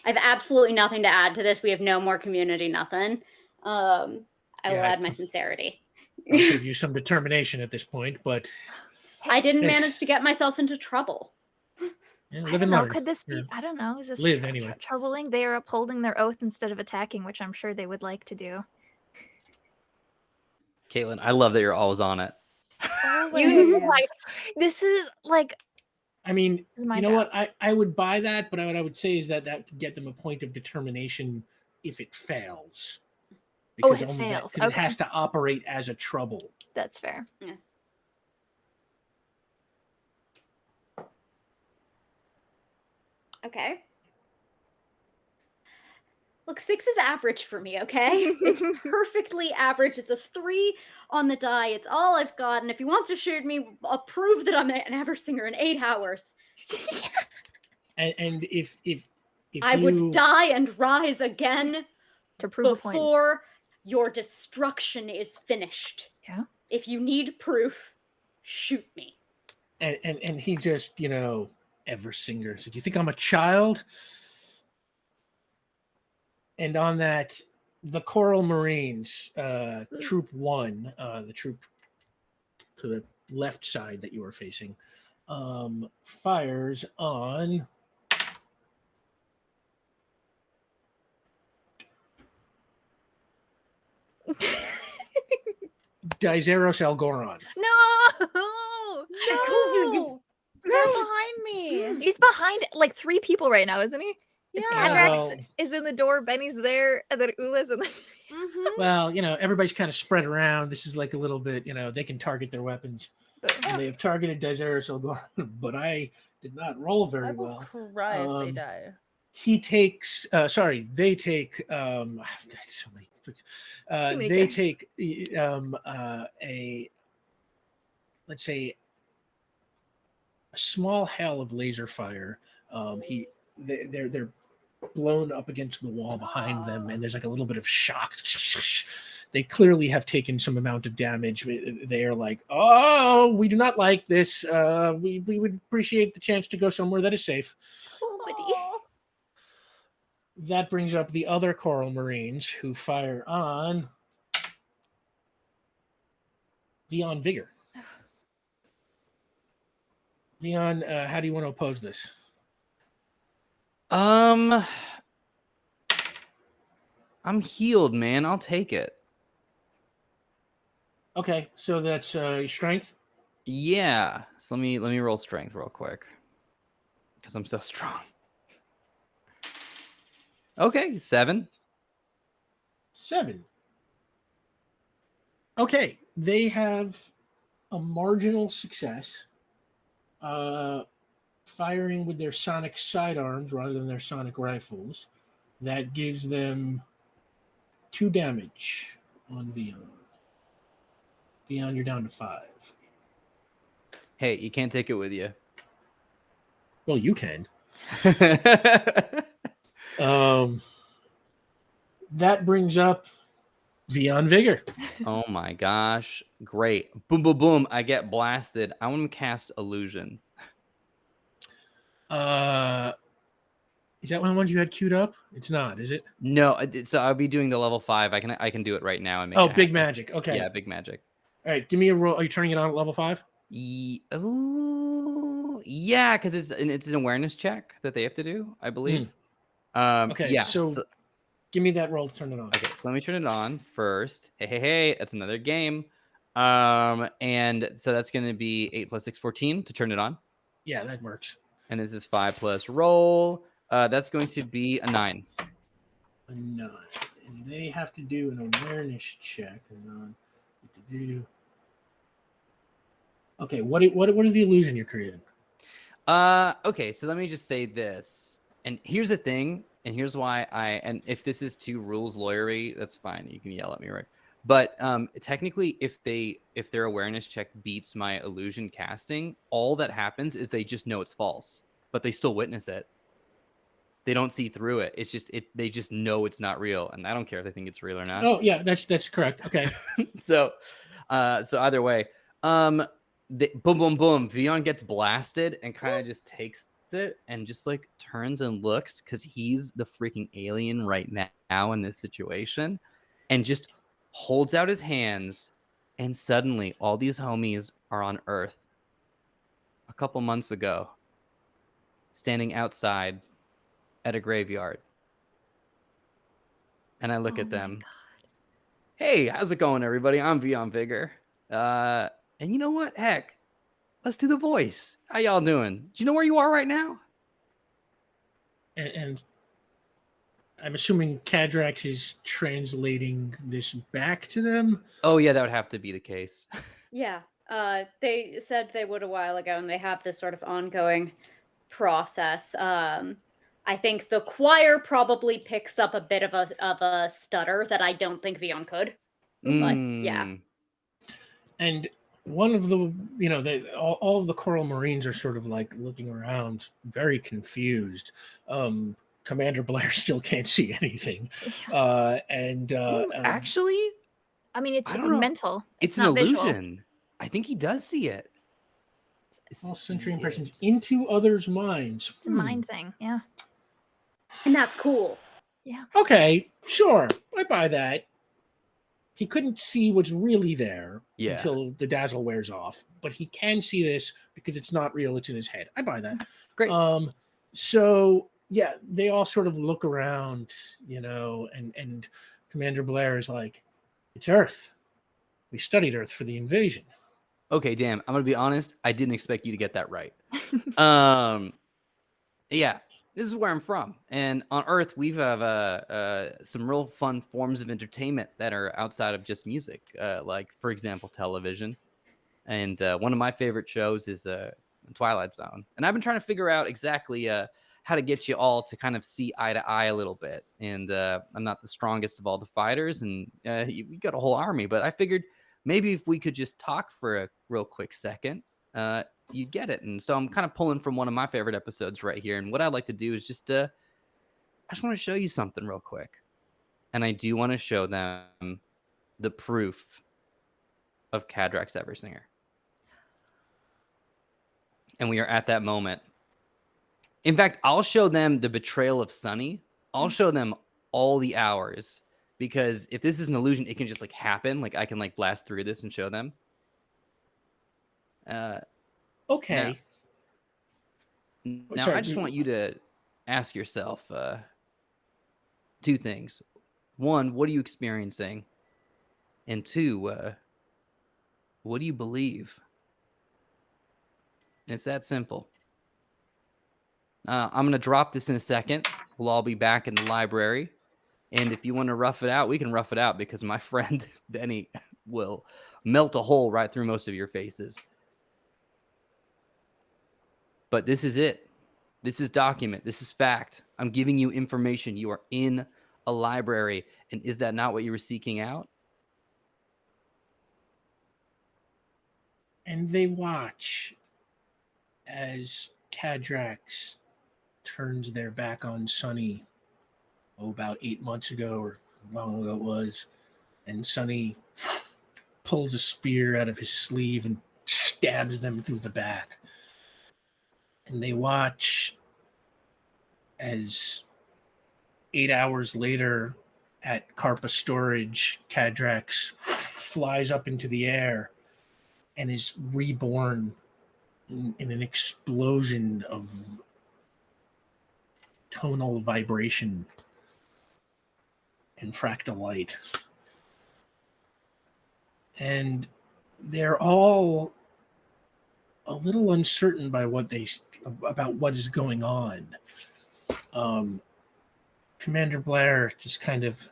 I have absolutely nothing to add to this. We have no more community, nothing. I will add my sincerity. I'll give you some determination at this point, but I didn't manage to get myself into trouble. yeah, I live don't and know. learn. Could this be? Yeah. I don't know. Is this Live anyway. troubling? They are upholding their oath instead of attacking, which I'm sure they would like to do. Caitlin, I love that you're always on it. You like this is like. I mean, This is my you know job. what? I would buy that, but what I would say is that could get them a point of determination if it fails. because it only that fails. because it Okay. has to operate as a trouble. That's fair. Okay. Look, 6 is average for me, okay? It's perfectly average. It's a 3 on the die. It's all I've got. And if he wants to shoot me, I'll prove that I'm an Eversinger in 8 hours. And if I you would die and rise again To prove a point. before your destruction is finished. Yeah. If you need proof, shoot me. and he just Eversinger. So do you think I'm a child? And on that, the Coral Marines, Troop 1, the troop to the left side that you are facing, fires on Dizeros Algoron. No! I told you. They're behind me. He's behind like 3 people right now, isn't he? It's Yeah. Cadrax Well- is in the door, Benny's there, and then Ula's in the Mm-hmm. Well, everybody's kind of spread around. This is like a little bit, they can target their weapons. And they have targeted Dizeros Algoron, but I did not roll I very will well. cry if they Um, die. He takes they take I've got so many many they characters. take a let's say a small hail of laser fire. They're blown up against the wall behind them, and there's like a little bit of shock. They clearly have taken some amount of damage. They are like, oh, we do not like this. We would appreciate the chance to go somewhere that is safe. Oh, buddy. That brings up the other Coral Marines who fire on Vion Vigor. Vion, how do you want to oppose this? I'm healed, man. I'll take it. Okay, so that's strength. Yeah. So let me roll strength real quick, because I'm so strong. Okay, 7. 7. Okay, they have a marginal success firing with their sonic sidearms rather than their sonic rifles. That gives them 2 damage on Vion. Vion, you're down to 5. Hey, you can't take it with you. Well, you can. That brings up Vion Vigor. Oh my gosh. Great. Boom, boom, boom. I get blasted. I want to cast Illusion. Is that one of the ones you had queued up? It's not, is it? No, so I'll be doing the level 5. I can do it right now and make Oh, it big happen. magic. Okay. Yeah, big magic. All right, give me a roll. Are you turning it on at level 5? Ooh, yeah, because it's an awareness check that they have to do, I believe. Okay, yeah. so give me that roll to turn it on. Okay, so let me turn it on first. Hey, that's another game. And so that's going to be 8 + 6, 14 to turn it on. Yeah, that works. And this is 5 plus roll. That's going to be a 9. A 9. And they have to do an awareness check. Hang on. What to do. Okay, what is the illusion you're creating? Okay, so let me just say this. And here's the thing, and here's why and if this is too rules lawyery, that's fine. You can yell at me, right? But technically, if their awareness check beats my illusion casting, all that happens is they just know it's false, but they still witness it. They don't see through it. It's just they just know it's not real, and I don't care if they think it's real or not. Oh, yeah, that's correct. Okay. So either way, boom, boom, boom. Vion gets blasted and kind of just takes it and just like turns and looks because he's the freaking alien right now in this situation, and just holds out his hands, and suddenly all these homies are on Earth a couple months ago, standing outside at a graveyard. And I look at them. Hey, how's it going, everybody? I'm Vion Vigor. And you know what? Heck, let's do the voice. How y'all doing? Do you know where you are right now? And I'm assuming Cadrax is translating this back to them. Oh yeah, that would have to be the case. Yeah. They said they would a while ago, and they have this sort of ongoing process. I think the choir probably picks up a bit of a stutter that I don't think Vion could. But yeah. Mm. And one of the, all of the Coral Marines are sort of like looking around, very confused. Commander Blair still can't see anything. Actually, I mean, it's I don't know. mental. It's an not visual. illusion. I think he does see it. all sensory See impressions it. into others' minds. It's a mind thing. Yeah. And that's cool. Yeah. Okay, sure. I buy that. He couldn't see what's really there Yeah. until the dazzle wears off, but he can see this because it's not real, it's in his head. I buy that. Great. So yeah, they all sort of look around, and Commander Blair is like, it's Earth. We studied Earth for the invasion. Okay, damn. I'm gonna be honest. I didn't expect you to get that right. Yeah, this is where I'm from, and on Earth we have some real fun forms of entertainment that are outside of just music, like for example television, and one of my favorite shows is Twilight Zone, and I've been trying to figure out exactly how to get you all to kind of see eye to eye a little bit. And I'm not the strongest of all the fighters, and we got a whole army, but I figured maybe if we could just talk for a real quick second, you'd get it. And so I'm kind of pulling from one of my favorite episodes right here. And what I'd like to do is just, I just want to show you something real quick. And I do want to show them the proof of Cadrax Eversinger. And we are at that moment. In fact, I'll show them the betrayal of Sunny. I'll show them all the hours, because if this is an illusion, it can just like happen. Like I can like blast through this and show them. Okay. Now Sorry, I just want you to ask yourself two things. One, what are you experiencing? And two, what do you believe? It's that simple. I'm going to drop this in a second. We'll all be back in the library. And if you want to rough it out, we can rough it out, because my friend Benny will melt a hole right through most of your faces. But this is it. This is document. This is fact. I'm giving you information. You are in a library. And is that not what you were seeking out? And they watch as Cadrax turns their back on Sunny, about 8 months ago, or how long ago it was, and Sunny pulls a spear out of his sleeve and stabs them through the back. And they watch as 8 hours later at Carpa Storage, Cadrax flies up into the air and is reborn in an explosion of tonal vibration and fractal light. And they're all a little uncertain about what is going on. Commander Blair just kind of,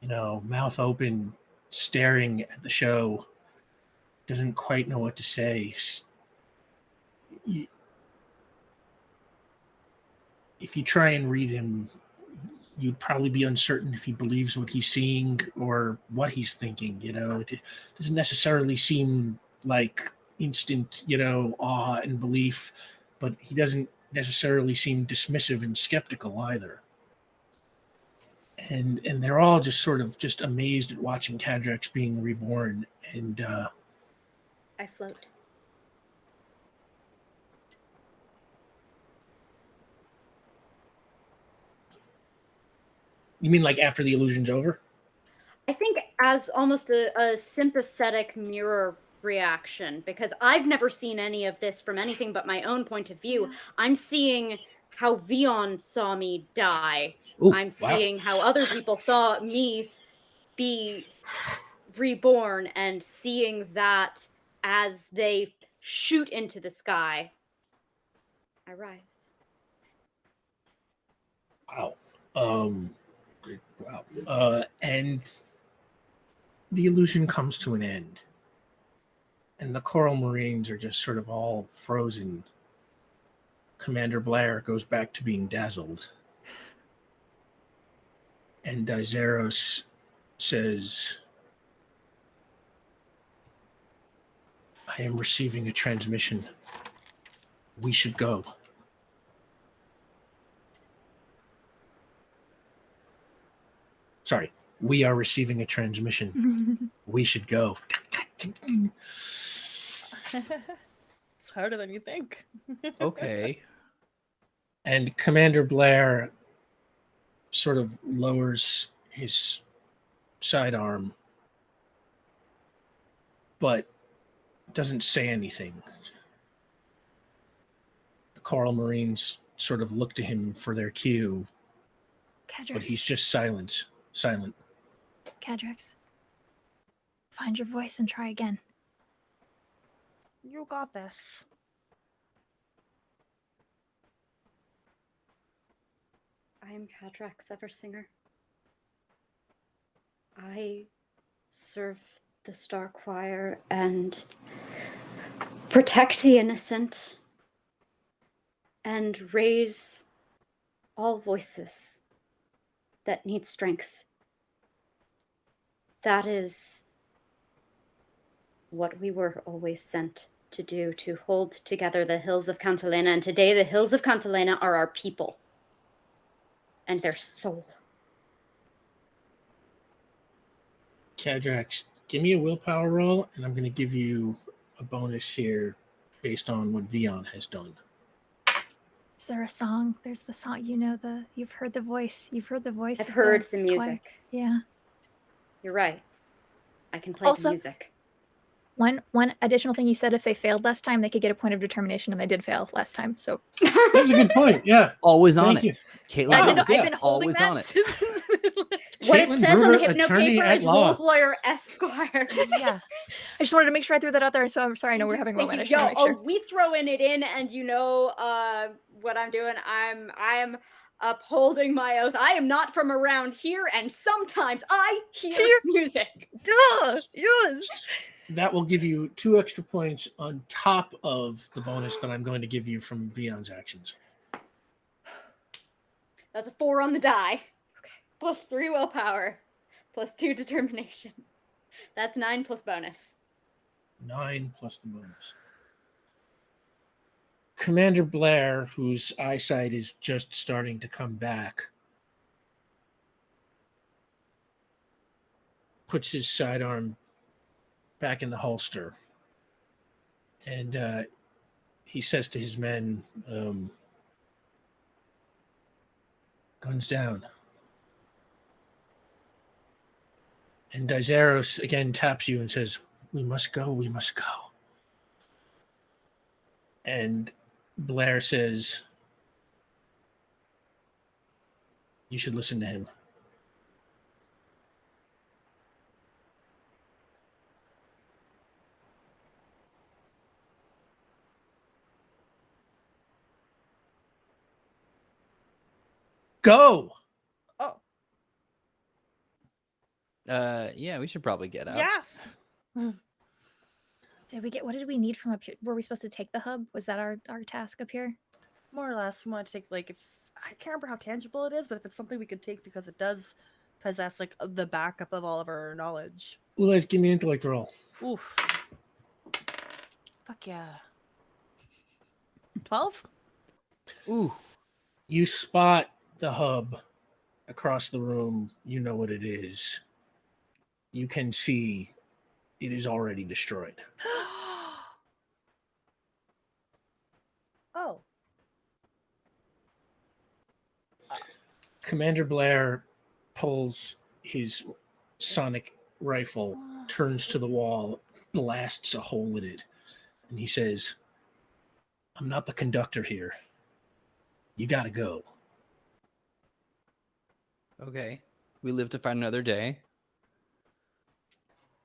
mouth open, staring at the show, doesn't quite know what to say. If you try and read him, you'd probably be uncertain if he believes what he's seeing or what he's thinking. It doesn't necessarily seem like instant, awe and belief, but he doesn't necessarily seem dismissive and skeptical either. And they're all just sort of just amazed at watching Cadrax being reborn. And I float. you mean like after the illusion's over? I think as almost a sympathetic mirror reaction, because I've never seen any of this from anything but my own point of view. I'm seeing how Vion saw me die. Ooh, I'm wow. seeing how other people saw me be reborn, and seeing that as they shoot into the sky, I rise. Wow. Wow. And the illusion comes to an end. And the Coral Marines are just sort of all frozen. Commander Blair goes back to being dazzled. And Dizeros says, I am receiving a transmission. We should go. Sorry, we are receiving a transmission. We should go. It's harder than you think. Okay. And Commander Blair sort of lowers his sidearm, but doesn't say anything. The Coral Marines sort of look to him for their cue, but he's just silent. Cadrex, find your voice and try again. You got this. I am Cadrax Eversinger. I serve the Star Choir and protect the innocent and raise all voices that need strength. That is what we were always sent to do, to hold together the hills of Cantalena. And today the hills of Cantalena are our people and their soul. Cadrax, give me a willpower roll, and I'm going to give you a bonus here based on what Vion has done. Is there a song? There's the song. You've heard the voice. You've heard the voice. I've of heard the choir. music. Yeah. You're right. I can play Also- the music. One additional thing you said: if they failed last time, they could get a point of determination, and they did fail last time. So That's a good point. Yeah. Always on Thank it. you. Caitlin, Wow, I've yeah. been holding always that on it. since What it Caitlin says on the Bruder, Hypno attorney paper at is law. Rules Lawyer Esquire. Yes. I just wanted to make sure I threw that out there. So I'm sorry. I know we're having a Thank moment. I you. just want to make sure. We throwing it in, and you know what I'm doing. I am upholding my oath. I am not from around here, and sometimes I hear music. Yes. That will give you 2 extra points on top of the bonus that I'm going to give you from Vion's actions. That's a 4 on the die. Okay. Plus 3 willpower. Plus 2 determination. That's 9 plus bonus. 9 plus the bonus. Commander Blair, whose eyesight is just starting to come back, puts his sidearm back in the holster. And he says to his men, guns down. And Dizeros again taps you and says, we must go, we must go. And Blair says, you should listen to him. Go! Oh, Yeah, we should probably get out. Yes. What did we need from up here? Were we supposed to take the hub? Was that our task up here? more or less. We want to take, like, if I can't remember how tangible it is, but if it's something we could take because it does possess, like, the backup of all of our knowledge. Well, let's give me an intellect roll. Oof. Fuck yeah. 12? Ooh. You spot the hub across the room. You know what it is. You can see it is already destroyed. Oh. Commander Blair pulls his sonic rifle, turns to the wall, blasts a hole in it, and he says, I'm not the conductor here. You gotta go. Okay. We live to fight another day.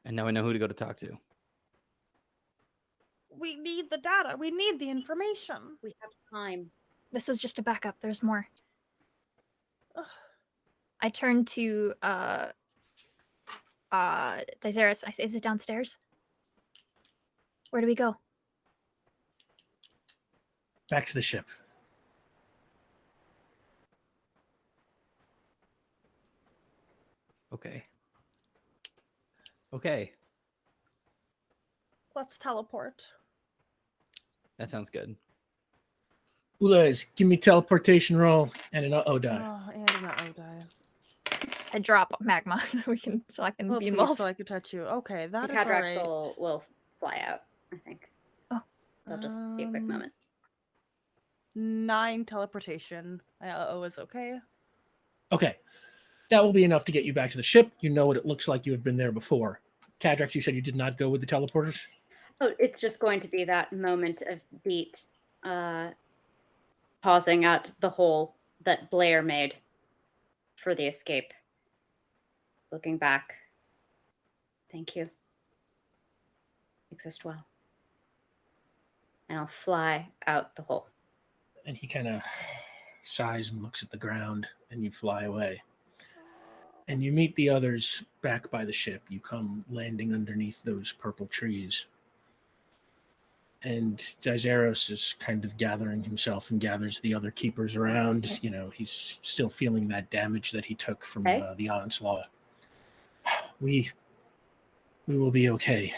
And now I know who to go to talk to. We need the data. We need the information. We have time. This was just a backup. There's more. Ugh. I turn to Dizaris. I say, "Is it downstairs? Where do we go?" Back to the ship. Okay. Okay. Let's teleport. That sounds good. Ulez, give me teleportation roll and an uh-oh die. Oh, and an uh-oh die. I drop magma so I can Oh, be please, involved. so I could touch you. Okay, The that is Cadrax alright. will fly out, I think. Oh. That'll just be a quick moment. 9 teleportation. My uh-oh is okay. Okay. That will be enough to get you back to the ship. You know what it looks like. You have been there before. Cadrax, you said you did not go with the teleporters? Oh, it's just going to be that moment of Beat pausing at the hole that Blair made for the escape. Looking back. Thank you. Exist well. And I'll fly out the hole. And he kind of sighs and looks at the ground, and you fly away. And you meet the others back by the ship. You come landing underneath those purple trees. And Dizaros is kind of gathering himself and gathers the other keepers around. You know, he's still feeling that damage that he took from the onslaught. We will be okay.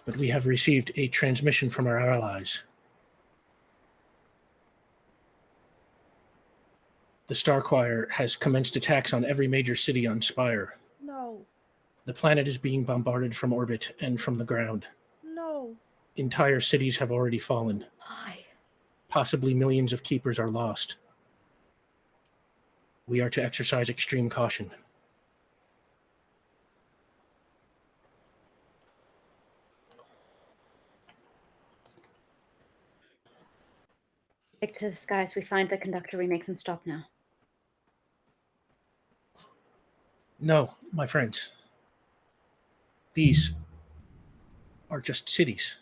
But we have received a transmission from our allies. The Star Choir has commenced attacks on every major city on Spire. No. The planet is being bombarded from orbit and from the ground. No. Entire cities have already fallen. Why? Possibly millions of keepers are lost. We are to exercise extreme caution. Take to the skies. We find the conductor. We make them stop now. No, my friends. These are just cities.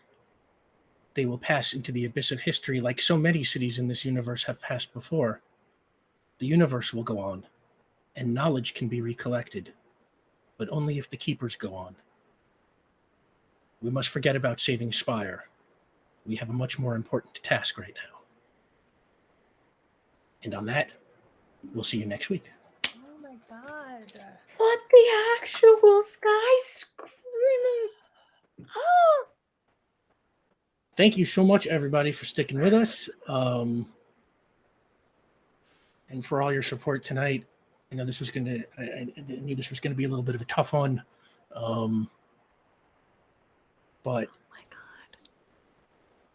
They will pass into the abyss of history like so many cities in this universe have passed before. The universe will go on, and knowledge can be recollected, but only if the keepers go on. We must forget about saving Spire. We have a much more important task right now. And on that, we'll see you next week. Oh my god. What the actual sky screaming? Oh! Thank you so much, everybody, for sticking with us, and for all your support tonight. I know this was going to. I knew this was going to be a little bit of a tough one, but Oh my god.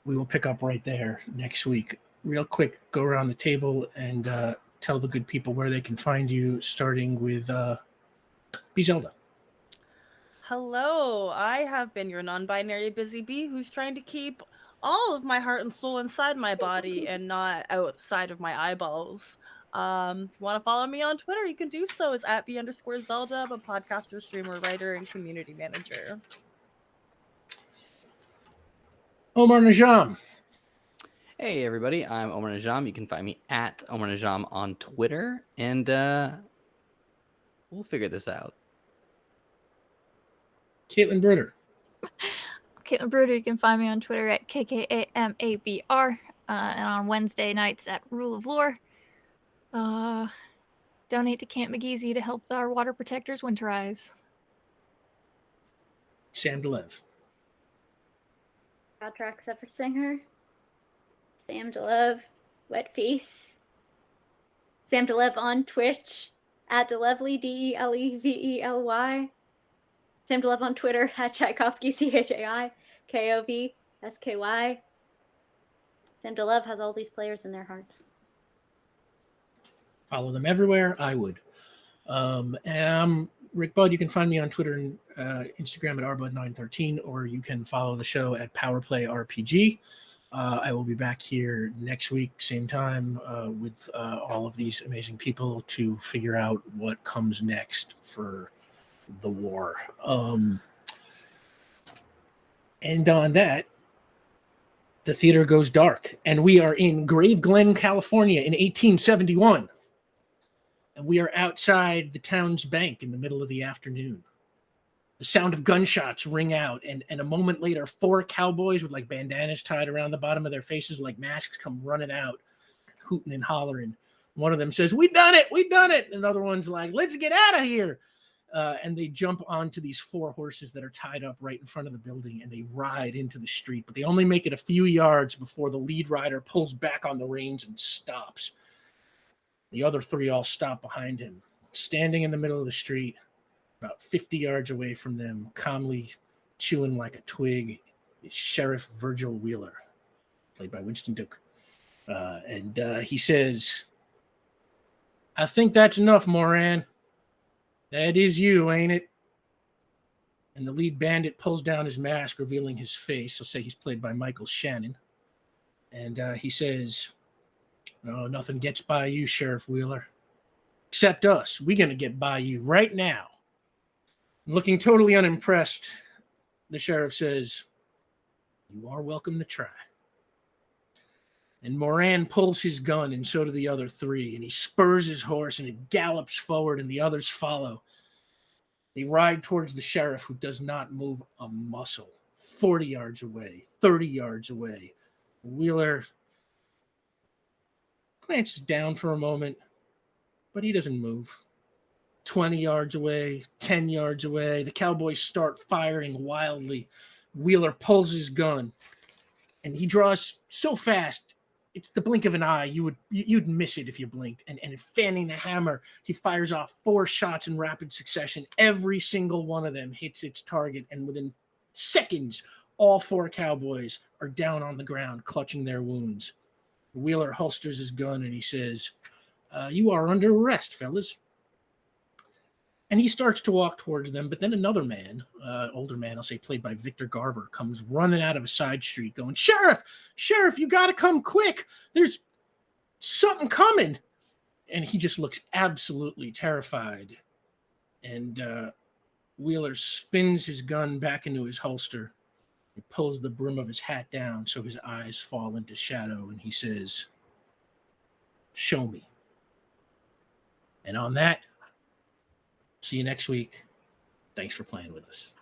we will pick up right there next week. Real quick, go around the table and tell the good people where they can find you, starting with B. Zelda. Hello, I have been your non-binary busy bee who's trying to keep all of my heart and soul inside my body and not outside of my eyeballs. If you want to follow me on Twitter, you can do so. It's at @B_Zelda. I'm a podcaster, streamer, writer, and community manager. Omar Najam. Hey, everybody. I'm Omar Najam. You can find me at Omar Najam on Twitter, and we'll figure this out. Caitlin Bruder. Caitlin Bruder, you can find me on Twitter at KKAMABR, and on Wednesday nights at Rule of Lore. Donate to Camp McGeezy to help our water protectors winterize. Sam DeLev. Cadrax Eversinger. Sam DeLev. Wet Face. Sam DeLev on Twitch at Delevely, DELEVELY. Sam DeLev on Twitter at Tchaikovsky, CHAIKOVSKY. Sam DeLev has all these players in their hearts. Follow them everywhere. I would. And I'm Rick Budd. You can find me on Twitter and Instagram at rbud913, or you can follow the show at Powerplay RPG. I will be back here next week, same time, with all of these amazing people to figure out what comes next for the war. And on that, the theater goes dark, and we are in Grave Glen, California in 1871. and we are outside the town's bank in the middle of the afternoon. The sound of gunshots ring out, and a moment later, 4 cowboys with like bandanas tied around the bottom of their faces like masks come running out, hooting and hollering. One of them says, "We done it! We done it!" And another one's like, "Let's get out of here!" And they jump onto these 4 horses that are tied up right in front of the building, and they ride into the street. But they only make it a few yards before the lead rider pulls back on the reins and stops. The other 3 all stop behind him. Standing in the middle of the street, about 50 yards away from them, calmly chewing like a twig, is Sheriff Virgil Wheeler, played by Winston Duke. And he says, "I think that's enough, Moran. That is you, ain't it?" And the lead bandit pulls down his mask, revealing his face. He'll say he's played by Michael Shannon. And he says, "No, nothing gets by you, Sheriff Wheeler. Except us. We're going to get by you right now." Looking totally unimpressed, the sheriff says, "You are welcome to try." And Moran pulls his gun, and so do the other 3, and he spurs his horse, and it gallops forward, and the others follow. They ride towards the sheriff, who does not move a muscle. 40 yards away, 30 yards away. Wheeler glances down for a moment, but he doesn't move. 20 yards away, 10 yards away. The cowboys start firing wildly. Wheeler pulls his gun, and he draws so fast, it's the blink of an eye. You'd miss it if you blinked. And fanning the hammer, he fires off 4 shots in rapid succession. Every single one of them hits its target, and within seconds, all 4 cowboys are down on the ground, clutching their wounds. Wheeler holsters his gun, and he says, "You are under arrest, fellas." And he starts to walk towards them, but then another man, older man, I'll say played by Victor Garber, comes running out of a side street going, Sheriff, you got to come quick. There's something coming." And he just looks absolutely terrified. And Wheeler spins his gun back into his holster. He pulls the brim of his hat down so his eyes fall into shadow, and he says, "Show me." And on that, see you next week. Thanks for playing with us.